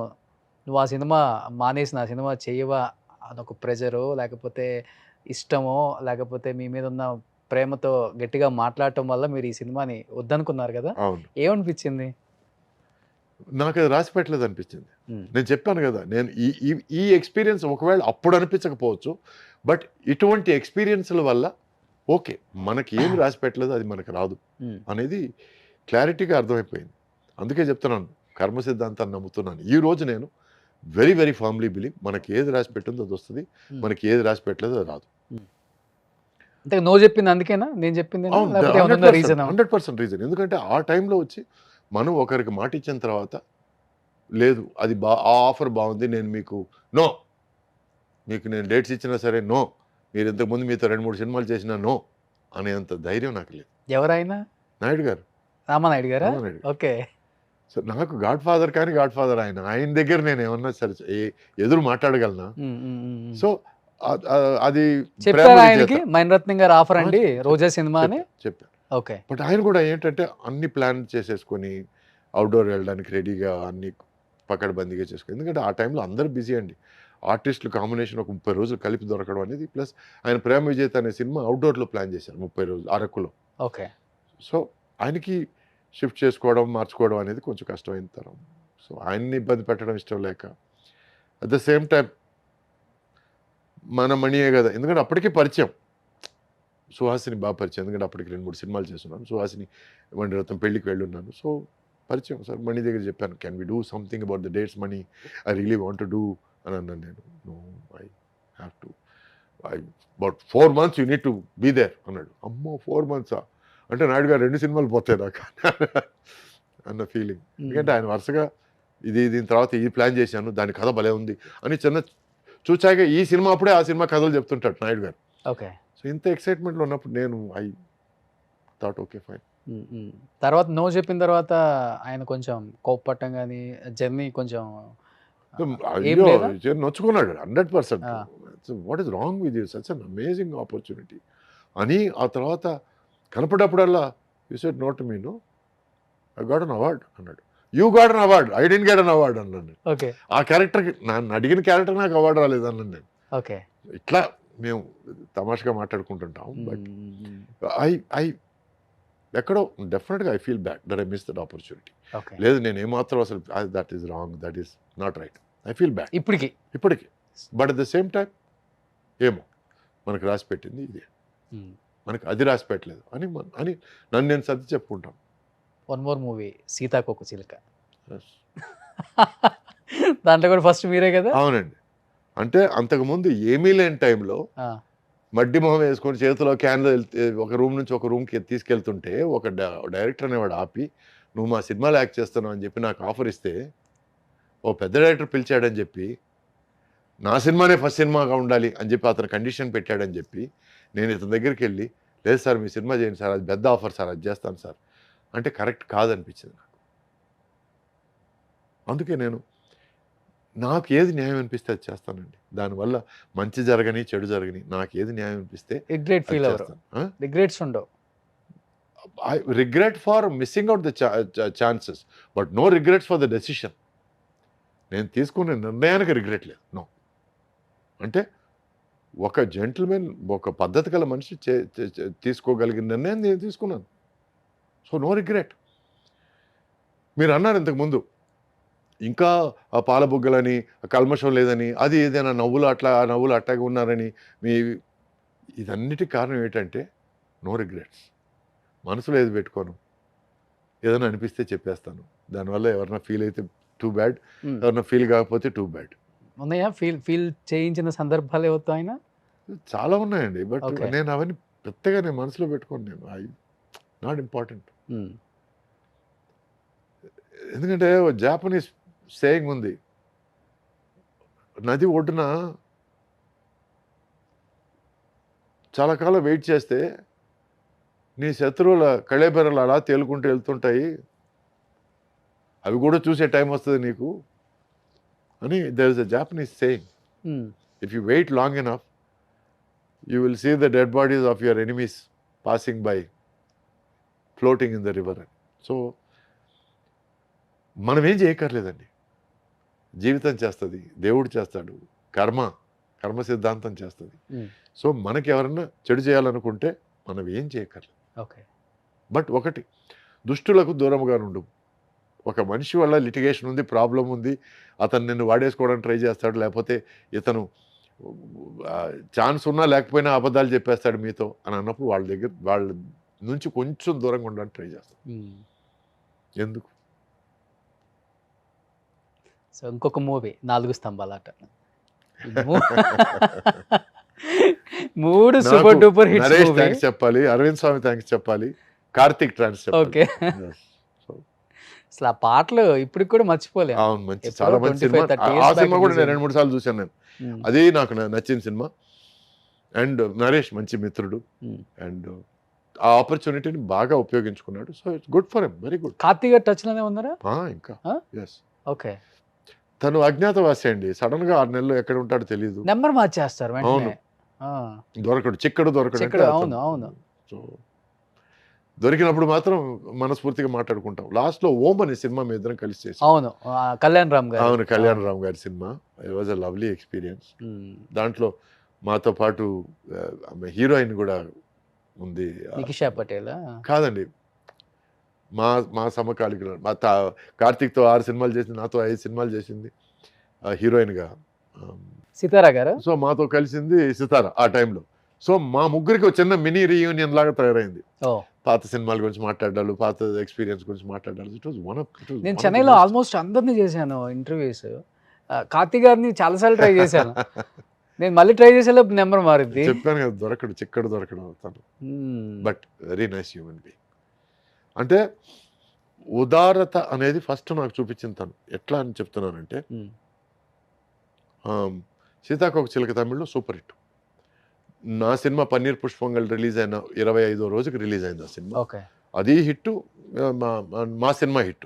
Speaker 2: నువ్వు ఆ సినిమా మానేసి నా సినిమా చేయవా అదొక ప్రెజరో లేకపోతే ఇష్టమో లేకపోతే మీ మీద ఉన్న ప్రేమతో గట్టిగా మాట్లాడటం వల్ల మీరు ఈ సినిమాని వద్దనుకున్నారు కదా,
Speaker 3: అవును,
Speaker 2: ఏమనిపించింది?
Speaker 3: నాకు అది రాసి పెట్టలేదు అనిపించింది. నేను చెప్పాను కదా, నేను ఈ ఎక్స్పీరియన్స్ ఒకవేళ అప్పుడు అనిపించకపోవచ్చు, బట్ ఇటువంటి ఎక్స్పీరియన్స్ల వల్ల ఓకే మనకి ఏమి రాసి పెట్టలేదు, అది మనకు రాదు అనేది క్లారిటీగా అర్థమైపోయింది. అందుకే చెప్తున్నాను, కర్మ సిద్ధాంతాన్ని నమ్ముతున్నాను. ఈ రోజు నేను వెరీ వెరీ ఫార్మ్లీ బిలీవ్ మనకి ఏది రాసి పెట్టిందో అది వస్తుంది, మనకి ఏది రాసి పెట్టలేదో అది రాదు.
Speaker 2: అంటే నువ్వు చెప్పింది అందుకేనా నేను చెప్పింది?
Speaker 3: 100% రీజన్. ఎందుకంటే ఆ టైంలో వచ్చి మనం ఒకరికి మాట ఇచ్చిన తర్వాత లేదు అది ఆ ఆఫర్ బాగుంది, నేను మీకు నేను డేట్స్ ఇచ్చినా సరే నో, మీరు ఇంతకుముందు మీతో 2-3 సినిమాలు చేసినా నో అనేంత ధైర్యం నాకు లేదు.
Speaker 2: ఎవరైనా?
Speaker 3: నాయుడు గారు,
Speaker 2: రామానాయుడు గారా?
Speaker 3: రామానాయుడు.
Speaker 2: ఓకే.
Speaker 3: సో నాకు గాడ్ ఫాదర్ కానీ గాడ్ ఫాదర్ ఆయన దగ్గర నేను ఏమన్నా సరే ఎదురు మాట్లాడగలనా? సో అది
Speaker 2: చెప్పారు ఆయనకి మణిరత్నం గారు ఆఫర్ అండి రోజా సినిమా అని
Speaker 3: చెప్పారు.
Speaker 2: ఓకే.
Speaker 3: బట్ ఆయన కూడా ఏంటంటే అన్ని ప్లాన్ చేసేసుకొని అవుట్డోర్ వెళ్ళడానికి రెడీగా అన్ని పకడ్బందీగా చేసుకుని, ఎందుకంటే ఆ టైంలో అందరూ బిజీ అండి. ఆర్టిస్టులు కాంబినేషన్ ఒక 30 రోజులు కలిపి దొరకడం అనేది, ప్లస్ ఆయన ప్రేమ విజేత అనే సినిమా అవుట్డోర్లో ప్లాన్ చేశారు 30 రోజులు అరకులో.
Speaker 2: ఓకే.
Speaker 3: సో ఆయనకి షిఫ్ట్ చేసుకోవడం మార్చుకోవడం అనేది కొంచెం కష్టమైన తరం. సో ఆయన్ని ఇబ్బంది పెట్టడం ఇష్టం లేక, అట్ ద సేమ్ టైం మన మణియే కదా, ఎందుకంటే అప్పటికే పరిచయం, సుహాసిని బాగా పరిచయం, ఎందుకంటే అప్పటికి 2-3 సినిమాలు చేస్తున్నాను. సుహాసిని మణిరత్నం పెళ్ళికి వెళ్ళున్నాను, సో పరిచయం. సార్ మణి దగ్గర చెప్పాను, can we do something about the dates Mani, I really want to do అని అన్నాను. నేను no I have to, about 4 months you need to be there అన్నాడు. అమ్మో 4 months అంటే నాయుడు గారు 2 సినిమాలు పోతాయి నాకు అన్న ఫీలింగ్. ఎందుకంటే ఆయన వరుసగా దీని తర్వాత ఈ ప్లాన్ చేశాను, దాని కథ భలే ఉంది అని చిన్న చూచాక ఈ సినిమా అప్పుడే ఆ సినిమా కథలు చెప్తుంటాడు నాయుడు గారు.
Speaker 2: ఓకే.
Speaker 3: సో ఇంత ఎక్సైట్మెంట్లో ఉన్నప్పుడు నేను ఐ థాట్ ఓకే ఫైన్.
Speaker 2: తర్వాత నో చెప్పిన తర్వాత ఆయన కొంచెం కోప్పట్టం కానీ జర్నీ కొంచెం
Speaker 3: నొచ్చుకున్నాడు 100%. What is wrong with you, such an amazing opportunity అని. ఆ తర్వాత కనపడప్పుడల్లా you said no to me, no I got an award అన్నాడు. You got an award, I didn't get an award అన్నాను.
Speaker 2: ఓకే.
Speaker 3: ఆ క్యారెక్టర్కి నన్ను అడిగిన క్యారెక్టర్ నాకు అవార్డు రాలేదు అన్నాను నేను.
Speaker 2: ఓకే.
Speaker 3: ఇట్లా మేము తమాషగా మాట్లాడుకుంటుంటాం. బట్ ఐ ఎక్కడో డెఫినెట్గా I feel bad that I miss that opportunity.
Speaker 2: Okay.
Speaker 3: లేదు నేను ఏమాత్రం అసలు that is wrong, that is not right, I feel bad ఇప్పటికీ. But at the same time ఏమో మనకు రాసి పెట్టింది ఇదే, మనకు అది రాసి పెట్టలేదు అని అని నన్ను నేను సర్ది చెప్పుకుంటాను.
Speaker 2: వన్ మోర్ మూవీ సీతాకోక చిలుక, దాంట్లో కూడా ఫస్ట్ మీరే కదా?
Speaker 3: అవునండి. అంటే అంతకుముందు ఏమీ లేని టైంలో మడ్డి మొహం వేసుకొని చేతిలో క్యాన్లో ఒక రూమ్ నుంచి ఒక రూమ్కి తీసుకెళ్తుంటే ఒక డైరెక్టర్ అనేవాడు ఆపి, నువ్వు మా సినిమాలో యాక్ట్ చేస్తున్నావు అని చెప్పి నాకు ఆఫర్ ఇస్తే, ఓ పెద్ద డైరెక్టర్ పిలిచాడని చెప్పి నా సినిమానే ఫస్ట్ సినిమాగా ఉండాలి అని చెప్పి అతను కండిషన్ పెట్టాడని చెప్పి నేను ఇతని దగ్గరికి వెళ్ళి, లేదు సార్ మీ సినిమా చేయండి సార్, అది పెద్ద ఆఫర్ సార్, అది చేస్తాను సార్ అంటే కరెక్ట్ కాదనిపించింది నాకు. అందుకే నాకు ఏది న్యాయం అనిపిస్తే అది చేస్తానండి. దానివల్ల మంచి జరగని చెడు జరగని నాకు ఏది న్యాయం అనిపిస్తే
Speaker 2: రిగ్రెట్ ఫీల్ అవ్వరు, రిగ్రెట్స్ ఉండవు.
Speaker 3: I regret for missing out the chances, but no regrets for the decision. నేను తీసుకునే నిర్ణయానికి రిగ్రెట్ లేదు. నో అంటే ఒక జెంటిల్మెన్, ఒక పద్ధతి గల మనిషి తీసుకోగలిగిన నిర్ణయం నేను తీసుకున్నాను. So no regret. మీరు అన్నారు ఇంతకుముందు ఇంకా ఆ పాలబుగ్గలని, కల్మషం లేదని, అది ఏదైనా నవ్వులు అట్లాగే ఉన్నారని, ఇదన్నిటికి కారణం ఏంటంటే నో రిగ్రెట్స్. మనసులో ఏది పెట్టుకోను, ఏదైనా అనిపిస్తే చెప్పేస్తాను. దానివల్ల ఎవరైనా ఫీల్ అయితే టూ బ్యాడ్, ఎవరైనా ఫీల్ కాకపోతే టూ బ్యాడ్.
Speaker 2: ఉన్నాయా ఫీల్ చేయించిన సందర్భాలు ఏవో ఆయన?
Speaker 3: చాలా ఉన్నాయండి. బట్ నేను అవన్నీ పెద్దగా నేను మనసులో పెట్టుకోను. నేను నాట్ ఇంపార్టెంట్. ఎందుకంటే జాపనీస్ సేయింగ్ ఉంది, నది ఒడ్డున చాలా కాలం వెయిట్ చేస్తే నీ శత్రువుల కళేబెరలు అలా తేలుకుంటూ వెళ్తుంటాయి, అవి కూడా చూసే టైం వస్తుంది నీకు అని. There is a Japanese saying, if you wait long enough you will see the dead bodies of your enemies passing by floating in the river అని. సో మనం ఏం చేయక్కర్లేదండి, జీవితం చేస్తుంది, దేవుడు చేస్తాడు, కర్మ సిద్ధాంతం చేస్తుంది. సో మనకి ఎవరన్నా చెడు చేయాలనుకుంటే మనం ఏం చేయక్కర్లేదు.
Speaker 2: ఓకే.
Speaker 3: బట్ ఒకటి, దుష్టులకు దూరంగా ఉండు. ఒక మనిషి వల్ల లిటిగేషన్ ఉంది, ప్రాబ్లం ఉంది, అతను నిన్ను వాడేసుకోవడానికి ట్రై చేస్తాడు, లేకపోతే ఇతను ఛాన్స్ ఉన్నా లేకపోయినా అబద్ధాలు చెప్పేస్తాడు మీతో అని అన్నప్పుడు వాళ్ళ నుంచి కొంచెం దూరంగా ఉండడానికి ట్రై చేస్తాడు. ఎందుకు?
Speaker 2: సో ఇంకొక movie 4 స్తంభాలాట, 3 super duper hits.
Speaker 3: Naresh thanks చెప్పాలి, అరవింద్ స్వామి థ్యాంక్స్ చెప్పాలి, కార్తిక్ థ్యాంక్స్ చెప్పాలి.
Speaker 2: ఓకే. అసలు ఆ పాటలు ఇప్పటికి కూడా మర్చిపోలేము.
Speaker 3: అవును, మంచి చాలా మంచి సినిమా. ఆ సినిమా కూడా నేను 2-3 సార్లు చూశాను నేను. అది నాకు నచ్చిన సినిమా. అండ్ నరేష్ మంచి మిత్రుడు, అండ్ ఆ ఆపర్చునిటీని బాగా ఉపయోగించుకున్నాడు. So it's good for him, very good.
Speaker 2: Karthik touch లోనే ఉన్నారా
Speaker 3: ఇంకా? ఎస్.
Speaker 2: ఓకే.
Speaker 3: తను అజ్ఞాతవాసి అండి, సడన్ గా 6 నెలలు ఎక్కడ ఉంటాడో తెలియదు,
Speaker 2: నెంబర్ మార్చేస్తారు వెంటనే.
Speaker 3: దొరకడు, చిక్కడు.
Speaker 2: అవును.
Speaker 3: సో దొరికినప్పుడు మాత్రం మనస్ఫూర్తిగా మాట్లాడుకుంటాం. లాస్ట్ లో ఓం అనే సినిమా మీ ఇద్దరం కలిసి చేసాం.
Speaker 2: అవును, కళ్యాణ్ రామ్
Speaker 3: గారి cinema. It was a lovely experience. దాంట్లో మాతో పాటు హీరోయిన్ కూడా ఉంది.
Speaker 2: నికిషా పటేల్
Speaker 3: కాదండి, మా సమకాలికులు. కార్తీక్తో 6 సినిమాలు చేసింది, నాతో 5 సినిమాలు చేసింది హీరోయిన్గా,
Speaker 2: సితారా గారు.
Speaker 3: సో మాతో కలిసింది సితారా ఆ టైంలో. సో మా ముగ్గురికి ఒక చిన్న మినీ రీయూనియన్ లాగా తయారైంది. పాత సినిమాల గురించి మాట్లాడాలి, పాత ఎక్స్పీరియన్స్ గురించి మాట్లాడాలి.
Speaker 2: నేను చెన్నైలో ఆల్మోస్ట్ అందరినీ చేశాను ఇంటర్వ్యూస్. కార్తీక్ గారిని చాలాసార్లు ట్రై చేశాను. నేను మళ్ళీ ట్రై చేసేలోపు నెంబర్ మారింది.
Speaker 3: చెప్పాను కదా, దొరకడు, చిక్కడు దొరకడు అవుతాను. But very nice human being. అంటే ఉదారత అనేది ఫస్ట్ నాకు చూపించింది తను. ఎట్లా అని చెప్తున్నానంటే, సీతాకోక చిలక తమిళ్లో సూపర్ హిట్. నా సినిమా పన్నీర్ పుష్పంగల్ రిలీజ్ అయిన 25వ రోజుకి రిలీజ్ అయింది ఆ సినిమా. అది హిట్, మా సినిమా హిట్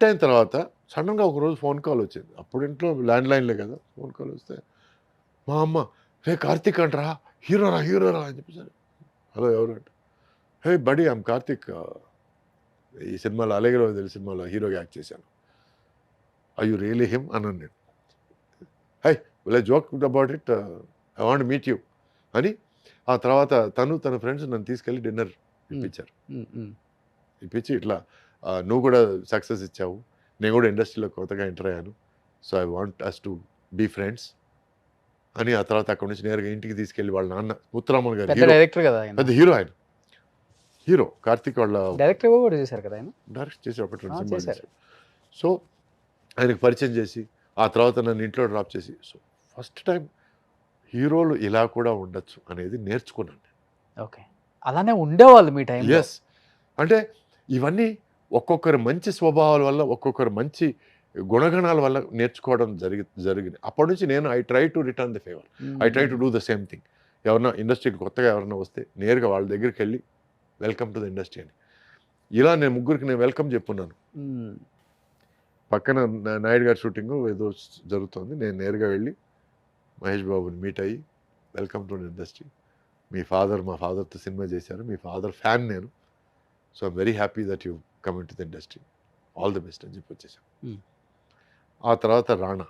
Speaker 3: అయిన తర్వాత సడన్గా ఒకరోజు ఫోన్ కాల్ వచ్చింది. అప్పుడు ఇంట్లో ల్యాండ్ లైన్లే కదా, ఫోన్ కాల్ వస్తే మా అమ్మ, హే కార్తీక్ అంటరా, హీరోరా అని చెప్పేసారు. హలో ఎవరు అంటే, హే బడీ ఐమ్ కార్తీక్, ఈ సినిమాలో అలెగలో తెలిసి సినిమాలో హీరోగా యాక్ట్ చేశాను, ఐ యు రియలీ హిమ్ అన్నాను నేను. High will I joke about it, I want meet you అని. ఆ తర్వాత తన ఫ్రెండ్స్ నన్ను తీసుకెళ్ళి డిన్నర్ ఇప్పించారు.
Speaker 2: ఉమ్, ఉమ్.
Speaker 3: ఇప్పించి ఇట్లా నువ్వు కూడా సక్సెస్ ఇచ్చావు, నేను కూడా ఇండస్ట్రీలో కొత్తగా ఎంటర్ అయ్యాను, so I want us to be friends అని. ఆ తర్వాత అక్కడి నుంచి నేరుగా ఇంటికి తీసుకెళ్ళి వాళ్ళ నాన్న ముత్తురామన్ గారు
Speaker 2: పెద్ద డైరెక్టర్ కదా ఆయన,
Speaker 3: పెద్ద హీరో, ఆయన హీరో కార్తీక్ వాళ్ళ
Speaker 2: డైరెక్టర్ కూడా చేశారు కదా ఆయన.
Speaker 3: డైరెక్ట్ చేసి ఒకటి రెండు
Speaker 2: ఆ,
Speaker 3: సినిమాలు
Speaker 2: చేశారు.
Speaker 3: చేశారు. సో ఆయనకు పరిచయం చేసి ఆ తర్వాత నన్ను ఇంట్లో డ్రాప్ చేసి, సో ఫస్ట్ టైం హీరోలు ఇలా కూడా ఉండొచ్చు అనేది నేర్చుకున్నాను.
Speaker 2: ఓకే, అలానే ఉండేవాళ్ళు మీ టైం.
Speaker 3: ఎస్, అంటే ఇవన్నీ ఒక్కొక్కరి మంచి స్వభావాల వల్ల, ఒక్కొక్కరి మంచి గుణగణాల వల్ల నేర్చుకోవడం జరిగింది. అప్పటి నుంచి నేను I try to return the favour, I try to do the same thing. ఎవరన్నా ఇండస్ట్రీకి కొత్తగా ఎవరన్నా వస్తే నేరుగా వాళ్ళ దగ్గరికి వెళ్ళి వెల్కమ్ టు ద ఇండస్ట్రీ అని, ఇలా నేను ముగ్గురికి నేను వెల్కమ్ చెప్పున్నాను. పక్కన నాయుడు గారి షూటింగ్ ఏదో జరుగుతుంది, నేను నేరుగా వెళ్ళి మహేష్ బాబుని మీట్ అయ్యి welcome to industry, me father మా ఫాదర్తో సినిమా చేశారు, మీ ఫాదర్ ఫ్యాన్ నేను, so I'm very happy that you come in to the industry, all the best అని చెప్పి వచ్చేసాను. ఆ తర్వాత రాణా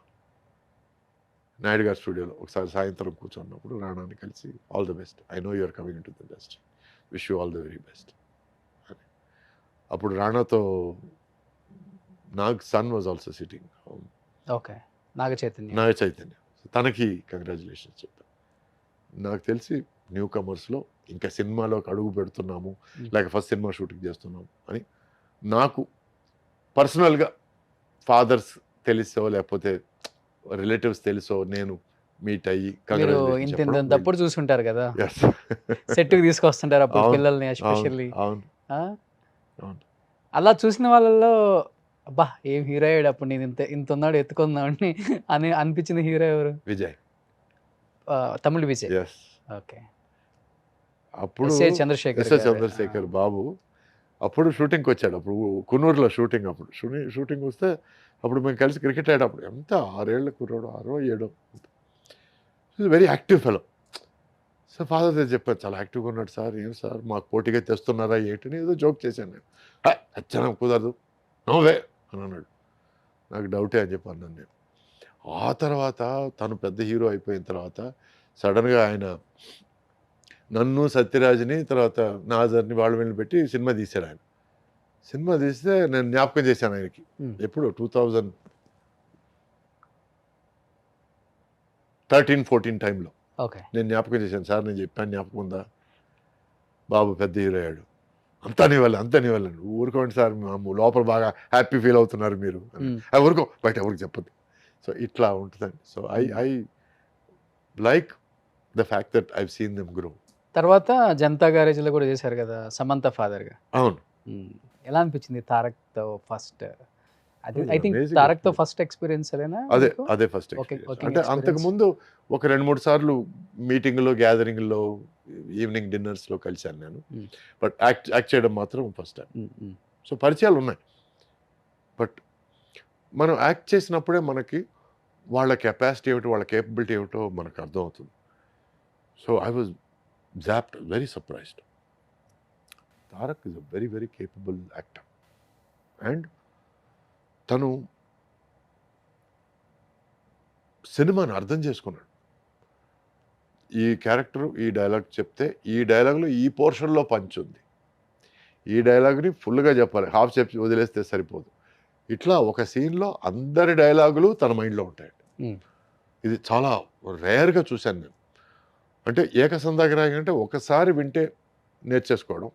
Speaker 3: నాయుడు గారి స్టూడియోలో ఒకసారి సాయంత్రం కూర్చున్నప్పుడు రాణాని కలిసి all the best, I know you're coming into the industry, wish you all the very best అని. అప్పుడు రాణాతో Nag son was also sitting,
Speaker 2: okay, Naga Chaitanya.
Speaker 3: Naga Chaitanya, తనకి కంగ్రాచులేషన్స్ చెప్పాను. నాకు తెలిసి న్యూ కమర్స్లో ఇంకా సినిమాలోకి అడుగు పెడుతున్నాము, లేక ఫస్ట్ సినిమా షూటింగ్ చేస్తున్నాము అని నాకు పర్సనల్గా ఫాదర్స్ తెలుసో లేకపోతే రిలేటివ్స్ తెలుసో నేను మీట్ అయ్యి
Speaker 2: మీరు ఇంత తప్పుడు చూసుంటారు కదా, సెట్కి తీసుకొస్తుంటారు అప్పుడు పిల్లల్ని ఎస్పెషల్లీ.
Speaker 3: అవును.
Speaker 2: అలా చూసిన వాళ్ళల్లో అబ్బా ఏం హీరో అయ్యాడు అప్పుడు, నేను ఇంత ఉన్నాడు ఎత్తుకుందామని అని అనిపించిన హీరో ఎవరు?
Speaker 3: విజయ్,
Speaker 2: తమిళ విజయ్.
Speaker 3: ఎస్.
Speaker 2: ఓకే,
Speaker 3: అప్పుడు
Speaker 2: చంద్రశేఖర్
Speaker 3: ఎస్ఎస్ చంద్రశేఖర్ బాబు అప్పుడు షూటింగ్కి వచ్చాడు, అప్పుడు కున్నూరులో షూటింగ్, అప్పుడు షూటింగ్ వస్తే అప్పుడు మేము కలిసి క్రికెట్ ఆడేటప్పుడు ఎంత 6 ఏళ్ల కుర్రాడు, 67 very active fellow. So father దగ్గర చెప్పారు, చాలా యాక్టివ్గా ఉన్నాడు సార్, ఏం సార్ మాకు పోటీగా తెస్తున్నారా ఏంటని ఏదో జోక్ చేశాను నేను. అచ్చనం కుదరదు నోవే అని అన్నాడు. నాకు డౌటే అని చెప్పి అన్నాను నేను. ఆ తర్వాత తను పెద్ద హీరో అయిపోయిన తర్వాత సడన్గా ఆయన నన్ను సత్యరాజ్ని తర్వాత నాజర్ని వాళ్ళ వెళ్ళి పెట్టి సినిమా తీశాడు. ఆయన సినిమా తీస్తే నేను జ్ఞాపకం చేశాను ఆయనకి, ఎప్పుడు 2013-14 టైంలో
Speaker 2: ఓకే,
Speaker 3: నేను జ్ఞాపకం చేశాను. సార్ నేను చెప్పాను జ్ఞాపకం ఉందా, బాబు పెద్ద హీరో అయ్యాడు, అంతా నీ వల్ల ఊరుకోండి సార్, లోపల బాగా హ్యాపీ ఫీల్ అవుతున్నారు మీరు, ఊరుకో బయట ఎవరికి చెప్పదు. సో ఇట్లా ఉంటుందండి. So I like the fact that I've seen them grow.
Speaker 2: తర్వాత జనతా గ్యారేజ్లో కూడా చేశారు కదా సమంత ఫాదర్గా.
Speaker 3: అవును.
Speaker 2: ఎలా అనిపించింది తారక్తో ఫస్ట్? ఐ థింక్
Speaker 3: Amazing
Speaker 2: తారక్తో
Speaker 3: experience.
Speaker 2: ఫస్ట్ ఎక్స్పీరియన్స్ అదేనా?
Speaker 3: అదే ఫస్ట్
Speaker 2: Okay,
Speaker 3: ఎక్స్పీరియన్స్.
Speaker 2: okay,
Speaker 3: అంటే
Speaker 2: experience.
Speaker 3: అంతకుముందు ఒక 2-3 సార్లు మీటింగ్లో, గ్యాదరింగ్లో, ఈవినింగ్ డిన్నర్స్లో కలిశాను నేను, బట్ యాక్ట్ చేయడం మాత్రం ఫస్ట్ టైం. సో పరిచయాలు ఉన్నాయి, బట్ మనం యాక్ట్ చేసినప్పుడే మనకి వాళ్ళ కెపాసిటీ ఏమిటో, వాళ్ళ కేపబిలిటీ ఏమిటో మనకు అర్థమవుతుంది. So I was zapped, very surprised. Tarak is a very very capable actor, and తను సినిమాని అర్థం చేసుకున్నాడు. ఈ క్యారెక్టర్ ఈ డైలాగ్ చెప్తే ఈ డైలాగ్లో ఈ పోర్షన్లో పంచ్ ఉంది, ఈ డైలాగ్ని ఫుల్గా చెప్పాలి, హాఫ్ చెప్పి వదిలేస్తే సరిపోదు. ఇట్లా ఒక సీన్లో అందరి డైలాగులు తన మైండ్లో ఉంటాయండి. ఇది చాలా రేర్గా చూశాను నేను. అంటే ఏకసంధాగ్రాహి అంటే ఒకసారి వింటే నేర్చేసుకోవడం,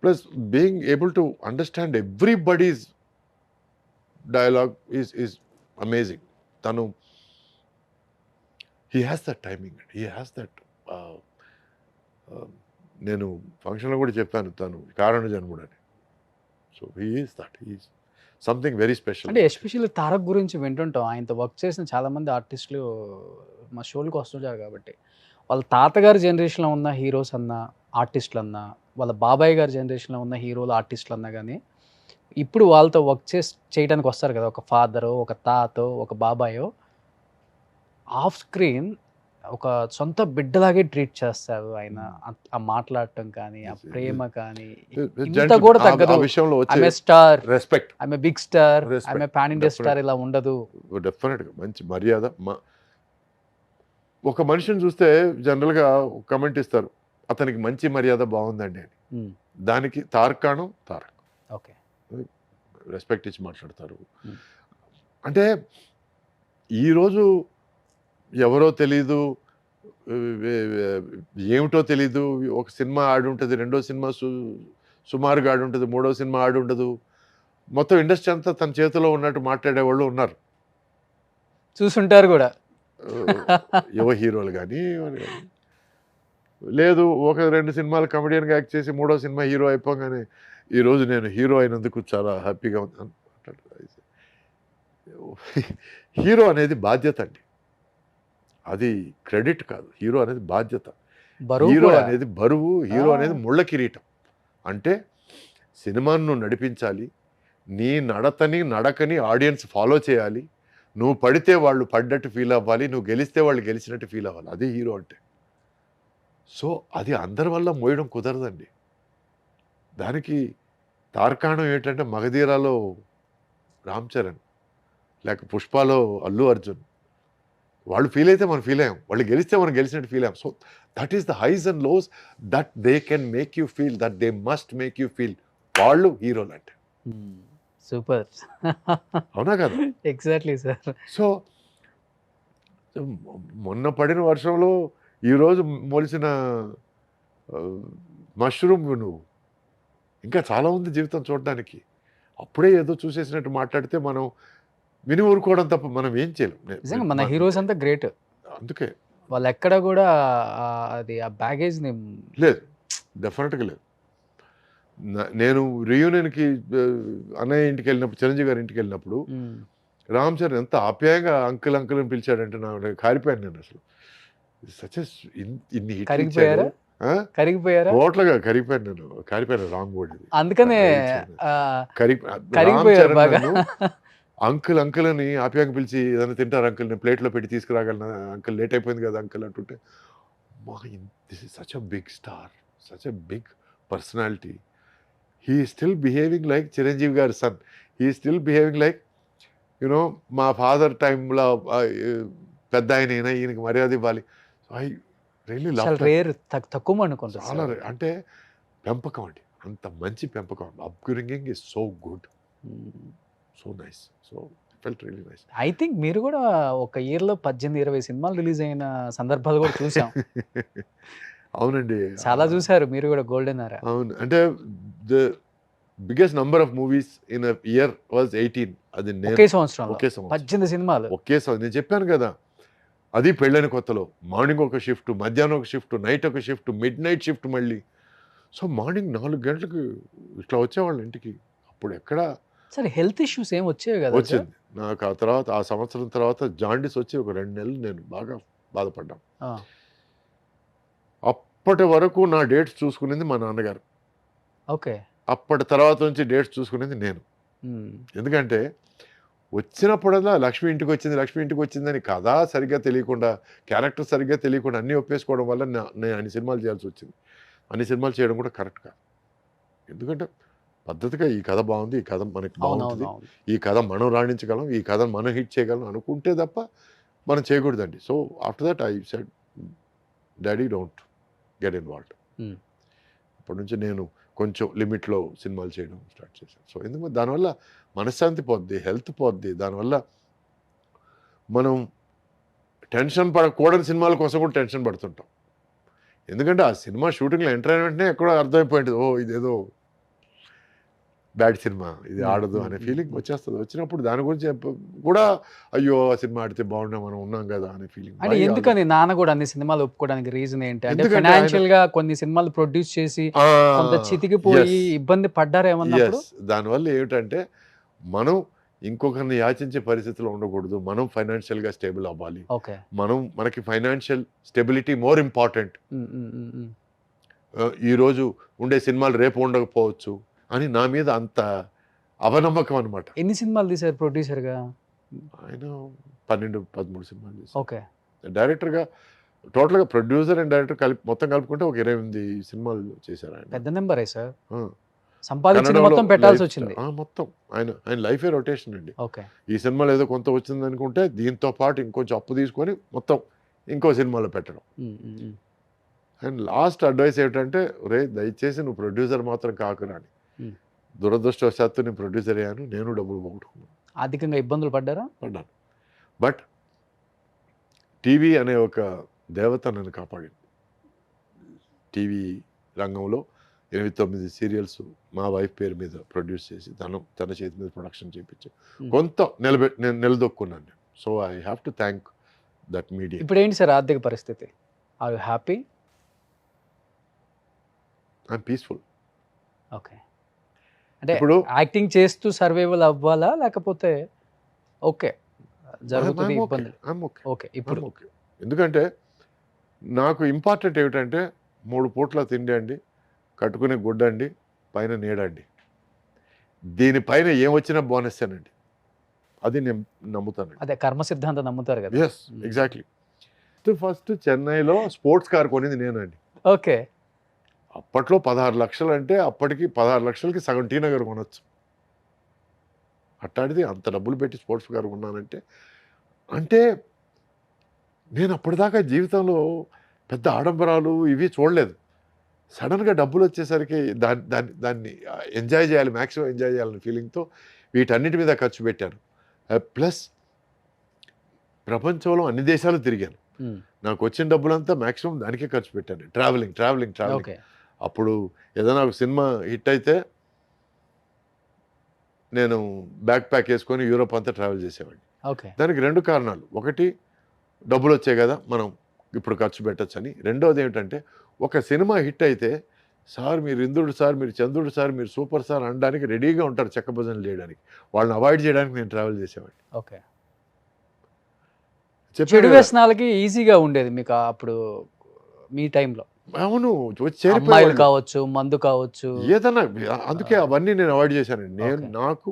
Speaker 3: plus being able to understand everybody's dialogue is amazing. తను he has that timing, he has that. నేను ఫంక్షన్లో కూడా చెప్పాను, తను కారణ జన్ముడు అని. So he is that, he is something very special.
Speaker 2: అంటే ఎస్పెషల్లీ తారక్ గురించి వింటుంటాం, ఆయనతో వర్క్ చేసిన చాలామంది ఆర్టిస్టులు మా షోలకు వస్తుంటారు కాబట్టి, వాళ్ళ తాతగారి జనరేషన్లో ఉన్న హీరోస్ అన్నా, ఆర్టిస్టులు అన్నా, వాళ్ళ బాబాయ్ గారి జనరేషన్లో ఉన్న హీరోలు, ఆర్టిస్టులు అన్నా కానీ ఇప్పుడు వాళ్ళతో వర్క్ చేయడానికి వస్తారు కదా, ఒక ఫాదరో, ఒక తాతో, ఒక బాబాయో, ఆఫ్ స్క్రీన్ ఒక సొంత బిడ్డలాగే ట్రీట్ చేస్తారు ఆయన. ఆ మాట్లాడటం కానీ, ఆ ప్రేమ కానీ ఇంత కూడా తగ్గదు. ఆమె స్టార్,
Speaker 3: రెస్పెక్ట్,
Speaker 2: ఆమె బిగ్ స్టార్, ఆమె పాన్ ఇండియా స్టార్, ఇలా ఉండదు.
Speaker 3: డెఫినెట్గా మంచి మర్యాద. ఒక మనిషిని చూస్తే జనరల్గా కమెంట్ ఇస్తారు, అతనికి మంచి మర్యాద బాగుందండి అని.
Speaker 2: Hmm.
Speaker 3: దానికి తార్కాణం తారక్
Speaker 2: ఓకే.
Speaker 3: రెస్పెక్ట్ ఇచ్చి మాట్లాడతారు.
Speaker 2: Hmm.
Speaker 3: అంటే ఈరోజు ఎవరో తెలీదు, ఏమిటో తెలీదు, ఒక సినిమా ఆడి ఉంటుంది, రెండో సినిమా సుమారుగా ఆడి ఉంటుంది, మూడో సినిమా ఆడి ఉండదు, మొత్తం ఇండస్ట్రీ అంతా తన చేతిలో ఉన్నట్టు మాట్లాడే వాళ్ళు ఉన్నారు.
Speaker 2: చూసుంటారు కూడా.
Speaker 3: యువ హీరోలు కానీ లేదు, ఒక 2 సినిమాలు కమెడియన్గా యాక్ట్ చేసి మూడో సినిమా హీరో అయిపోగానే ఈరోజు నేను హీరో అయినందుకు చాలా హ్యాపీగా ఉన్నాను. హీరో అనేది బాధ్యత అండి, అది క్రెడిట్ కాదు. హీరో అనేది బాధ్యత,
Speaker 2: బరువు
Speaker 3: హీరో
Speaker 2: కూడా.
Speaker 3: అనేది బరువు, హీరో
Speaker 2: ఆ.
Speaker 3: అనేది ముళ్ళ కిరీటం. అంటే సినిమాను నువ్వు నడిపించాలి, నీ నడకని ఆడియన్స్ ఫాలో చేయాలి, నువ్వు పడితే వాళ్ళు పడ్డట్టు ఫీల్ అవ్వాలి, నువ్వు గెలిస్తే వాళ్ళు గెలిచినట్టు ఫీల్ అవ్వాలి. అదే హీరో అంటే. సో అది అందరి వల్ల మోయడం కుదరదండి. దానికి తార్కాణం ఏంటంటే మగధీరాలో రామ్ చరణ్, లేక పుష్పలో అల్లు అర్జున్, వాళ్ళు ఫీల్ అయితే మనం ఫీల్ అయ్యాం, వాళ్ళు గెలిస్తే మనం గెలిచినట్టు ఫీల్ అయ్యాం. So that is the highs and lows that they can make you feel, that they must make you feel. వాళ్ళు హీరోలు అంటే.
Speaker 2: సూపర్.
Speaker 3: అవునా కదా?
Speaker 2: Exactly sir.
Speaker 3: సో మొన్న పడిన వర్షంలో ఈరోజు మొలిసిన మష్రూమ్ నువ్వు, ఇంకా చాలా ఉంది జీవితం చూడడానికి. అప్పుడే ఏదో చూసేసినట్టు మాట్లాడితే మనం విని ఊరుకోవడం తప్ప మనం ఏం
Speaker 2: నిజంగా
Speaker 3: చేయలేం.
Speaker 2: మన హీరోస్ అంతా గ్రేట్.
Speaker 3: అందుకే
Speaker 2: వాళ్ళు ఎక్కడ కూడా అది ఆ బ్యాగేజ్ ని
Speaker 3: లేదు, డెఫినెట్గా లేదు. నేను రియూనియన్కి అన్నయ్య ఇంటికి వెళ్ళినప్పుడు, చిరంజీవి గారి ఇంటికి వెళ్ళినప్పుడు రామ్ చరణ్ ఎంత ఆప్యాయంగా అంకుల్ అంకుల్ అని పిలిచాడంటే నాకు కారిపోయాను నేను అసలు. సచ్ ఇన్ని హిట్లు
Speaker 2: కరిగిపోయారా?
Speaker 3: ఇచ్చాడు. ఆ?
Speaker 2: కరిగిపోయారా?
Speaker 3: టోటల్గా కారిపోయాను రాంగ్ వర్డ్ ఇది.
Speaker 2: అందుకనే
Speaker 3: రామ్
Speaker 2: కరిగిపోయారు
Speaker 3: చరణ్
Speaker 2: బాగా.
Speaker 3: నన్ను అంకుల్ అంకుల్ అని ఆప్యాయంగా పిలిచి ఏదైనా తింటారు అంకుల్, నేను ప్లేట్లో పెట్టి తీసుకురాగలను అంకుల్, లేట్ అయిపోయింది కదా అంకుల్ అంటుంటే, this is such a big star, such a big personality. He still behaving like Chiranjeevi గారి son, he still behaving like you know మా ఫాదర్ టైంలో పెద్ద ఆయన ఈయనకి మర్యాద ఇవ్వాలి. I really love.
Speaker 2: చాలా రేర్, తక్కువ అనుకుంటా
Speaker 3: చాలా అంటే పెంపకం అండి, అంత మంచి పెంపకం. Upbringing is so good, so nice. So felt really nice.
Speaker 2: I think మీరు కూడా ఒక ఇయర్ లో 18-20 సినిమాలు రిలీజ్ అయిన సందర్భాలు కూడా చూసాం.
Speaker 3: అవునండి,
Speaker 2: చాలా చూసారు మీరు కూడా గోల్డెన్ ఎరా.
Speaker 3: అవును. అంటే the biggest number of movies in a year was 18. అది నేను
Speaker 2: ఒకే సంవత్సరంలో
Speaker 3: ఒకే సంవత్సరం
Speaker 2: 18 సినిమాలు.
Speaker 3: ఒకే సంవత్సరం. నేను చెప్పాను కదా, అది పెళ్ళైన కొత్తలో మార్నింగ్ ఒక షిఫ్ట్, మధ్యాహ్నం ఒక షిఫ్ట్, నైట్ ఒక షిఫ్ట్, మిడ్ నైట్ షిఫ్ట్ మళ్ళీ. సో మార్నింగ్ 4 గంటలకు ఇట్లా వచ్చేవాళ్ళు ఇంటికి. అప్పుడు ఎక్కడ
Speaker 2: సరే హెల్త్ ఇష్యూస్ ఏం వచ్చేవి కదా
Speaker 3: వచ్చింది నాకు. ఆ తర్వాత ఆ సంవత్సరం తర్వాత జాండీస్ వచ్చి ఒక 2 నెలలు నేను బాగా బాధపడ్డాను. అప్పటి వరకు నా డేట్స్ చూసుకునేది మా నాన్నగారు,
Speaker 2: ఓకే.
Speaker 3: అప్పటి తర్వాత నుంచి డేట్స్ చూసుకునేది నేను. ఎందుకంటే వచ్చినప్పుడల్లా లక్ష్మి ఇంటికి వచ్చిందని కథ సరిగ్గా తెలియకుండా, క్యారెక్టర్ సరిగ్గా తెలియకుండా అన్నీ ఒప్పేసుకోవడం వల్ల నేను అన్ని సినిమాలు చేయాల్సి వచ్చింది. అన్ని సినిమాలు చేయడం కూడా కరెక్ట్ కాదు. ఎందుకంటే పద్ధతిగా ఈ కథ బాగుంది, ఈ కథ మనకి బాగుంటుంది, ఈ కథ మనం రాణించగలం, ఈ కథ మనం హిట్ చేయగలం అనుకుంటే తప్ప మనం చేయకూడదండి. So after that I said daddy don't get involved. అప్పటి నుంచి నేను కొంచెం లిమిట్లో సినిమాలు చేయడం స్టార్ట్ చేశాను. సో ఎందుకంటే దానివల్ల మనశ్శాంతి పోద్ది, హెల్త్ పోద్ది. దానివల్ల మనం టెన్షన్ పడకూడని సినిమాల కోసం కూడా టెన్షన్ పడుతుంటాం. ఎందుకంటే ఆ సినిమా షూటింగ్లో ఎంటర్ అయిన వెంటనే ఎక్కడో అర్థమైపోయింది, ఓ ఇదేదో బ్యాడ్ సినిమా, ఇది ఆడదు అనే ఫీలింగ్ వచ్చేస్తుంది. వచ్చినప్పుడు దాని గురించి కూడా అయ్యో ఆ సినిమా ఆడితే బాగుండే, మనం ఉన్నాం కదా అనే ఫీలింగ్.
Speaker 2: అంటే ఎందుకని నాన్న కూడా అన్ని సినిమాలు ఒప్పుకోవడానికి రీజన్ ఏంటి? అంటే
Speaker 3: ఎందుకంటే
Speaker 2: ఫైనాన్షియల్ గా కొన్ని సినిమాలు ప్రొడ్యూస్ చేసి కొంత చితికిపోయి ఇబ్బంది పడ్డారేమన్నప్పుడు
Speaker 3: దానివల్ల ఏమిటంటే మనం ఇంకొకరిని యాచించే పరిస్థితిలో ఉండకూడదు, మనం ఫైనాన్షియల్గా స్టేబుల్ అవ్వాలి, మనకి ఫైనాన్షియల్ స్టెబిలిటీ మోర్ ఇంపార్టెంట్. ఈరోజు ఉండే సినిమాలు రేపు ఉండకపోవచ్చు అని నా మీద అంత అవనమ్మకం అనమాట.
Speaker 2: ఎన్ని సినిమాలు తీశారు ప్రొడ్యూసర్గా?
Speaker 3: ఆయన 12-13 సినిమాలు చేశారు.
Speaker 2: ఓకే.
Speaker 3: డైరెక్టర్గా టోటల్గా ప్రొడ్యూసర్ అండ్ డైరెక్టర్ మొత్తం కలుపుకుంటే ఒక 28 సినిమాలు చేశారు ఆయన.
Speaker 2: పెద్ద నెంబరే సార్. సంపాదించిన మొత్తం పెట్టాల్సి వచ్చింది
Speaker 3: మొత్తం. ఆయన లైఫే రొటేషన్ అండి.
Speaker 2: ఓకే.
Speaker 3: ఈ సినిమాలో ఏదో కొంత వచ్చింది అనుకుంటే దీంతో పాటు ఇంకొంచెం అప్పు తీసుకొని మొత్తం ఇంకో సినిమాలో పెట్టడం. అండ్ లాస్ట్ అడ్వైస్ ఏమిటంటే రే దయచేసి నువ్వు ప్రొడ్యూసర్ మాత్రం కాకురా అని.
Speaker 2: Hmm.
Speaker 3: దురదృష్టవశాత్తు నేను ప్రొడ్యూసర్ అయ్యాను, నేను డబ్బులు పోగొట్టుకున్నాను,
Speaker 2: ఆర్థికంగా ఇబ్బందులు పడ్డారా?
Speaker 3: పడ్డాను. బట్ టీవీ అనే ఒక దేవత నన్ను కాపాడింది. టీవీ రంగంలో 8-9 సీరియల్స్ మా వైఫ్ పేరు మీద ప్రొడ్యూస్ చేసి తన చేతి మీద ప్రొడక్షన్ చేయించి కొంత నేను నిలదొక్కున్నాను నేను. So I have to thank that media.
Speaker 2: ఇప్పుడు ఏంటి సార్ ఆర్థిక పరిస్థితి? Are you happy?
Speaker 3: I'm peaceful.
Speaker 2: Okay. అంటే
Speaker 3: ఇప్పుడు
Speaker 2: యాక్టింగ్ చేస్తూ సర్వైవల్ అవ్వాలా లేకపోతే ఓకే జరుగుతుంది
Speaker 3: I'm
Speaker 2: ఇబ్బంది?
Speaker 3: okay. I'm okay.
Speaker 2: ఓకే. ఇప్పుడు
Speaker 3: I'm okay. ఎందుకంటే నాకు ఇంపార్టెంట్ ఏమిటంటే 3 పూట్ల తిండి అండి, కట్టుకునే గుడ్డ అండి, పైన నీడండి. దీనిపైన ఏం వచ్చినా బోనస్సేనండి. అది నేను నమ్ముతానండి.
Speaker 2: అదే కర్మ సిద్ధాంతం నమ్ముతారు కదా.
Speaker 3: Yes, exactly. ఫస్ట్ చెన్నైలో స్పోర్ట్స్ కార్ కొనింది నేనండి.
Speaker 2: ఓకే.
Speaker 3: అప్పట్లో 16 లక్షలు అంటే అప్పటికి 16 లక్షలకి సగం టీ నగర్ కొనొచ్చు. అట్టాడిది అంత డబ్బులు పెట్టి స్పోర్ట్స్ కార్ కొన్నానంటే అంటే నేను అప్పటిదాకా జీవితంలో పెద్ద ఆడంబరాలు ఇవి చూడలేదు. సడన్గా డబ్బులు వచ్చేసరికి దాన్ని ఎంజాయ్ చేయాలి, మ్యాక్సిమం ఎంజాయ్ చేయాలనే ఫీలింగ్తో వీటన్నిటి మీద ఖర్చు పెట్టాను. ప్లస్ ప్రపంచంలో అన్ని దేశాలు తిరిగాను. నాకు వచ్చిన డబ్బులంతా మ్యాక్సిమం దానికే ఖర్చు పెట్టాను. ట్రావెలింగ్.
Speaker 2: ఓకే.
Speaker 3: అప్పుడు ఏదైనా ఒక సినిమా హిట్ అయితే నేను బ్యాక్ ప్యాక్ వేసుకొని యూరోప్ అంతా ట్రావెల్ చేసేవాడిని.
Speaker 2: ఓకే.
Speaker 3: దానికి 2 కారణాలు. ఒకటి డబ్బులు వచ్చాయి కదా మనం ఇప్పుడు ఖర్చు పెట్టచ్చు అని. రెండోది ఏమిటంటే ఒక సినిమా హిట్ అయితే సార్ మీరు ఇంద్రుడు సార్, మీరు చంద్రుడు సార్, మీరు సూపర్ సార్ అనడానికి రెడీగా ఉంటారు చెక్క భజనలు చేయడానికి. వాళ్ళని అవాయిడ్ చేయడానికి నేను ట్రావెల్ చేసేవాడిని.
Speaker 2: ఓకే.
Speaker 3: చెప్పాను
Speaker 2: చెడు
Speaker 3: కదా.
Speaker 2: వ్యసనాలకి ఈజీగా ఉండేది మీకు అప్పుడు మీ టైంలో.
Speaker 3: అవును, వచ్చి
Speaker 2: అమ్మాయిలు
Speaker 3: చేరిపోయేవాడిని.
Speaker 2: కావచ్చు, మందు కావచ్చు.
Speaker 3: ఏదన్నా అందుకే అవన్నీ నేను అవాయిడ్ చేశానండి. నేను
Speaker 2: Okay.
Speaker 3: నాకు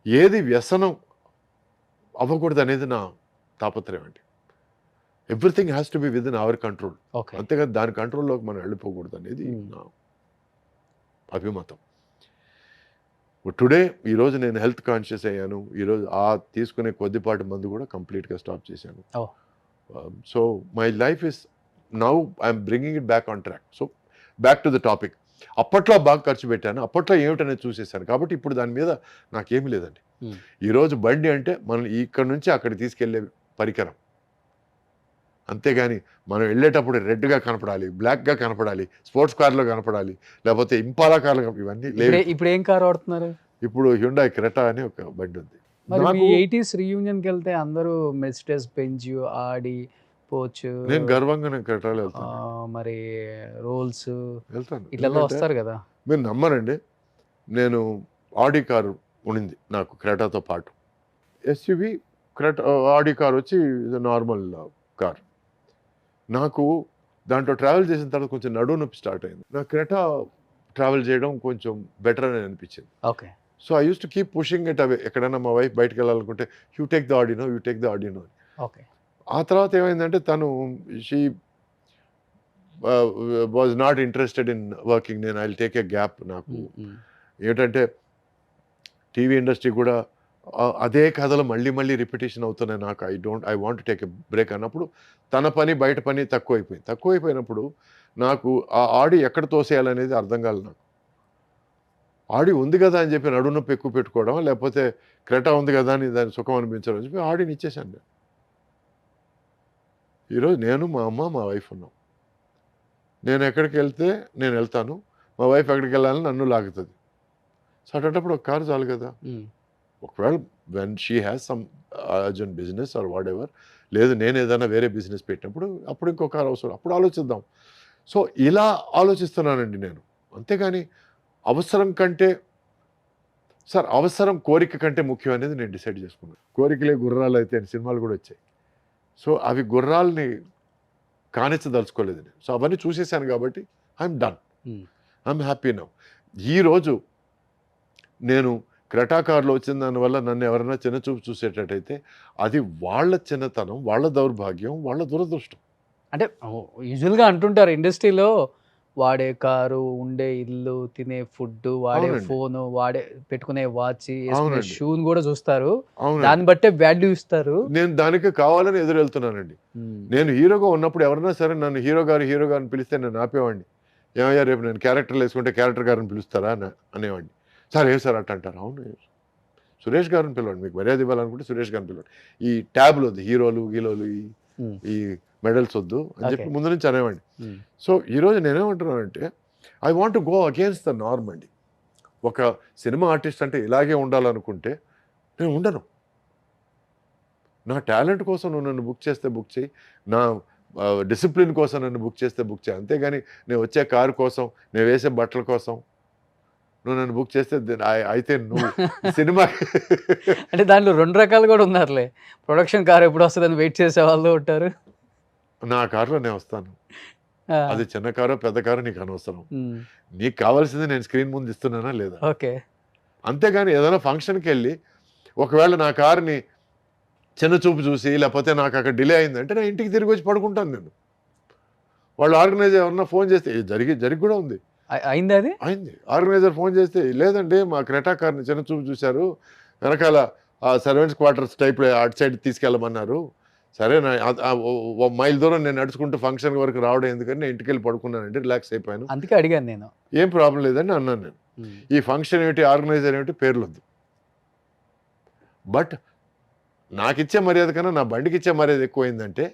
Speaker 3: ఏది వ్యసనం అవ్వకూడదు అనేది నా తాపత్రయం అండి. Everything has to be with in our control.
Speaker 2: Okay.
Speaker 3: అంతేకాదు దాని కంట్రోల్లోకి మనం వెళ్ళిపోకూడదు అనేది నా అభిమతం. టుడే ఈరోజు నేను హెల్త్ కాన్షియస్ అయ్యాను. ఈరోజు తీసుకునే కొద్దిపాటి మందు కూడా కంప్లీట్గా స్టాప్ చేశాను.
Speaker 2: Oh.
Speaker 3: So my life is now I'm bringing it back on track. So back to the topic. అప్పట్లో బాగా ఖర్చు పెట్టాను, అప్పట్లో ఏమిటనేది చూసేసాను. కాబట్టి ఇప్పుడు దాని మీద నాకేమీ లేదండి. ఈరోజు బండి అంటే మనం ఇక్కడ నుంచి అక్కడికి తీసుకెళ్లే పరికరం. అంతేగాని మనం వెళ్ళేటప్పుడు రెడ్గా కనపడాలి, బ్లాక్గా కనపడాలి, స్పోర్ట్స్ కార్లో కనపడాలి, లేకపోతే ఇంపాలా కార్లో ఇవన్నీ లేవు.
Speaker 2: ఇప్పుడు ఏం కారు వాడుతున్నారు?
Speaker 3: ఇప్పుడు హ్యుండాయ్ క్రెటా అని ఒక బండి ఉంది.
Speaker 2: మరి
Speaker 3: నాకు
Speaker 2: మీ 80s రీయూనియన్కి వెళ్తే అందరూ మెర్సిడెస్ బెంజ్, ఆడి, పోర్చ్,
Speaker 3: నేను గర్వంగా నేను క్రెటాలో వెళ్తాను.
Speaker 2: మరి రోల్స్
Speaker 3: వెళ్తాను.
Speaker 2: ఇట్లా
Speaker 3: ఎందుకంటే
Speaker 2: వస్తారు కదా.
Speaker 3: మీరు నమ్మరండి, నేను ఆడి కారు ఉండింది నాకు క్రెటాతో పాటు. ఎస్యూవి ఆడి కార్ వచ్చి నార్మల్ కార్. నాకు దాంట్లో ట్రావెల్ చేసిన తర్వాత కొంచెం నడువు నొప్పి స్టార్ట్ అయింది. నాకు క్రెటా ట్రావెల్ చేయడం కొంచెం బెటర్ అని అనిపించింది.
Speaker 2: Okay.
Speaker 3: So I used to keep pushing it away. ఎక్కడైనా మా వైఫ్ బయటకు వెళ్ళాలనుకుంటే యూ టేక్ ద ఆడినో అని.
Speaker 2: ఓకే.
Speaker 3: ఆ తర్వాత ఏమైందంటే తను she was not interested in working. నేను I will take a gap. నాకు ఏంటంటే టీవీ ఇండస్ట్రీ కూడా అదే కథలు మళ్ళీ రిపిటేషన్ అవుతున్నాయి. నాకు I want take a break అన్నప్పుడు తన పని బయట పని తక్కువైపోయినప్పుడు నాకు ఆ ఆడి ఎక్కడ తోసేయాలనేది అర్థం కాలేదు. నాకు ఆడి ఉంది కదా అని చెప్పి నడుము నొప్పి ఎక్కువ పెట్టుకోవడం, లేకపోతే క్రెటా ఉంది కదా అని దాని సుఖం అనిపించడం అని చెప్పి ఆడిని ఇచ్చేసాను నేను. ఈరోజు నేను, మా అమ్మ, మా వైఫ్ ఉన్నాం. నేను ఎక్కడికి వెళ్తే నేను వెళ్తాను, మా వైఫ్ ఎక్కడికి వెళ్ళాలని నన్ను లాగుతుంది. సో అటువంటిప్పుడు ఒక కారు చాలు కదా. ఒకవేళ when she has some urgent business are what ever, లేదు నేను ఏదైనా వేరే బిజినెస్ పెట్టినప్పుడు అప్పుడు ఇంకో కారు అవసరం, అప్పుడు ఆలోచిద్దాం. సో ఇలా ఆలోచిస్తున్నానండి నేను. అంతేగాని అవసరం కంటే అవసరం కోరిక కంటే ముఖ్యం అనేది నేను డిసైడ్ చేసుకున్నాను. కోరికలే గుర్రాలు అయితే అని సినిమాలు కూడా వచ్చాయి. సో అవి గుర్రాలని కానిచ్చదలుచుకోలేదు నేను. సో అవన్నీ చూసేసాను కాబట్టి I'm done, I'm happy now. ఈరోజు నేను క్రెటా కార్లో వచ్చిన దానివల్ల నన్ను ఎవరైనా చిన్నచూపు చూసేటట్టయితే అది వాళ్ళ చిన్నతనం, వాళ్ళ దౌర్భాగ్యం, వాళ్ళ దురదృష్టం.
Speaker 2: అంటే యూజువల్గా అంటుంటారు ఇండస్ట్రీలో వాడే కారు, ఉండే ఇల్లు, తినే ఫుడ్, వాడే
Speaker 3: అవునండి.
Speaker 2: ఫోను, వాడే పెట్టుకునే వాచ్, యేసుకునే
Speaker 3: అవునండి.
Speaker 2: షూని గూడా జూస్తారు.
Speaker 3: అవునండి.
Speaker 2: దాన్ని బట్టే వాల్యూ ఇస్తారు.
Speaker 3: నేను దానికి కావాలని ఎదురెళ్తున్నానండి.
Speaker 2: హ్మ్.
Speaker 3: నేను హీరోగా ఉన్నప్పుడు ఎవరైనా సరే నన్ను హీరో గారు, హీరో గారు అని పిలిస్తే నేను ఆపేవాడిని. ఏమయ్యా రేపు నేను క్యారెక్టర్‌లో యేసుకుంటే క్యారెక్టర్ గారిని పిలుస్తారా అనేవాడిని. సార్ ఏం సార్ అట్ట అంటారు. అవును సురేష్ గారిని పిలవండి. మీకు మర్యాద ఇవ్వాలనుకుంటే సురేష్ గారిని పిలవండి. ఈ ట్యాబ్‌లు వద్దు. హీరోలు, గీలోలు
Speaker 2: హ్మ్.
Speaker 3: ఈ మెడల్స్ వద్దు అని
Speaker 2: ఓకే.
Speaker 3: చెప్పి ముందు నుంచి అనేవాడిని.
Speaker 2: హ్మ్.
Speaker 3: సో, ఈరోజు నేనేమంటున్నానంటే I want to go against the norm అండి. ఒక సినిమా ఆర్టిస్ట్ అంటే ఇలాగే ఉండాలనుకుంటే నేను ఉండను. నా టాలెంట్ కోసం నువ్వు నన్ను బుక్ చేస్తే బుక్ చెయ్యి. నా డిసిప్లిన్ కోసం నన్ను బుక్ చేస్తే బుక్ చెయి. అంతేగాని నేను వచ్చే కారు కోసం, నేను వేసే బట్టల కోసం నువ్వు నన్ను బుక్ చేస్తే అయితే నువ్వు ఈ సినిమా
Speaker 2: అంటే దాంట్లో 2 రకాలు గూడా ఉన్నారులే. ప్రొడక్షన్ కార్ ఎప్పుడొస్తదని వెయిట్ చేసేవాళ్ళు ఉంటారు.
Speaker 3: నా కారులో నేను వస్తాను.
Speaker 2: ఆ!
Speaker 3: అది చిన్న కారో, పెద్ద కారో నీకు అనవసరం.
Speaker 2: హ్మ్.
Speaker 3: నీకు కావాల్సింది నేను స్క్రీన్ ముందు ఇస్తున్నానా లేదా?
Speaker 2: ఓకే.
Speaker 3: అంతేగాని ఏదైనా ఫంక్షన్‌కెళ్ళి ఒకవేళ నా కారుని చిన్న చూపు చూసి లేకపోతే నాకు అక్కడ డిలే అయిందంటే నేను ఇంటికి తిరిగి వచ్చి పడుకుంటాను నేను. వాళ్ళు ఆర్గనైజర్ ఎవరన్నా ఫోన్ చేస్తే జరిగి కూడా ఉంది.
Speaker 2: అయిందా అది?
Speaker 3: అయింది. ఆర్గనైజర్ ఫోన్ చేస్తే లేదండి మా క్రెటా కార్‌ని చిన్న చూపు చూసారు. వెనకాల సర్వెంట్స్ క్వార్టర్స్ టైప్‌లో అటు సైడ్ తీసుకెళ్ళమన్నారు. సరే నా ఓ మైల్ దూరం నేను నడుచుకుంటూ ఫంక్షన్ వరకు రావడం ఎందుకని నేను ఇంటికెళ్ళి పడుకున్నానండి. రిలాక్స్ అయిపోయాను.
Speaker 2: అందుకే అడిగాను నేను.
Speaker 3: ఏం ప్రాబ్లమ్ లేదని అన్నాను నేను.
Speaker 2: హ్మ్.
Speaker 3: ఈ ఫంక్షన్ ఏమిటి, ఆర్గనైజర్ ఏమిటి పేర్లొద్దు. బట్ నాకిచ్చే మర్యాద కన్నా నా బండికిచ్చే మర్యాద ఎక్కువైందంటే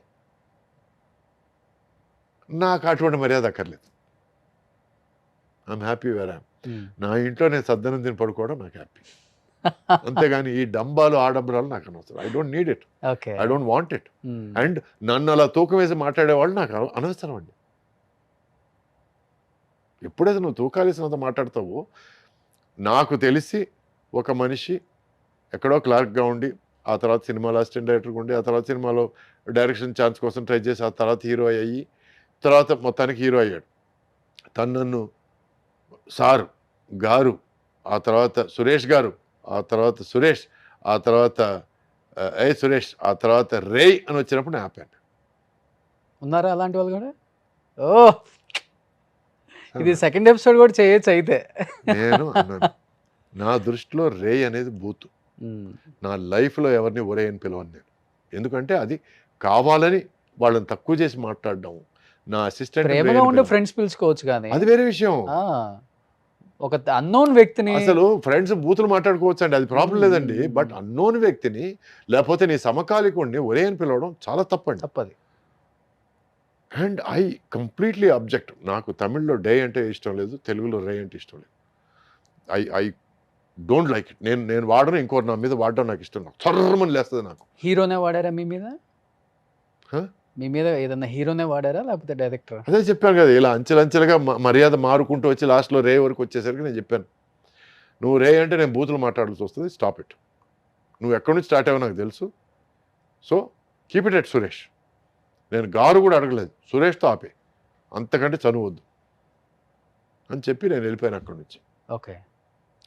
Speaker 3: నాకు అటువంటి మర్యాద అక్కర్లేదు. I'm happy where I am.
Speaker 2: Hmm.
Speaker 3: నా ఇంట్లో నేను సద్దనం తిని పడుకోవడం నాకు హ్యాపీ. అంతేగాని ఈ డంబాలు, ఆడంబరాలు నాకు అనవసరం. I don't need it.
Speaker 2: Okay.
Speaker 3: I don't want it.
Speaker 2: హ్మ్.
Speaker 3: అండ్ నన్ను అలా తూకం వేసి మాట్లాడేవాళ్ళు నాకు అనవసరం అండి. ఎప్పుడైతే నువ్వు తూకాలేసినంత మాట్లాడతావో నాకు తెలిసి ఒక మనిషి ఎక్కడో క్లార్క్‌గా ఉండి, ఆ తర్వాత సినిమాలో అసిస్టెంట్ డైరెక్టర్‌గా ఉండి, ఆ తర్వాత సినిమాలో డైరెక్షన్ ఛాన్స్ కోసం ట్రై చేసి, ఆ తర్వాత హీరో అయ్యి, తర్వాత మొత్తానికి హీరో అయ్యాడు. తను నన్ను సారు, గారు, ఆ తర్వాత సురేష్ గారు, ఆ తర్వాత సురేష్, ఆ తర్వాత ఏయ్ సురేష్, ఆ తర్వాత రేయ్ అని వచ్చినప్పుడు నేను ఆపాను.
Speaker 2: ఉన్నారా అలాంటి వాళ్ళు గూడా? ఓహ్! ఇది సెకండ్ ఎపిసోడ్ గూడా చేయొచ్చు అయితే.
Speaker 3: నేను అన్నాను. నా దృష్టిలో రేయ్ అనేది బూతు.
Speaker 2: హ్మ్.
Speaker 3: నా లైఫ్‌లో ఎవరిని ఒరేయ్ అని పిలవను నేను. ఎందుకంటే అది కావాలని వాళ్ళని తక్కువ చేసి మాట్లాడడం. నా అసిస్టెంట్‌ని రేయ్
Speaker 2: ప్రేమగా
Speaker 3: అని
Speaker 2: ఉండే
Speaker 3: పిలవను.
Speaker 2: ఫ్రెండ్స్ పిలుచుకోవచ్చు గానీ
Speaker 3: అది వేరే విషయం.
Speaker 2: ఆ! ఒక అన్నోన్ వ్యక్తిని
Speaker 3: అసలు ఫ్రెండ్స్ బూతులు మాట్లాడుకోవచ్చండి. అది ప్రాబ్లమ్ లేదండి.
Speaker 2: హ్మ్.
Speaker 3: బట్ అన్నోన్ వ్యక్తిని లేకపోతే నీ సమకాలీకుడిని ఒరేయ్ అని పిలవడం చాలా తప్పండి.
Speaker 2: తప్పది.
Speaker 3: And I completely object. నాకు తమిళ్‌లో డే అంటే ఇష్టం లేదు. తెలుగులో రేయ్ అంటే ఇష్టం లేదు. I don't like it. నేను వాడను. ఇంకోరు నా మీద వాడడం నాకు ఇష్టం లేదు. చర్రుమని లేస్తది నాకు.
Speaker 2: హీరోనే వాడారా మీ మీద?
Speaker 3: హ?
Speaker 2: మీ మీద ఏదన్నా హీరోనే వాడారా? లేకపోతే డైరెక్టరా?
Speaker 3: అదే చెప్పాను కదా! ఇలా అంచెలంచెలుగా మర్యాద మారుకుంటూ వచ్చి లాస్ట్‌లో రే వరకు వచ్చేసరికి నేను చెప్పాను. నువ్వు రే అంటే నేను బూతులు మాట్లాడాల్సి వస్తది. Stop it. నువ్వు ఎక్కడి నుంచి స్టార్ట్ అయ్యావో నాకు తెలుసు. So keep it at Suresh. నేను గారు కూడా అడగలేదు. సురేష్‌తో ఆపేయి. అంతకంటే చనువు వద్దు. అని చెప్పి నేను వెళ్ళిపోయాను అక్కడి నుంచి.
Speaker 2: ఓకే.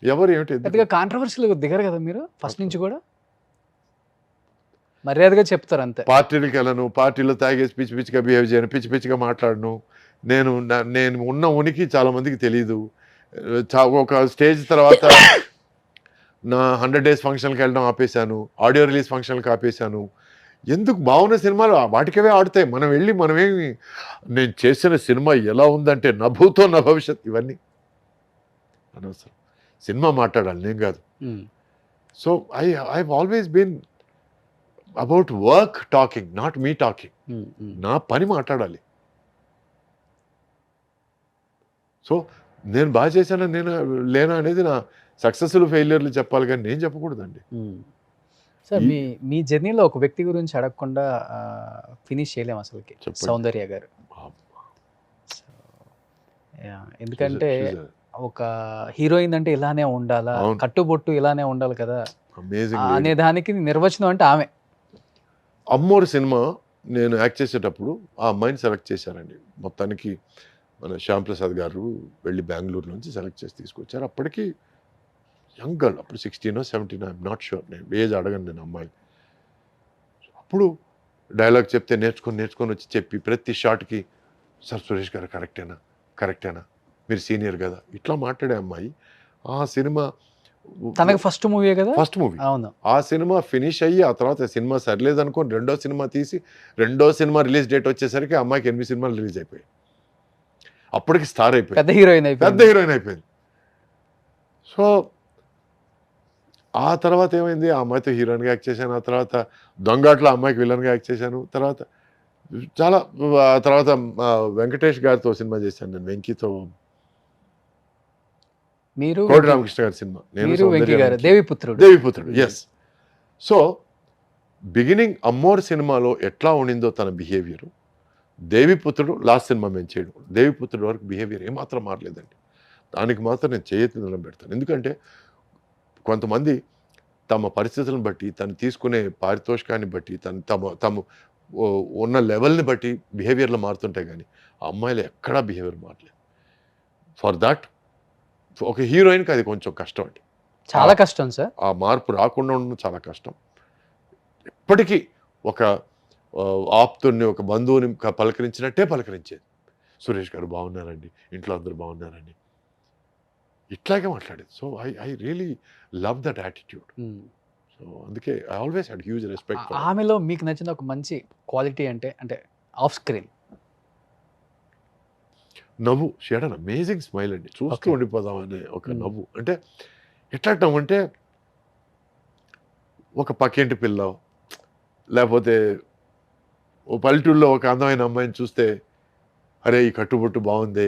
Speaker 3: ఎవరు ఏమిటి ఎందుకు?
Speaker 2: పెద్దగా కాంట్రోవర్సీ‌లు దిగరు గదా మీరు ఫస్ట్ నుంచి గూడా? మర్యాదగా చెప్తారు అంతే.
Speaker 3: పార్టీలకెళ్ళను. పార్టీలో తాగేసి పిచ్చి పిచ్చిగా బిహేవ్ చేయను. పిచ్చి పిచ్చిగా మాట్లాడను. నేను ఉన్న ఉనికి చాలా మందికి తెలీదు. ఒక స్టేజ్ తర్వాత నా 100 డేస్ ఫంక్షన్‌కి వెళ్ళడం ఆపేశాను. ఆడియో రిలీజ్ ఫంక్షన్‌లకి ఆపేశాను. ఎందుకు బాగున్న సినిమాలు వాటికవే ఆడుతాయి. మనమేమి నేను చేసిన సినిమా ఎలా ఉందంటే నా భూతో నా భవిష్యత్ ఇవన్నీ అనవసరం. సినిమా మాట్లాడాలి నేను కాదు.
Speaker 2: Hmm.
Speaker 3: So I always been about work talking, not me talking.
Speaker 2: Hmm. Hmm.
Speaker 3: నా పని మాట్లాడాలి. సో నేను బాగా చేశానా నేను లేనా అనేది నా సక్సెస్‌లు, ఫెయిల్యూర్‌లు చెప్పాలి కానీ నేను చెప్పకూడదండి.
Speaker 2: హ్మ్. సార్
Speaker 3: ఈ-
Speaker 2: మీ జర్నీలో ఒక వ్యక్తి గురించి అడగకుండా ఫినిష్ చేయలేము అసలకి.
Speaker 3: చెప్పండి.
Speaker 2: సౌందర్య గారు. యాహ్! ఎందుకంటే ఒక హీరోయిన్ అంటే ఇలానే ఉండాలా?
Speaker 3: అవును.
Speaker 2: కట్టుబొట్టు ఇలానే ఉండాలి కదా!
Speaker 3: అమేజింగ్
Speaker 2: అనే దానికి నిర్వచనం అంటే ఆమె.
Speaker 3: అమ్మోరు సినిమా నేను యాక్ట్ చేసేటప్పుడు ఆ అమ్మాయిని సెలెక్ట్ చేశారండి. మొత్తానికి మన శ్యామ్ ప్రసాద్ గారు వెళ్ళి బెంగుళూరు నుంచి సెలెక్ట్ చేసి తీసుకొచ్చారు. అప్పటికి యంగ్ గర్ల్. అప్పుడు 16 17 ఐఎమ్ నాట్ ష్యూర్. నేను ఏజ్ అడగను నేను అమ్మాయిని. అప్పుడు డైలాగ్ చెప్తే నేర్చుకొని వచ్చి చెప్పి ప్రతి షాట్‌కి సార్ సురేష్ గారు కరెక్టేనా? కరెక్టేనా, మీరు సీనియర్ కదా, ఇట్లా మాట్లాడే అమ్మాయి ఆ సినిమా
Speaker 2: తనకి ఫస్ట్ మూవీ కదా.
Speaker 3: ఫస్ట్ మూవీ,
Speaker 2: అవును.
Speaker 3: ఆ సినిమా ఫినిష్ అయ్యి ఆ తర్వాత సినిమా సరిలేదు అనుకోని రెండో సినిమా తీసి రెండో సినిమా రిలీజ్ డేట్ వచ్చేసరికి ఆ అమ్మాయికి 8 సినిమాలు రిలీజ్ అయిపోయాయి. అప్పటికి స్టార్ అయిపోయింది,
Speaker 2: పెద్ద హీరోయిన్
Speaker 3: పెద్ద
Speaker 2: అయిపోయింది.
Speaker 3: హీరోయిన్ అయిపోయింది. సో ఆ తర్వాత ఏమైంది, ఆ అమ్మాయితో హీరోయిన్గా యాక్ట్ చేశాను, ఆ తర్వాత దొంగాట్లో అమ్మాయికి విలన్గా యాక్ట్ చేశాను, తర్వాత చాలా ఆ తర్వాత వెంకటేష్ గారితో సినిమా చేశాను నేను, వెంకీతో,
Speaker 2: మీరు
Speaker 3: కోటి రామకృష్ణ గారి సినిమా, నేను
Speaker 2: మీరు వెంకీ
Speaker 3: సౌందర్య
Speaker 2: గారు
Speaker 3: Venky.
Speaker 2: Deviputrudu.
Speaker 3: Deviputrudu, yes. So beginning Ammoru సినిమాలో ఎట్లా ఉండిందో తన బిహేవియర్, దేవిపుత్రుడు లాస్ట్ సినిమా మేము చేయడం, దేవిపుత్రుడు వరకు బిహేవియర్ ఏమాత్రం మారలేదండి. దానికి మాత్రం నేను చేయెత్తి దండం పెడతాను. ఎందుకంటే కొంతమంది తమ పరిస్థితులను బట్టి, తను తీసుకునే పారితోషికాన్ని బట్టి, తమ ఉన్న లెవెల్ని బట్టి బిహేవియర్లో మారుతుంటాయి, కానీ ఆ అమ్మాయిలు ఎక్కడా బిహేవియర్ మారలేదు. ఫర్ దాట్ ఒక హీరోయిన్కి అది కొంచెం కష్టం అండి,
Speaker 2: చాలా కష్టం సార్.
Speaker 3: ఆ మార్పు రాకుండా ఉండడం చాలా కష్టం. ఎప్పటికీ ఒక ఆప్తుడిని, ఒక బంధువుని పలకరించినట్టే పలకరించేది. సురేష్ గారు బాగున్నారండి, ఇంట్లో అందరూ బాగున్నారండి, ఇట్లాగే మాట్లాడేది. So I really love that attitude. So అందుకే I always had huge respect.
Speaker 2: ఆమెలో మీకు నచ్చిన ఒక మంచి క్వాలిటీ అంటే అంటే ఆఫ్ స్క్రీన్
Speaker 3: నవ్వు. She had an amazing smile అండి, చూస్తూ
Speaker 2: Okay.
Speaker 3: ఉండిపోదామనే ఒక
Speaker 2: Hmm.
Speaker 3: నవ్వు. అంటే ఎట్లా అంటే ఒక పక్కింటి పిల్ల, లేకపోతే ఓ పల్లెటూరులో ఒక అందమైన అమ్మాయిని చూస్తే అరే ఈ కట్టుబొట్టు బాగుంది,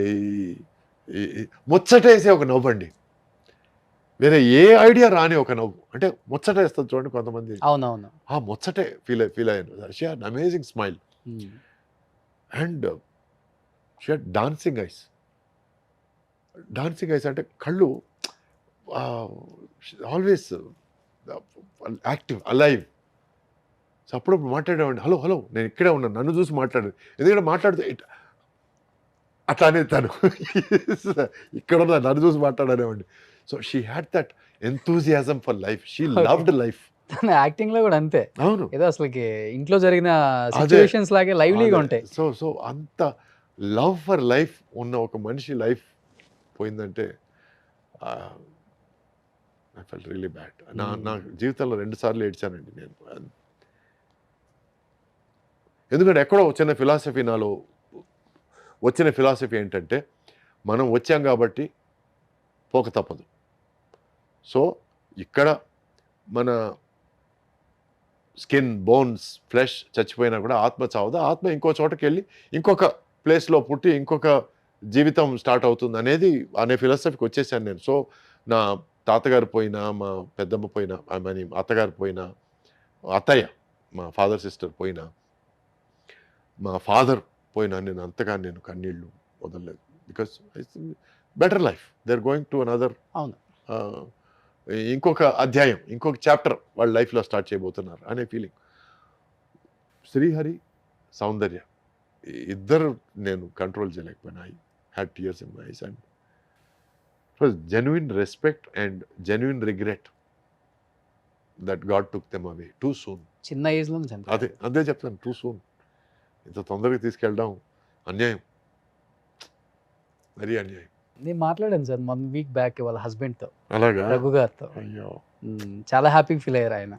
Speaker 3: ముచ్చటేసే ఒక నవ్వు అండి. వేరే ఏ ఐడియా రాని ఒక నవ్వు, అంటే ముచ్చటేస్తుంది చూడండి కొంతమంది,
Speaker 2: అవునవును.
Speaker 3: ఆ ముచ్చటే ఫీల్ అయ్యాను. She had amazing smile and she had dancing ice. Dancing ice అంటే కళ్ళు ఆల్వేస్ యాక్టివ్, అలైవ్. సో అప్పుడప్పుడు మాట్లాడేవాడిని, హలో హలో నేను ఇక్కడే ఉన్నాను, నన్ను చూసి మాట్లాడేది. ఎందుకంటే మాట్లాడితే అట్లా అనేది తను ఇక్కడ ఉన్నా నన్ను చూసి మాట్లాడనేవాడిని. So she had that enthusiasm for life, she loved life.
Speaker 2: తన యాక్టింగ్ లో కూడా అంతే,
Speaker 3: అవును,
Speaker 2: ఏదో అసలుకి ఇంట్లో జరిగిన సిచ్యువేషన్స్ లాగే లైవ్లీగా ఉంటాయి.
Speaker 3: సో అంత లవ్ ఫర్ లైఫ్ ఉన్న ఒక మనిషి లైఫ్ పోయిందంటే ఐ ఫెల్ట్ రియలీ బ్యాడ్. నా జీవితంలో 2 సార్లు ఏడ్చానండి నేను. ఎందుకంటే ఎక్కడో చిన్న ఫిలాసఫీ నాలో వచ్చిన ఫిలాసఫీ ఏంటంటే, మనం వచ్చాం కాబట్టి పోక తప్పదు. సో ఇక్కడ మన స్కిన్, బోన్స్, ఫ్లెష్ చచ్చిపోయినా కూడా ఆత్మ చావదు. ఆత్మ ఇంకో చోటకి వెళ్ళి ఇంకొక ప్లేస్లో పుట్టి ఇంకొక జీవితం స్టార్ట్ అవుతుంది అనే ఫిలాసఫీకి వచ్చేసాను నేను. సో నా తాతగారు పోయినా, మా పెద్దమ్మ పోయినా, అత్తగారు పోయినా, అత్తయ్య మా ఫాదర్ సిస్టర్ పోయినా, మా ఫాదర్ పోయినా నేను కన్నీళ్ళు వదలలేదు. Because better life, they are going to another,
Speaker 2: అవును,
Speaker 3: ఇంకొక అధ్యాయం, ఇంకొక చాప్టర్ వాళ్ళ లైఫ్లో స్టార్ట్ చేయబోతున్నారు అనే ఫీలింగ్. శ్రీహరి, సౌందర్య ఇద్దరు నేను కంట్రోల్ చేయలేకపోయినా. I had tears in my eyes and it was genuine respect and genuine regret that God took them away too soon.
Speaker 2: చిన్న ఏజ్ లో
Speaker 3: అదే చెప్తాను, టూ సూన్. ఇంత తొందరగా తీసుకెళ్ళడం అన్యాయం, మరీ అన్యాయం.
Speaker 2: నేను మాట్లాడాను సార్ 1 వీక్ బ్యాక్ వాళ్ళ హస్బెండ్ తో,
Speaker 3: అలాగా,
Speaker 2: రఘు గారితో.
Speaker 3: అయ్యో,
Speaker 2: చాలా హ్యాపీ ఫీల్ అయ్యారు ఆయన.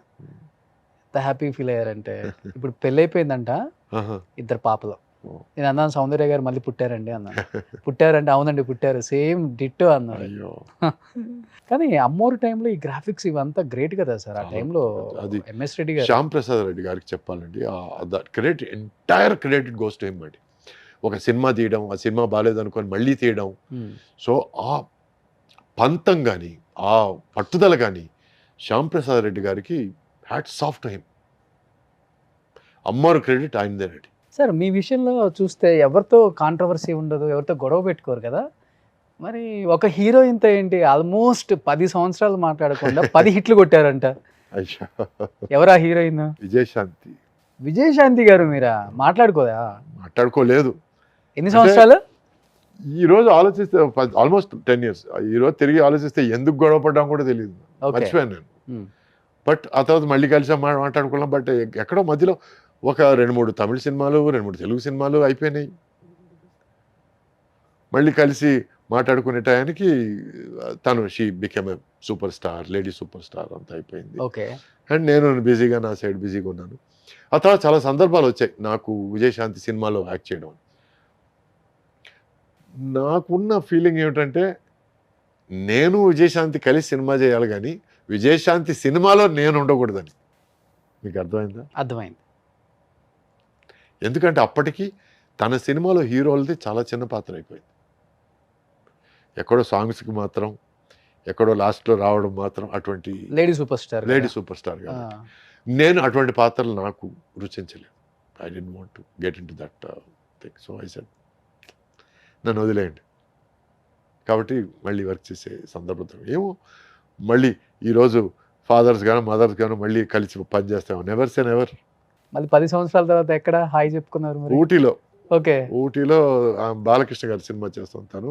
Speaker 2: ఎంత హ్యాపీ ఫీల్ అయ్యారంటే, ఇప్పుడు పెళ్ళి అయిపోయిందంట,
Speaker 3: ఆహా.
Speaker 2: 2 పాపలు.
Speaker 3: ఓ.
Speaker 2: నేను అన్నాను సౌందర్య గారు మళ్ళీ పుట్టారండి అన్నాను. పుట్టారంటే అవునండి పుట్టారు, సేమ్ డిట్టో అన్నారు.
Speaker 3: అయ్యో,
Speaker 2: కానీ అమ్మోరు టైంలో ఈ గ్రాఫిక్స్ ఇవంతా గ్రేట్ కదా సార్. ఆ
Speaker 3: చాలా.
Speaker 2: టైంలో
Speaker 3: అది
Speaker 2: ఎంఎస్ రెడ్డి గారు,
Speaker 3: శ్యామ్ ప్రసాద్ రెడ్డి గారికి చెప్పాలండి, credit entire credit goes to him అండి. ఒక సినిమా తీయడం, ఆ సినిమా బాగాలేదనుకొని మళ్ళీ తీయడం, సో ఆ పంతం కానీ ఆ పట్టుదల కానీ శ్యామ్ ప్రసాద్ రెడ్డి గారికి hats off to him. Ammoru credit ఆయనదేనండి.
Speaker 2: Sir మీ విషయంలో చూస్తే ఎవరితో కాంట్రవర్సీ ఉండదు, ఎవరితో గొడవ పెట్టుకోరు కదా. మరి ఒక హీరోయిన్తో ఏంటి ఆల్మోస్ట్ 10 సంవత్సరాలు మాట్లాడకుండా 10 హిట్లు కొట్టారంట.
Speaker 3: అయ్యా,
Speaker 2: ఎవరా హీరోయిన్?
Speaker 3: విజయశాంతి.
Speaker 2: విజయశాంతి గారు మీరా? మాట్లాడుకోదా?
Speaker 3: మాట్లాడుకోలేదు.
Speaker 2: ఎన్ని సంవత్సరాలు?
Speaker 3: ఈ రోజు ఆలోచిస్తే ఆల్మోస్ట్ 10 years. ఈ రోజు తిరిగి ఆలోచిస్తే ఎందుకు గొడవ పడ్డాం కూడా తెలియదు, మర్చిపోయాను నేను. బట్ ఆ తర్వాత మళ్ళీ కలిసి మాట్లాడుకున్నాం. బట్ ఎక్కడో మధ్యలో ఒక 2-3 తమిళ సినిమాలు, 2-3 తెలుగు సినిమాలు అయిపోయినాయి. మళ్ళీ కలిసి మాట్లాడుకునే టయానికి తను she became a superstar, lady superstar అంతా అయిపోయింది.
Speaker 2: ఓకే.
Speaker 3: అండ్ నేను బిజీగా నా సైడ్ బిజీగా ఉన్నాను. ఆ తర్వాత చాలా సందర్భాలు వచ్చాయి నాకు విజయశాంతి సినిమాలో యాక్ట్ చేయడం. నాకున్న ఫీలింగ్ ఏమిటంటే నేను విజయశాంతి కలిసి సినిమా చేయాలి కానీ విజయశాంతి సినిమాలో నేను ఉండకూడదని. మీకు అర్థమైందా?
Speaker 2: అర్థమైంది.
Speaker 3: ఎందుకంటే అప్పటికి తన సినిమాలో హీరోలది చాలా చిన్న పాత్ర అయిపోయింది. ఎక్కడో సాంగ్స్కి మాత్రం, ఎక్కడో లాస్ట్లో రావడం మాత్రం, అటువంటి
Speaker 2: లేడీ సూపర్ స్టార్.
Speaker 3: కాబట్టి నేను అటువంటి పాత్రలు నాకు రుచించలేదు. I don't want to get into that thing. So I said నన్ను వదిలేయండి. కాబట్టి మళ్ళీ వర్క్ చేసే సందర్భంతో ఏమో మళ్ళీ ఈరోజు ఫాదర్స్ గాను మదర్స్ గాను మళ్ళీ కలిసి పని చేస్తాము. Never say never.
Speaker 2: మళ్ళీ 10 సంవత్సరాల తర్వాత ఎక్కడ హాయ్ చెప్పుకున్నారు మరి?
Speaker 3: ఊటీలో.
Speaker 2: ఓకే.
Speaker 3: ఊటీలో బాలకృష్ణ గారి సినిమా చేస్తుంటాను.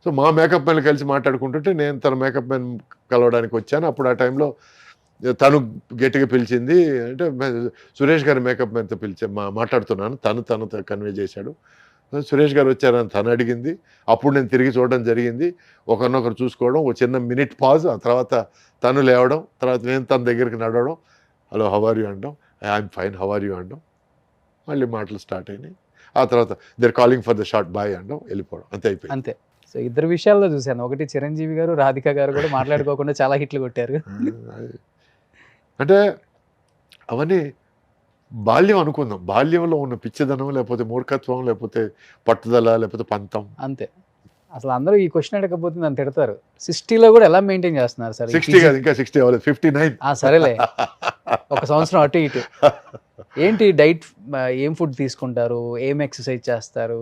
Speaker 3: సో మా మేకప్ మ్యాన్ కలిసి మాట్లాడుకుంటుంటే నేను తన మేకప్ మ్యాన్ కలవడానికి వచ్చాను. అప్పుడు ఆ టైంలో తను గట్టిగా పిలిచింది. అంటే సురేష్ గారి మేకప్ మ్యాన్తో మాట్లాడుతున్నాను. తను కన్వే చేశాడు. సురేష్ గారు వచ్చారని తను అడిగింది. అప్పుడు నేను తిరిగి చూడడం జరిగింది. ఒకరినొకరు చూసుకోవడం, ఒక చిన్న మినిట్ పాజ్, ఆ తర్వాత తను లేవడం, తర్వాత నేను తన దగ్గరికి నడవడం, హలో హౌ ఆర్ యూ అనడం, I'm fine how are you అనడం, మళ్ళీ మాటలు స్టార్ట్ అయినాయి. ఆ తర్వాత they're calling for the short boy అనడం, వెళ్ళిపోవడం, అంతే అయిపోయింది.
Speaker 2: అంతే. సో ఇద్దరు విషయాల్లో చూశాను. ఒకటి చిరంజీవి గారు, రాధిక గారు కూడా మాట్లాడుకోకుండా చాలా హిట్లు కొట్టారు.
Speaker 3: అంటే అవన్నీ బాల్యం అనుకుందాం. బాల్యంలో ఉన్న పిచ్చిదనం, లేకపోతే మూర్ఖత్వం, లేకపోతే పట్టుదల, లేకపోతే పంతం,
Speaker 2: అంతే. అసలు అందరూ ఈ క్వశ్చన్ అడగకపోతే నన్ను తిడతారు. 60లో కూడా ఎలా మెయింటైన్ చేస్తున్నారు సార్?
Speaker 3: 60 కాదు, ఇంకా 60 అవ్వలేదు, 59.
Speaker 2: సరేలే, ఒక సంవత్సరం అటు ఇటు. ఏంటి డైట్, ఏం ఫుడ్ తీసుకుంటారు, ఏం ఎక్సర్సైజ్ చేస్తారు?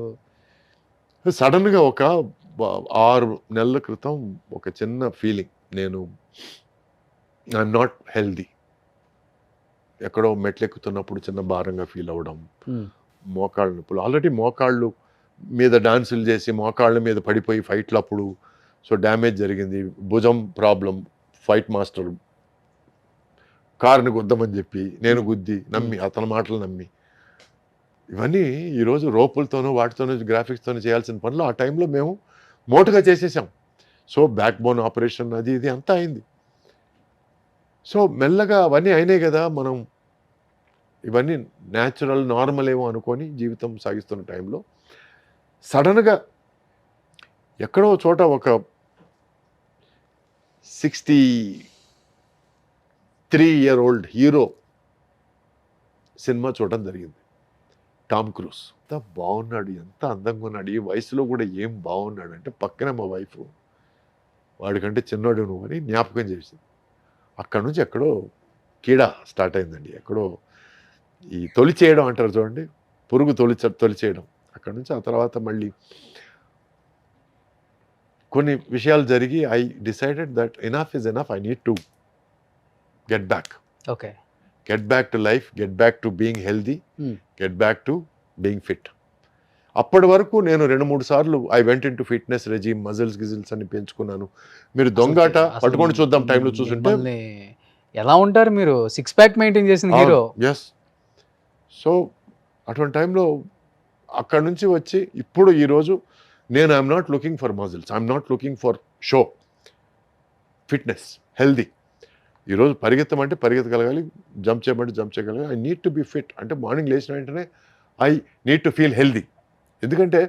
Speaker 3: సడన్గా ఒక 6 నెలల క్రితం ఒక చిన్న ఫీలింగ్, నేను ఐఎమ్ నాట్ హెల్దీ. ఎక్కడో మెట్లెక్కుతున్నప్పుడు చిన్న భారంగా ఫీల్ అవ్వడం, మోకాళ్ళ నొప్పులు. ఆల్రెడీ మోకాళ్ళు మీద డాన్సులు చేసి మోకాళ్ళ మీద పడిపోయి ఫైట్లు అప్పుడు సో డ్యామేజ్ జరిగింది. భుజం ప్రాబ్లం, ఫైట్ మాస్టర్ కారుని గుద్దమని చెప్పి నేను గుద్ది, నమ్మి అతని మాటలు నమ్మి, ఇవన్నీ ఈరోజు రోపులతోనూ వాటితోనూ గ్రాఫిక్స్తోనూ చేయాల్సిన పనులు ఆ టైంలో మేము మోటుగా చేసేసాం. సో బ్యాక్ బోన్ ఆపరేషన్ అది ఇది అంతా అయింది. సో మెల్లగా అవన్నీ అయినాయి కదా, మనం ఇవన్నీ న్యాచురల్ నార్మల్ ఏమో అనుకొని జీవితం సాగిస్తున్న టైంలో సడన్గా ఎక్కడో చోట ఒక 63-year-old హీరో సినిమా చూడడం జరిగింది. Tom cruise. ఎంత బాగున్నాడు, ఎంత అందంగా ఉన్నాడు, ఈ వయసులో కూడా ఏం బాగున్నాడు అంటే పక్కనే మా వైఫ్, వాడికంటే చిన్నోడు నువ్వు అని జ్ఞాపకం చేసింది. అక్కడ నుంచి ఎక్కడో కీడ స్టార్ట్ అయిందండి. ఎక్కడో ఈ తొలి చేయడం అంటారు చూడండి, పురుగు తొలి చేయడం. అక్కడ నుంచి ఆ తర్వాత మళ్ళీ కొన్ని విషయాలు జరిగి I decided that enough is enough, I need to get back.
Speaker 2: Okay.
Speaker 3: Get back to life, get back to being healthy, get back to being fit. అప్పటి వరకు నేను 2-3 సార్లు I went into fitness regime, muscles గిజిల్స్ అని పెంచుకున్నాను. మీరు దొంగాట పట్టుకొని చూద్దాం టైంలో చూసుంటే
Speaker 2: ఎలా ఉంటారు మీరు, 6 ప్యాక్ మెయింటైన్ చేసిన హీరో.
Speaker 3: ఎస్. సో అటువంటి టైంలో అక్కడ నుంచి వచ్చి ఇప్పుడు ఈరోజు నేను I'm not looking for muscles, I'm not looking for show, fitness, healthy. ఈరోజు పరిగెత్తమంటే పరిగెత్తగలగాలి, జంప్ చేయమంటే జంప్ చేయగలగాలి. I need to be fit. అంటే మార్నింగ్ లేచిన వెంటనే I need to feel healthy. ఎందుకంటే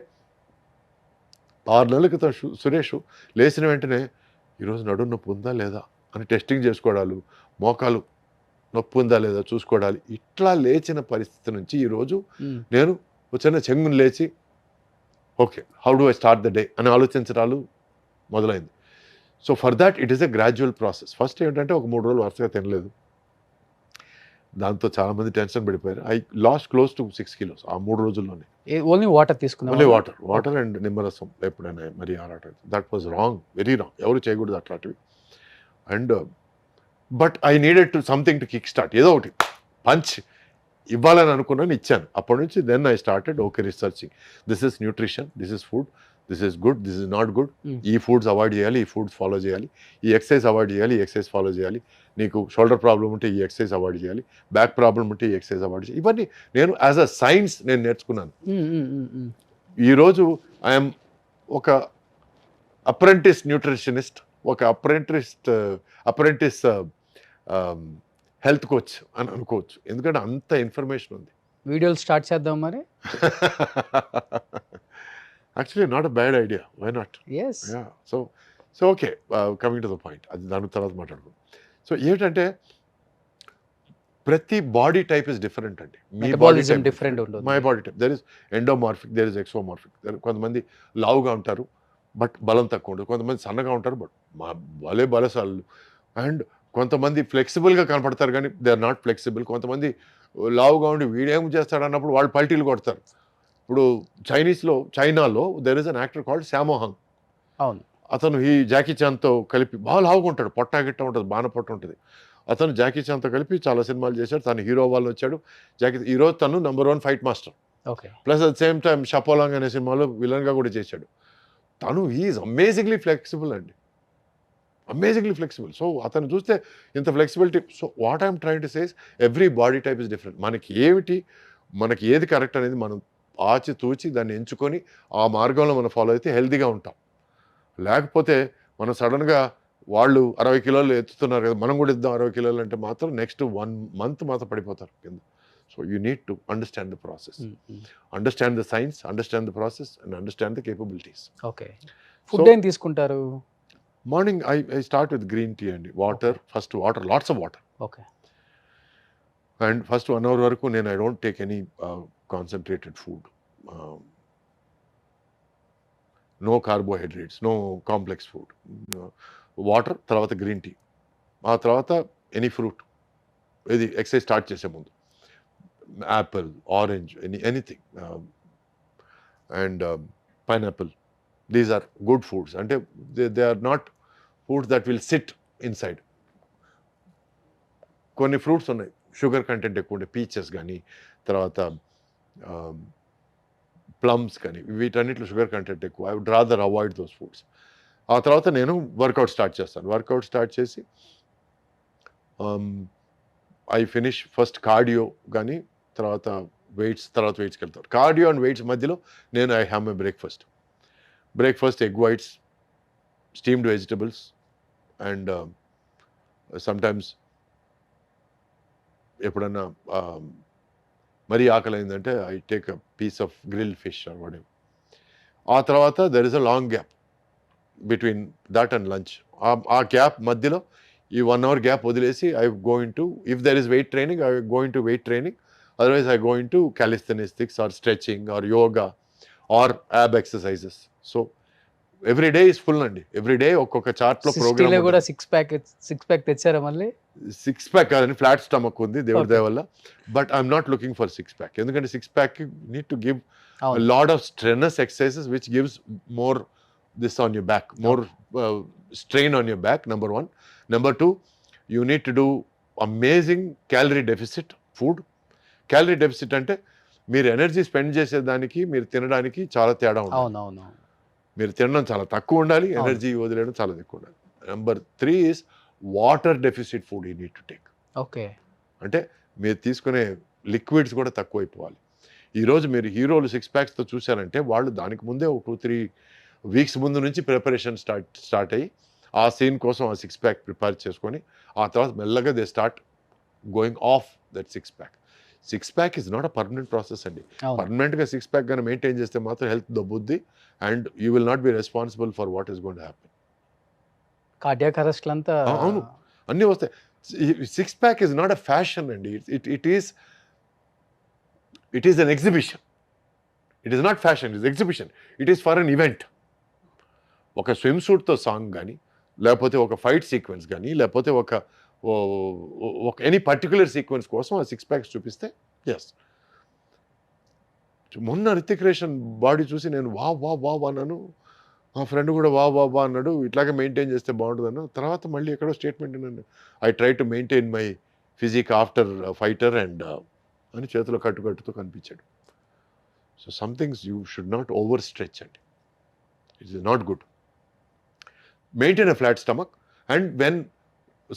Speaker 3: 6 నెలల క్రితం సురేష్ లేచిన వెంటనే ఈరోజు నడుము నొప్పి ఉందా లేదా అని టెస్టింగ్ చేసుకోవడాలు, మోకాలు నొప్పి ఉందా లేదా చూసుకోవడాలు, ఇట్లా లేచిన పరిస్థితి నుంచి ఈరోజు నేను చిన్న చెంగుని లేచి okay how do I start the day అని ఆలోచించడాలు మొదలైంది. So for that it is a gradual process. First ఏంటంటే ఒక 3 రోజులు వరుసగా తినలేదు, దాంతో చాలామంది టెన్షన్ పడిపోయారు. I lost close to 6 kilos ఆ 3 రోజుల్లోనే.
Speaker 2: ఓన్లీ వాటర్ తీసుకున్నాను.
Speaker 3: ఓన్లీ వాటర్ అండ్ నిమ్మరసం ఎప్పుడైనా మరి ఆరాట. That was wrong, very wrong. ఎవరు చేయకూడదు అట్లాంటివి. And but I needed to something to kick start, ఏదో ఒకటి పంచ్ ఇవ్వాలని అనుకున్నాను, ఇచ్చాను. అప్పటి నుంచి then I started okay researching, this is nutrition, this is food, this is good, this is not good, ఈ ఫుడ్స్ అవాయిడ్ చేయాలి, ఈ ఫుడ్స్ ఫాలో చేయాలి, ఈ ఎక్సర్సైజ్ అవాయిడ్ చేయాలి, ఈ ఎక్సర్సైజ్ ఫాలో చేయాలి, నీకు షోల్డర్ ప్రాబ్లం ఉంటే ఈ ఎక్సర్సైజ్ అవాయిడ్ చేయాలి, బ్యాక్ ప్రాబ్లం ఉంటే ఈ ఎక్సర్సైజ్ అవాయిడ్ చేయాలి. ఇవన్నీ నేను యాజ్ అ సైన్స్ నేను నేర్చుకున్నాను. ఈరోజు ఐఎమ్ ఒక అప్రెంటిస్ న్యూట్రిషనిస్ట్, ఒక అప్రెంటిస్ హెల్త్ కోచ్ అని అనుకోవచ్చు, ఎందుకంటే అంత ఇన్ఫర్మేషన్ ఉంది.
Speaker 2: వీడియోలు స్టార్ట్ చేద్దాం మరి.
Speaker 3: Actually not a bad idea, why not?
Speaker 2: Yes.
Speaker 3: So okay, coming to the point, అది దాని తర్వాత మాట్లాడుకుందాం. సో ఏంటంటే ప్రతి బాడీ టైప్ ఇస్ డిఫరెంట్ అండి. మీ బాడీ
Speaker 2: మెటబాలిజం
Speaker 3: టైప్
Speaker 2: డిఫరెంట్ ఉంటుంది.
Speaker 3: My body type, there is endomorphic, there is ectomorphic. కొంతమంది లావుగా ఉంటారు బట్ బలం తక్కువ ఉంటుంది, కొంతమంది సన్నగా ఉంటారు బట్ బలశాలు, అండ్ కొంతమంది ఫ్లెక్సిబుల్గా కనపడతారు కానీ దే ఆర్ నాట్ ఫ్లెక్సిబుల్. కొంతమంది లావుగా ఉండి వీడేం చేస్తాడు అన్నప్పుడు వాళ్ళు పల్టీలు కొడతారు. ఇప్పుడు చైనాలో there is an actor called Sammo Hung.
Speaker 2: అవును.
Speaker 3: అతను ఈ జాకీ చాన్తో కలిపి బాగా లావుగా ఉంటాడు, పొట్ట గిట్ట ఉంటుంది, బాణ పొట్ట ఉంటుంది. అతను జాకీ చాన్తో కలిపి చాలా సినిమాలు చేశాడు, తను హీరో వాళ్ళు వచ్చాడు. ఈరోజు తను #1 fight master.
Speaker 2: Okay.
Speaker 3: Plus at same time Sha Po Lang అనే సినిమాలో విలన్గా కూడా చేశాడు. తను హీఈస్ అమేజింగ్లీ ఫ్లెక్సిబుల్ అండి, అమేజింగ్లీ ఫ్లెక్సిబుల్. సో అతను చూస్తే ఇంత flexibility. So what I'm trying to says, every body type is different. మనకి ఏది కరెక్ట్ అనేది మనం ఆచితూచి దాన్ని ఎంచుకొని ఆ మార్గంలో మనం ఫాలో అయితే హెల్తీగా ఉంటాం. లేకపోతే మనం సడన్గా వాళ్ళు 60 కిలోలు ఎత్తుతున్నారు కదా, మనం కూడా ఇద్దాం 60 కిలోలు అంటే మాత్రం నెక్స్ట్ 1 మంత్ మాత్రం పడిపోతారు కింద. So you need to understand the process, understand the science, understand the process and understand the capabilities.
Speaker 2: Okay. Food ఏం తీసుకుంటారు?
Speaker 3: Morning I start with green tea అండి. First water, lots of water.
Speaker 2: Okay.
Speaker 3: And first 1 hour వరకు నేను I don't take any concentrated food, no carbohydrates, no complex food. Water, తర్వాత green tea, ఆ తర్వాత any fruit. ఇది exercise start చేసే ముందు apple, orange, anything, and pineapple. These are good foods. అంటే they are not foods that will sit inside. కొన్ని fruits ఉన్నాయి sugar content ఎక్కువ ఉండే, పీచెస్ కానీ, తర్వాత ప్లమ్స్ కానీ, వీటన్నిటిలో షుగర్ కంటెంట్ ఎక్కువ. I would rather avoid those foods. ఆ తర్వాత నేను వర్కౌట్ స్టార్ట్ చేస్తాను. వర్కౌట్ స్టార్ట్ చేసి ఐ ఫినిష్ ఫస్ట్ కార్డియో కానీ, తర్వాత వెయిట్స్కి వెళ్తాను. కార్డియో అండ్ వెయిట్స్ మధ్యలో నేను I have my breakfast egg whites, steamed vegetables, and sometimes ఎప్పుడన్నా మరీ ఆకలి అయిందంటే I take a piece of grill fish or whatever. ఆ తర్వాత there is a long gap between that and lunch. ఆ gap మధ్యలో ఈ 1 hour గ్యాప్ వదిలేసి I going to, if there is weight training I going to weight training, otherwise I going to calisthenics or stretching or yoga or ab exercises. So every day is full అండి. Every day ఒక్కొక్క చార్ట్లో programme.
Speaker 2: కూడా six pack తెచ్చారా మళ్ళీ?
Speaker 3: 6 pack కాదని, flat stomach ఉంది దేవుడి దయ వల్ల. But I'm not looking for 6 pack, ఎందుకంటే 6 pack need to give lot of strenuous exercises which gives more this on your back, more strain on your back, number 1. Number 2, you need to do amazing calorie deficit food. Calorie deficit అంటే మీరు energy spend చేసేదానికి మీరు తినడానికి చాలా తేడా ఉండాలి.
Speaker 2: అవునవును.
Speaker 3: మీరు తినడం చాలా తక్కువ ఉండాలి, ఎనర్జీ వదిలేయడం చాలా ఎక్కువ ఉండాలి. Number 3 is water deficit food you need to take.
Speaker 2: Okay.
Speaker 3: అంటే మీరు తీసుకునే లిక్విడ్స్ కూడా తక్కువ అయిపోవాలి. ఈరోజు మీరు హీరోలు 6 packs చూశారంటే వాళ్ళు దానికి ముందే ఒక 2-3 weeks ముందు నుంచి ప్రిపరేషన్ స్టార్ట్ అయ్యి ఆ సీన్ కోసం ఆ 6 pack ప్రిపేర్ చేసుకొని ఆ తర్వాత మెల్లగా they start going off that 6 pack. 6 pack is not a permanent process అండి. పర్మనెంట్గా 6 pack కానీ మెయింటైన్ చేస్తే మాత్రం హెల్త్ దొబ్బుద్ది and you will not be responsible for what is going to happen.
Speaker 2: Cardiac అరెస్ట్లు అంతా
Speaker 3: అవును, అన్నీ వస్తాయి. 6 pack is not a fashion అండి. It is an exhibition. It is not fashion, it is exhibition. It is for an event. ఒక swim సూట్తో song కానీ, లేకపోతే ఒక ఫైట్ సీక్వెన్స్ కానీ, లేకపోతే ఒక ఎనీ పర్టికులర్ సీక్వెన్స్ కోసం ఆ 6 packs చూపిస్తే ఎస్. మొన్న రితిక్ రోషన్ బాడీ చూసి నేను వా అన్నాను, మా ఫ్రెండ్ కూడా వా అన్నాడు, ఇట్లాగే మెయింటైన్ చేస్తే బాగుంటుందన్న. తర్వాత మళ్ళీ ఎక్కడో స్టేట్మెంట్ అన్నాను, I try to maintain my physique after fighter and అని చేతిలో కట్టుతో కనిపించాడు. So some things you should not over stretch అండి. It is not good. Maintain a flat stomach and when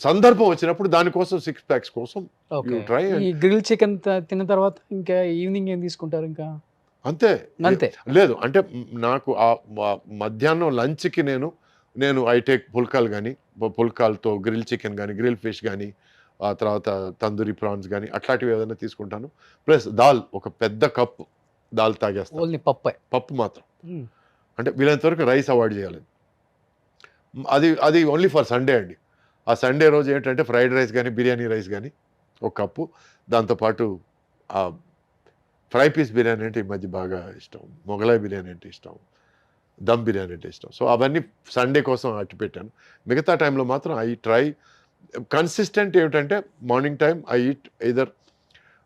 Speaker 3: సందర్భం వచ్చినప్పుడు దానికోసం 6 packs కోసం యూ ట్రై.
Speaker 2: ఈ గ్రిల్ చికెన్ తిన్న తర్వాత ఇంకా ఈవినింగ్ ఏం తీసుకుంటారు? ఇంకా
Speaker 3: అంతే
Speaker 2: అంతే.
Speaker 3: లేదు అంటే నాకు ఆ మధ్యాహ్నం లంచ్కి నేను ఐ టేక్ పుల్కాలు కానీ, పుల్కాలతో గ్రిల్ చికెన్ కానీ, గ్రిల్ ఫిష్ కానీ, ఆ తర్వాత తందూరి ప్రాన్స్ కానీ అట్లాంటివి ఏదైనా తీసుకుంటాను. ప్లస్ దాల్, ఒక పెద్ద కప్పు దాల్ తాగేస్తాను.
Speaker 2: ఓన్లీ పప్పే.
Speaker 3: పప్పు మాత్రం, అంటే వీలైనంత వరకు రైస్ అవాయిడ్ చేయాలి. అది ఓన్లీ ఫర్ సండే అండి. ఆ సండే రోజు ఏంటంటే ఫ్రైడ్ రైస్ కానీ, బిర్యానీ రైస్ కానీ ఒక కప్పు, దాంతోపాటు ఫ్రై పీస్ బిర్యానీ అంటే ఈ మధ్య బాగా ఇష్టం, మొగలాయి బిర్యానీ అంటే ఇష్టం, దమ్ బిర్యానీ అంటే ఇష్టం. సో అవన్నీ సండే కోసం అట్టి పెట్టాను. మిగతా టైంలో మాత్రం ఐ ట్రై కన్సిస్టెంట్. ఏమిటంటే morning time I eat either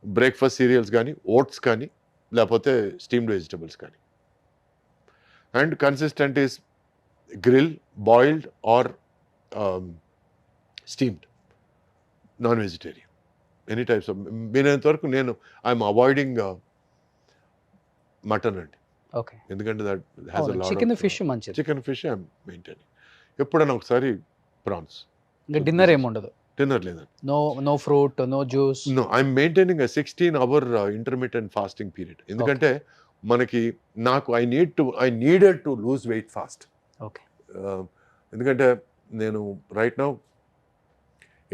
Speaker 3: breakfast cereals కానీ, ఓట్స్ కానీ, లేకపోతే స్టీమ్డ్ వెజిటబుల్స్ కానీ. And consistent is grill, boiled or steamed, non vegetarian, any types of. వీలైనంత వరకు నేను ఐఎమ్ అవాయిడింగ్ మటన్ అండి.
Speaker 2: ఓకే.
Speaker 3: ఎందుకంటే that has a lot
Speaker 2: chicken
Speaker 3: of
Speaker 2: fish మంచిది.
Speaker 3: Chicken fish I'm maintaining. ఎప్పుడైనా ఒకసారి ప్రాన్స్.
Speaker 2: ఇంకా డిన్నర్ ఏముండదు.
Speaker 3: డిన్నర్ లేదండి.
Speaker 2: No fruit, no juice.
Speaker 3: No, I'm maintaining 16 hour intermediate fasting period. ఎందుకంటే మనకి I needed to lose weight fast.
Speaker 2: Okay.
Speaker 3: ఎందుకంటే నేను రైట్ నౌ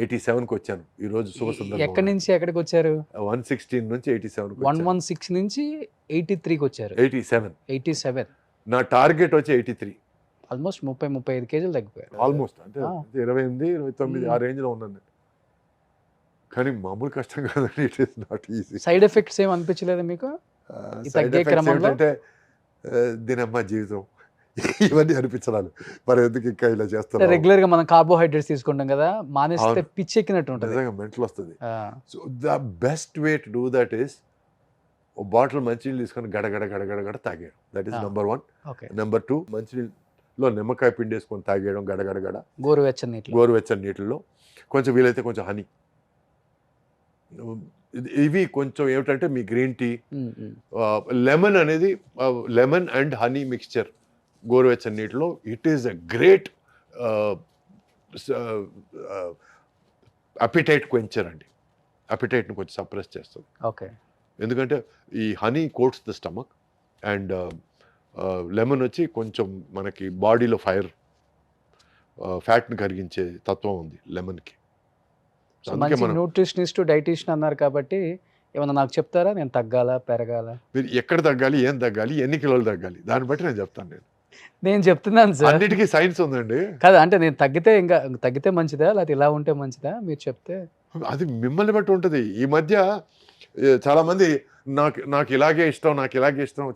Speaker 3: 87కి వచ్చాను. ఈరోజు శుభ సందర్భం.
Speaker 2: ఎక్కడి నుంచి ఎక్కడికి వచ్చారు?
Speaker 3: 116 నుంచి 87కి
Speaker 2: 116 నుంచి 83కి వచ్చారు. 87.
Speaker 3: నా టార్గెట్ వచ్చి 83.
Speaker 2: ఆల్మోస్ట్ 35 కేజీలు తగ్గిపోయారు.
Speaker 3: ఆల్మోస్ట్ అంటే 28, 29 ఆ రేంజ్లో ఉన్నాను నేను. కానీ మామూలు కష్టం కాదండి. It is not easy.
Speaker 2: Side effects ఏం అనిపించలేదు మీకు ఈ తగ్గే క్రమంలో?
Speaker 3: అంటే దీనమ్మ జీవితం ఇవన్నీ అనిపించడాలు. మరి ఎందుకు ఇంకా ఇలా చేస్తాను?
Speaker 2: రెగ్యులర్ గా మనం కార్బోహైడ్రేట్స్ తీసుకుంటాం కదా, మానేస్తే పిచ్చి ఎక్కినట్టు ఉంటుంది.
Speaker 3: నిజంగా మెంటల్ వస్తుంది. So the best way to do that is ఒక బాటిల్ మంచినీళ్ళు తీసుకొని గడగడ తాగేయడం. That is number 1.
Speaker 2: Okay.
Speaker 3: Number 2, మంచినీళ్ళలో నిమ్మకాయ పిండి వేసుకొని తాగేయడం గడగడ. గోరువెచ్చని నీటిలో కొంచెం వీలైతే కొంచెం హనీ. ఇవి కొంచెం ఏమిటంటే మీ గ్రీన్ టీ, లెమన్ అనేది, లెమన్ అండ్ హనీ మిక్స్చర్ గోరువెచ్చని నీటిలో, it is a great appetite quencher అండి. అపిటైట్ని కొంచెం సప్రెస్ చేస్తుంది.
Speaker 2: ఓకే.
Speaker 3: ఎందుకంటే ఈ honey coats the stomach and lemon వచ్చి కొంచెం మనకి బాడీలో ఫ్యాట్ని కరిగించే తత్వం ఉంది లెమన్కి. అందుకే మనం
Speaker 2: న్యూట్రిషనిస్ట్, డైటీషియన్ అన్నారు కాబట్టి ఏమన్నా నాకు చెప్తారా? నేను తగ్గాలా, పెరగాల?
Speaker 3: మీరు ఎక్కడ తగ్గాలి, ఏం తగ్గాలి, ఎన్ని కిలోలు తగ్గాలి, దాన్ని బట్టి నేను చెప్తాను. నేను
Speaker 2: చెప్తున్నాను సార్,
Speaker 3: అన్నిటికీ సైన్స్ ఉందండి.
Speaker 2: కదా అంటే నేను తగ్గితే మంచిదా, లేకపోతే ఇలా ఉంటే మంచిదా? మీరు చెప్తే.
Speaker 3: అది మిమ్మల్ని బట్టి ఉంటుంది. ఈ మధ్య చాలా మంది నాకు ఇలాగే ఇష్టం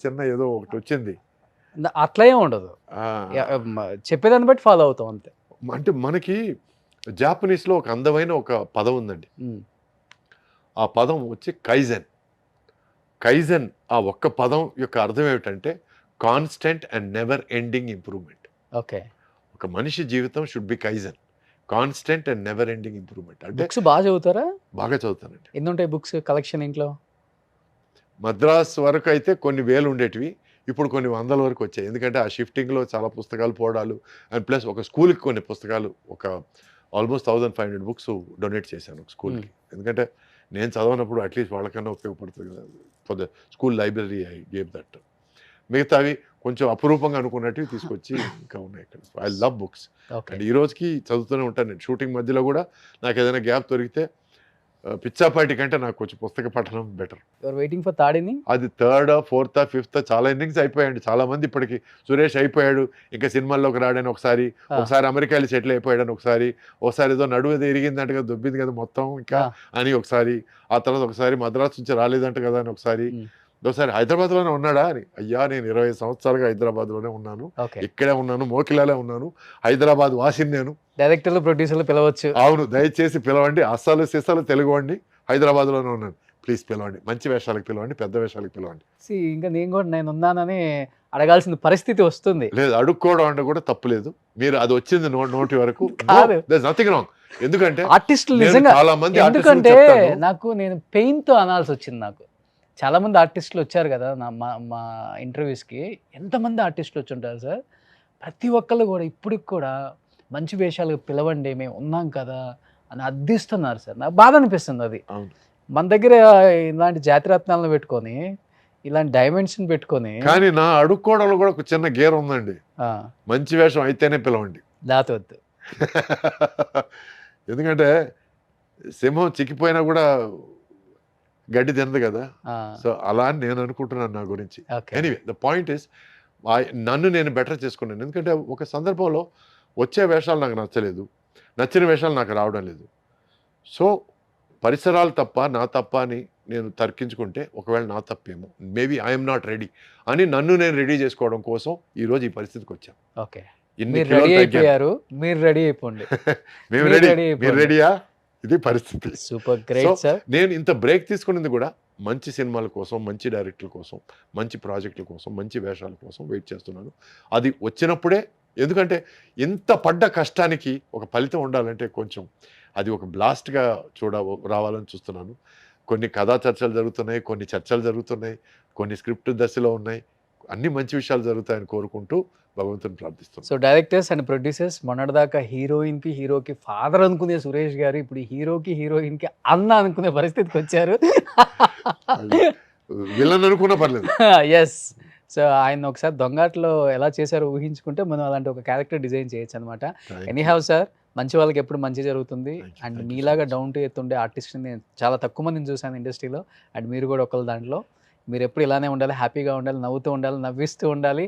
Speaker 3: చిన్న ఏదో ఒకటి వచ్చింది,
Speaker 2: అట్లా ఏం ఉండదు. చెప్పేదాన్ని బట్టి ఫాలో అవుతాం అంతే.
Speaker 3: అంటే మనకి జాపనీస్లో ఒక అందమైన ఒక పదం ఉందండి. ఆ పదం వచ్చి కైజెన్. ఆ ఒక్క పదం యొక్క అర్థం ఏమిటంటే constant and never ending improvement.
Speaker 2: Okay.
Speaker 3: ఒక మనిషి జీవితం should be kaizen, constant and never ending improvement. అంటే
Speaker 2: బుక్స్ బాగా చదువుతారా?
Speaker 3: బాగా చదువుతానండి.
Speaker 2: ఎన్ని ఉంటాయి బుక్స్ కలెక్షన్ ఇంట్లో?
Speaker 3: మద్రాస్ వరకు అయితే కొన్ని వేలు ఉండేటివి, ఇప్పుడు కొన్ని వందల వరకు వచ్చాయి. ఎందుకంటే ఆ షిఫ్టింగ్లో చాలా పుస్తకాలు పోవడాలు, అండ్ ప్లస్ ఒక స్కూల్కి కొన్ని పుస్తకాలు, ఒక ఆల్మోస్ట్ 1500 బుక్స్ డొనేట్ చేశాను ఒక స్కూల్కి. ఎందుకంటే నేను చదవనప్పుడు అట్లీస్ట్ వాళ్ళకన్నా ఉపయోగపడుతుంది కదా. For the school library I gave that. మిగతావి కొంచెం అపురూపంగా అనుకున్నట్టు తీసుకొచ్చి ఇంకా ఉన్నాయి ఇక్కడ. ఐ లవ్ బుక్స్ అండ్ ఈ రోజుకి చదువుతూనే ఉంటాను నేను. షూటింగ్ మధ్యలో కూడా నాకు ఏదైనా గ్యాప్ దొరికితే పిచ్చాపాటి కంటే నాకు కొంచెం పుస్తక పఠనం better.
Speaker 2: Waiting for third inning.
Speaker 3: అది 3rd, 4th, 5th చాలా ఇన్నింగ్స్ అయిపోయాయండి. చాలా మంది ఇప్పటికి సురేష్ అయిపోయాడు, ఇంకా సినిమాల్లోకి రాడని ఒకసారి అమెరికాలో సెటిల్ అయిపోయాడని ఒకసారి ఏదో నడువు ఏదో ఇరిగిందంట కదా, దొబ్బింది కదా మొత్తం ఇంకా అని ఒకసారి, ఆ తర్వాత ఒకసారి మద్రాసు నుంచి రాలేదంట కదా అని ఒకసారి హైదరాబాద్లోనే ఉన్నాడా అని. అయ్యా నేను 20 సంవత్సరాలుగా హైదరాబాద్లోనే ఉన్నాను, ఇక్కడే ఉన్నాను, మోకిలాలే ఉన్నాను, హైదరాబాద్ వాసిని నేను.
Speaker 2: డైరెక్టర్లు, ప్రొడ్యూసర్లు పిలవచ్చు.
Speaker 3: అవును, దయచేసి పిలవండి. అస్సాలు సిస్సాలు తెలుగు అండి, హైదరాబాద్లోనే ఉన్నాను, ప్లీజ్ పిలవండి. మంచి వేషాలకు పిలవండి, పెద్ద వేషాలకు పిలవండి.
Speaker 2: ఇంకా నేను ఉన్నానని అడగాల్సిన పరిస్థితి వస్తుంది.
Speaker 3: లేదు, అడుక్కోవడం అంటే కూడా తప్పులేదు. మీరు అది వచ్చింది నోటి వరకు, నథింగ్ రాంగ్. ఎందుకంటే
Speaker 2: ఆర్టిస్టులు నిజంగా
Speaker 3: చాలా మంది,
Speaker 2: ఎందుకంటే నేను పెయిన్ తో అనాల్సి వచ్చింది. నాకు చాలా మంది ఆర్టిస్టులు వచ్చారు కదా మా ఇంటర్వ్యూస్కి. ఎంతమంది ఆర్టిస్టులు వచ్చి ఉంటారు సార్, ప్రతి ఒక్కళ్ళు కూడా ఇప్పటికి కూడా మంచి వేషాలకు పిలవండి, మేము ఉన్నాం కదా అని అర్థిస్తున్నారు సార్. నాకు బాధ అనిపిస్తుంది అది. మన దగ్గర ఇలాంటి జాతిరత్నాలను పెట్టుకొని ఇలాంటి డైమెన్షన్ పెట్టుకొని
Speaker 3: కానీ నా అడుక్కోవడంలో కూడా ఒక చిన్న గేర్ ఉందండి.
Speaker 2: ఆ,
Speaker 3: మంచి వేషం అయితేనే పిలవండి.
Speaker 2: దాతవద్దు.
Speaker 3: ఎందుకంటే సింహం చిక్కిపోయినా కూడా గడ్డి తినదు కదా.
Speaker 2: ఆ,
Speaker 3: సో అలా అని నేను అనుకుంటున్నాను నా గురించి.
Speaker 2: Okay.
Speaker 3: Anyway the point is నన్ను నేను బెటర్ చేసుకున్నాను. ఎందుకంటే ఒక సందర్భంలో వచ్చే వేషాలు నాకు నచ్చలేదు, నచ్చిన వేషాలు నాకు రావడం లేదు. సో పరిసరాలు తప్ప నా తప్ప అని నేను తర్కించుకుంటే ఒకవేళ నా తప్పేమో, మేబీ ఐఎమ్ నాట్ రెడీ అని నన్ను నేను రెడీ చేసుకోవడం కోసం ఈరోజు ఈ పరిస్థితికి వచ్చాను.
Speaker 2: ఓకే.
Speaker 3: ఇన్ని
Speaker 2: మీరు
Speaker 3: కిలోలు
Speaker 2: రెడీ
Speaker 3: తగ్గాను.
Speaker 2: అయిపోయారు, మీరు రెడీ అయిపోండి.
Speaker 3: మేము
Speaker 2: మీరు
Speaker 3: రెడీ,
Speaker 2: ready
Speaker 3: మీరు
Speaker 2: అయిపోండి.
Speaker 3: రెడీయా? ఇది పరిస్థితి.
Speaker 2: Super great
Speaker 3: So,
Speaker 2: sir.
Speaker 3: నేను ఇంత బ్రేక్ తీసుకునేది కూడా మంచి సినిమాల కోసం, మంచి డైరెక్టర్ల కోసం, మంచి ప్రాజెక్టుల కోసం, మంచి వేషాల కోసం వెయిట్ చేస్తున్నాను. అది వచ్చినప్పుడే, ఎందుకంటే ఇంత పడ్డ కష్టానికి ఒక ఫలితం ఉండాలంటే కొంచెం అది ఒక బ్లాస్ట్గా రావాలని చూస్తున్నాను. కొన్ని కథా చర్చలు జరుగుతున్నాయి, కొన్ని చర్చలు జరుగుతున్నాయి, కొన్ని స్క్రిప్ట్ దశలో ఉన్నాయి. అన్ని మంచి విషయాలు జరుగుతాయని కోరుకుంటూ భగవంతుని ప్రార్థిస్తున్నాను.
Speaker 2: సో డైరెక్టర్స్ అండ్ ప్రొడ్యూసర్స్ మొన్నటిదాకా హీరోయిన్కి హీరోకి ఫాదర్ అనుకునే సురేష్ గారు ఇప్పుడు హీరోకి హీరోయిన్కి అన్న అనుకునే పరిస్థితికి వచ్చారు.
Speaker 3: విలన్ అనుకున్నా పర్లేదు.
Speaker 2: ఎస్. సో ఆయన ఒకసారి దొంగాట్లో ఎలా చేశారో ఊహించుకుంటే మనం అలాంటి ఒక క్యారెక్టర్ డిజైన్ చేయొచ్చు అనమాట. ఎనీహౌ సార్, మంచి వాళ్ళకి ఎప్పుడు మంచి జరుగుతుంది.
Speaker 3: Thank you,
Speaker 2: and
Speaker 3: thank you
Speaker 2: మీలాగా
Speaker 3: so much.
Speaker 2: Down to earth ఉండే ఆర్టిస్ట్ని నేను చాలా తక్కువ మందిని చూశాను ఇండస్ట్రీలో. అండ్ మీరు కూడా ఒకళ్ళ దాంట్లో. మీరు ఎప్పుడు ఇలానే ఉండాలి, హ్యాపీగా ఉండాలి, నవ్వుతూ ఉండాలి, నవ్విస్తూ ఉండాలి,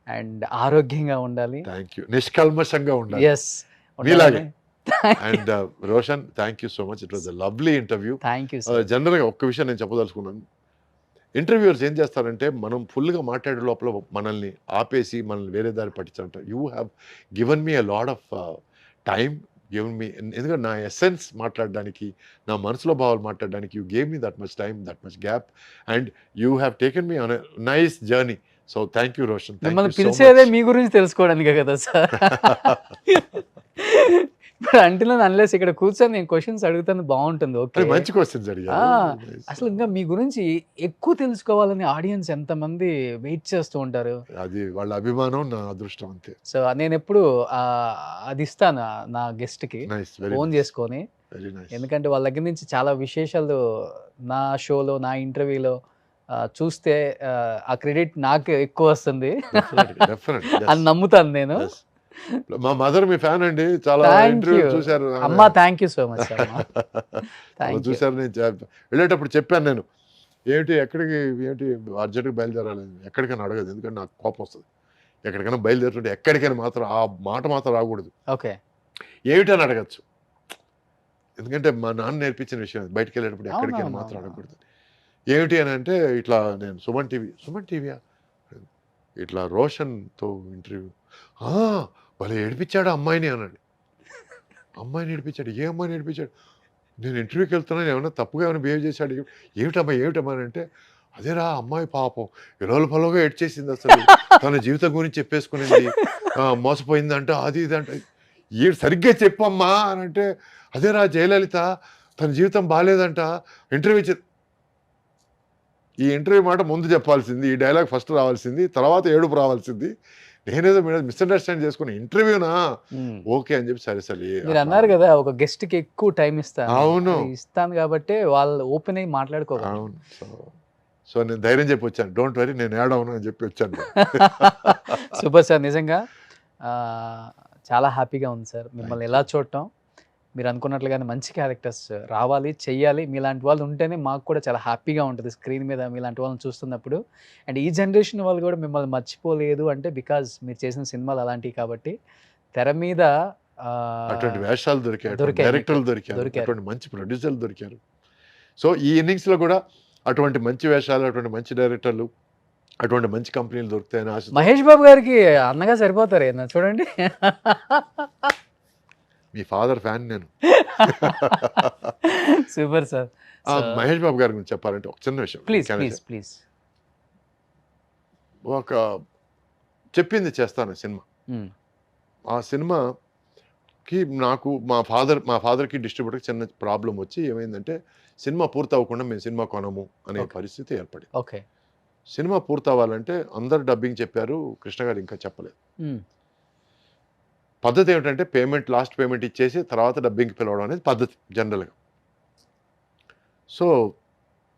Speaker 2: అండ్ ఆరోగ్యంగా ఉండాలి.
Speaker 3: Thank you. నిష్కల్మషంగా ఉండాలి.
Speaker 2: ఎస్.
Speaker 3: మీలాగే. And Roshan, thank you so much. It was a lovely interview.
Speaker 2: Thank you sir.
Speaker 3: జనరల్గా ఒక్క విషయం నేను చెప్పదలుచుకున్నాను. ఇంటర్వ్యూవర్స్ ఏం చేస్తారంటే మనం ఫుల్గా మాట్లాడే లోపల మనల్ని ఆపేసి మనల్ని వేరే దారి పట్టించాలంటారు. You have given me a lot of time, given me, ఎందుకంటే నా ఎసెన్స్ మాట్లాడడానికి, నా మనసులో భావాలు మాట్లాడడానికి you gave me that much time, that much gap, and you have taken me on a nice journey. So thank you Roshan.
Speaker 2: మిమ్మల్ని పిలిచేదే మీ గురించి తెలుసుకోవడానికే కదా సార్. ఇప్పుడు అంటిలో అన్లెస్ ఇక్కడ కూర్చొని నేను క్వశ్చన్స్ అడుగుతాను బాగుంటుంది. ఓకే,
Speaker 3: మంచి క్వశ్చన్స్ అడిగారు.
Speaker 2: అసలు ఇంకా మీ గురించి ఎక్కువ తెలుసుకోవాలని ఆడియన్స్ ఎంతమంది వెయిట్ చేస్తూ ఉంటారు.
Speaker 3: అది వాళ్ళ అభిమానం, నా అదృష్టం అంతే.
Speaker 2: సో నేను ఎప్పుడు అది ఇస్తాను నా గెస్ట్కి
Speaker 3: నైస్, వెరీ
Speaker 2: ఫోన్ చేసుకొని.
Speaker 3: Very nice.
Speaker 2: ఎందుకంటే వాళ్ళ దగ్గర నుంచి చాలా విశేషాలు నా షోలో, నా ఇంటర్వ్యూలో చూస్తే ఆ క్రెడిట్ నాకు ఎక్కువ వస్తుంది అని నమ్ముతాను నేను.
Speaker 3: మా మదర్ మీ ఫ్యాన్ అండి, చాలా
Speaker 2: Thank
Speaker 3: ఇంటర్వ్యూ
Speaker 2: you.
Speaker 3: చూశారు.
Speaker 2: అమ్మా, thank you so much sir.
Speaker 3: చూశారు. నేను వెళ్ళేటప్పుడు చెప్పాను, నేను ఏమిటి ఎక్కడికి, ఏమిటి అర్జెంట్గా బయలుదేరాలి, ఎక్కడికైనా అడగదు, ఎందుకంటే నాకు కోపం వస్తుంది. ఎక్కడికైనా బయలుదేరుతుంటే ఎక్కడికైనా మాత్రం ఆ మాట మాత్రం రాకూడదు.
Speaker 2: ఓకే.
Speaker 3: ఏమిటని అడగచ్చు, ఎందుకంటే మా నాన్న నేర్పించిన విషయం. బయటకు వెళ్ళేటప్పుడు ఎక్కడికైనా
Speaker 2: అవునవును,
Speaker 3: మాత్రం
Speaker 2: అవును.
Speaker 3: అడగకూడదు. ఏమిటి అని అంటే, ఇట్లా నేను సుమన్ టీవీయా, ఇట్లా రోషన్తో ఇంటర్వ్యూ, భలే ఏడిపించాడు అమ్మాయిని అన్నాడు. అమ్మాయిని ఏడిపించాడు? ఏ అమ్మాయిని ఏడిపించాడు? నేను ఇంటర్వ్యూకి వెళ్తున్నాను, ఏమైనా తప్పుగా ఏమైనా బిహేవ్ చేశాడు? ఏమిటమ్మా అని అంటే, అదేరా అమ్మాయి పాపం ఇరవై పొలగా ఏడ్చేసింది, అసలు తన జీవితం గురించి చెప్పేసుకునింది, మోసపోయిందంట, అది ఇది అంటే. సరిగ్గా చెప్పమ్మా అని అంటే, అదేరా జయలలిత తన జీవితం బాగాలేదంట, ఇంటర్వ్యూ ఈ ఇంటర్వ్యూ మాట ముందు చెప్పాల్సింది, ఈ డైలాగ్ ఫస్ట్ రావాల్సింది, తర్వాత ఏడుపు రావాల్సింది. నేనేదో మిస్అండర్స్టాండ్ చేసుకుని ఇంటర్వ్యూనా ఓకే అని చెప్పి సరే సరే.
Speaker 2: మీరు అన్నారు కదా ఒక గెస్ట్ కి ఎక్కువ టైం ఇస్తాను.
Speaker 3: అవును,
Speaker 2: ఇస్తాను కాబట్టి వాళ్ళు ఓపెన్ అయ్యి మాట్లాడుకోవాలి.
Speaker 3: అవును. సో నేను ధైర్యం చెప్పి వచ్చాను, డోంట్ వరీ నేను యాడ్ అవును అని చెప్పి వచ్చాను.
Speaker 2: సూపర్ సార్, నిజంగా చాలా హ్యాపీగా ఉంది సార్ మిమ్మల్ని ఎలా చూడటం. మీరు అనుకున్నట్లుగానే మంచి క్యారెక్టర్స్ రావాలి, చెయ్యాలి. మీలాంటి వాళ్ళు ఉంటేనే మాకు కూడా చాలా హ్యాపీగా ఉంటుంది స్క్రీన్ మీద మీలాంటి వాళ్ళని చూస్తున్నప్పుడు. అండ్ ఈ జనరేషన్ వాళ్ళు కూడా మిమ్మల్ని మర్చిపోలేదు అంటే బికాజ్ మీరు చేసిన సినిమాలు అలాంటివి కాబట్టి. తెర మీద
Speaker 3: అటువంటి వేషాలు దొరికారు,
Speaker 2: దొరికాయి,
Speaker 3: డైరెక్టర్లు దొరికారు, అటువంటి మంచి ప్రొడ్యూసర్లు దొరికారు. సో ఈ ఇన్నింగ్స్లో కూడా అటువంటి మంచి వేషాలు, అటువంటి మంచి డైరెక్టర్లు, అటువంటి మంచి కంపెనీలు దొరుకుతాయని ఆశ.
Speaker 2: మహేష్ బాబు గారికి అన్నగా సరిపోతారు ఏమన్నా చూడండి.
Speaker 3: మీ ఫాదర్ ఫ్యాన్ నేను.
Speaker 2: Super sir.
Speaker 3: మహేష్ బాబు గారి గురించి చెప్పాలంటే ఒక చిన్న విషయం.
Speaker 2: Please please please.
Speaker 3: ఒక చెప్పింది చేస్తాను సినిమా. ఆ సినిమాకి నాకు మా ఫాదర్కి డిస్ట్రిబ్యూటర్కి చిన్న ప్రాబ్లం వచ్చి ఏమైందంటే, సినిమా పూర్తి అవ్వకుండా మేము సినిమా కొనము అనే పరిస్థితి ఏర్పడింది.
Speaker 2: ఓకే.
Speaker 3: సినిమా పూర్తి అవ్వాలంటే అందరు డబ్బింగ్ చెప్పారు, కృష్ణ గారు ఇంకా చెప్పలేదు. పద్ధతి ఏమిటంటే లాస్ట్ పేమెంట్ ఇచ్చేసి తర్వాత డబ్బింగ్కి పిలవడం అనేది పద్ధతి జనరల్గా. సో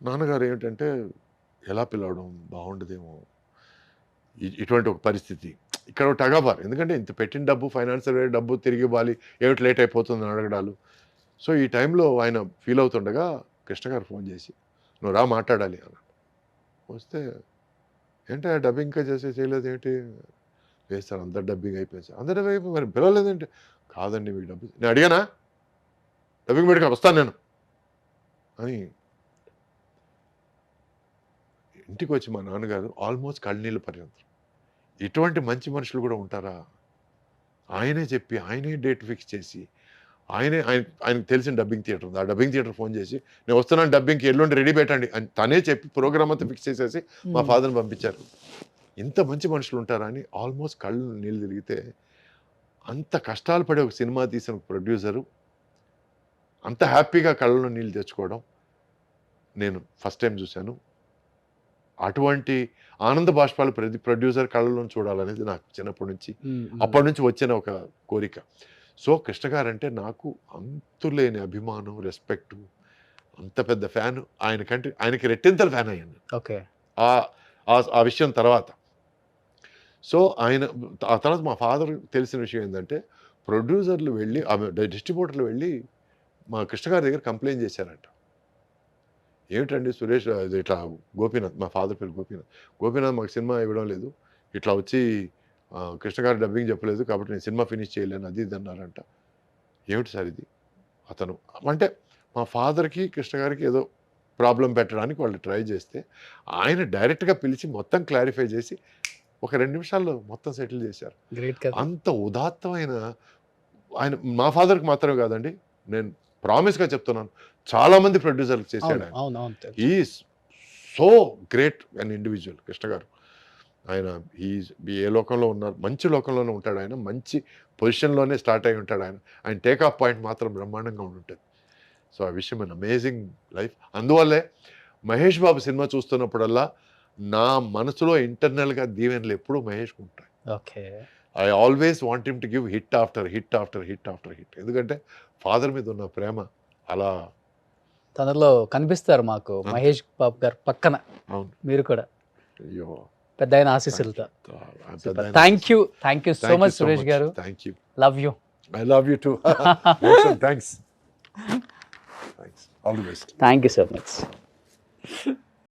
Speaker 3: నాన్నగారు ఏమిటంటే, ఎలా పిలవడం బాగుండదేమో, ఇటువంటి ఒక పరిస్థితి. ఇక్కడ ఒక టగాబార్, ఎందుకంటే ఇంత పెట్టిన డబ్బు, ఫైనాన్షియల్ డబ్బు తిరిగి ఇవ్వాలి, ఏమిటి లేట్ అయిపోతుందని అడగడాలు. సో ఈ టైంలో ఆయన ఫీల్ అవుతుండగా కృష్ణ గారు ఫోన్ చేసి, నువ్వు రా మాట్లాడాలి అన్నాడు. వస్తే ఏంటి డబ్బింగ్ ఇంకా చేయలేదు ఏంటి? లేదు సార్, అందరు డబ్బింగ్ అయిపోయింది సార్. అందరు డబ్బింగ్ అయిపోయి మరి పిలవలేదేంటి? కాదండి మీకు డబ్బు నేను అడిగానా, డబ్బింగ్ పెట్టుకొని వస్తాను నేను అని. ఇంటికి వచ్చి మా నాన్నగారు ఆల్మోస్ట్ కళ్ళనీళ్ళు పర్యంతం, ఇటువంటి మంచి మనుషులు కూడా ఉంటారా? ఆయనే చెప్పి, ఆయనే డేట్ ఫిక్స్ చేసి, ఆయనకు తెలిసిన డబ్బింగ్ థియేటర్ ఉంది, ఆ డబ్బింగ్ థియేటర్ ఫోన్ చేసి, నేను వస్తున్నాను డబ్బింగ్కి, ఎల్లుండి రెడీ పెట్టండి అని తనే చెప్పి ప్రోగ్రామ్ అంతా ఫిక్స్ చేసేసి మా ఫాదర్ని పంపించారు. ఇంత మంచి మనుషులు ఉంటారా అని ఆల్మోస్ట్ కళ్ళు నీళ్ళు తిరిగితే, అంత కష్టాలు పడే ఒక సినిమా తీసిన ప్రొడ్యూసరు అంత హ్యాపీగా కళ్ళలో నీళ్ళు తెచ్చుకోవడం నేను ఫస్ట్ టైం చూశాను. అటువంటి ఆనంద బాష్పాలు ప్రతి ప్రొడ్యూసర్ కళ్ళలో చూడాలనేది నాకు చిన్నప్పటి నుంచి, అప్పటి నుంచి వచ్చిన ఒక కోరిక. సో కృష్ణ గారు అంటే నాకు అంతులేని అభిమానం, రెస్పెక్టు, అంత పెద్ద ఫ్యాన్. ఆయనకి రెట్టింతల ఫ్యాన్ అయ్యాను
Speaker 2: ఓకే
Speaker 3: ఆ విషయం తర్వాత. సో ఆ తర్వాత మా ఫాదర్ తెలిసిన విషయం ఏంటంటే, ప్రొడ్యూసర్లు వెళ్ళి, డిస్ట్రిబ్యూటర్లు వెళ్ళి మా కృష్ణ గారి దగ్గర కంప్లైంట్ చేశారంట. ఏమిటండి సురేష్, ఇది ఇట్లా గోపీనాథ్, మా ఫాదర్ పేరు గోపీనాథ్ మాకు సినిమా ఇవ్వడం లేదు, ఇట్లా వచ్చి కృష్ణ గారు డబ్బింగ్ చెప్పలేదు కాబట్టి నేను సినిమా ఫినిష్ చేయలేను, అది ఇది అన్నారంట. ఏమిటి సార్ ఇది? అతను అంటే మా ఫాదర్కి కృష్ణ గారికి ఏదో ప్రాబ్లం పెట్టడానికి వాళ్ళు ట్రై చేస్తే, ఆయన డైరెక్ట్గా పిలిచి మొత్తం క్లారిఫై చేసి ఒక 2 నిమిషాల్లో మొత్తం సెటిల్ చేశారు. అంత ఉదాత్తమైన ఆయన మా ఫాదర్కి మాత్రమే కాదండి, నేను ప్రామిస్గా చెప్తున్నాను, చాలామంది ప్రొడ్యూసర్లు చేశాడు ఆయన. Is so great an individual Krishna గారు. ఆయన ఏ లోకంలో ఉన్నారు, మంచి లోకంలోనే ఉంటాడు ఆయన, మంచి పొజిషన్లోనే స్టార్ట్ అయి ఉంటాడు ఆయన టేక్ ఆఫ్ పాయింట్ మాత్రం బ్రహ్మాండంగా ఉంటుంది. సో ఆ విషయం అన్ అమేజింగ్ లైఫ్. అందువల్లే మహేష్ బాబు సినిమా చూస్తున్నప్పుడల్లా నా మనసులో ఇంటర్నల్గా దీవెనలు ఎప్పుడూ మహేష్కి ఉంటాయి.
Speaker 2: Okay,
Speaker 3: I always want him to give hit after hit after hit after hit. ఎందుకంటే ఫాదర్ మీద ఉన్న ప్రేమ అలా
Speaker 2: తనలో కనిపిస్తారు మాకు మహేష్ బాబు గారు పక్కన.
Speaker 3: అవును,
Speaker 2: మీరు కూడా
Speaker 3: అయ్యో
Speaker 2: పెద్ద ఆయన ఆశీస్సులతో. Thank you so much Suresh గారు.
Speaker 3: Thank you.
Speaker 2: Love you.
Speaker 3: I love you too. Thanks. All the best.
Speaker 2: Thank you so much.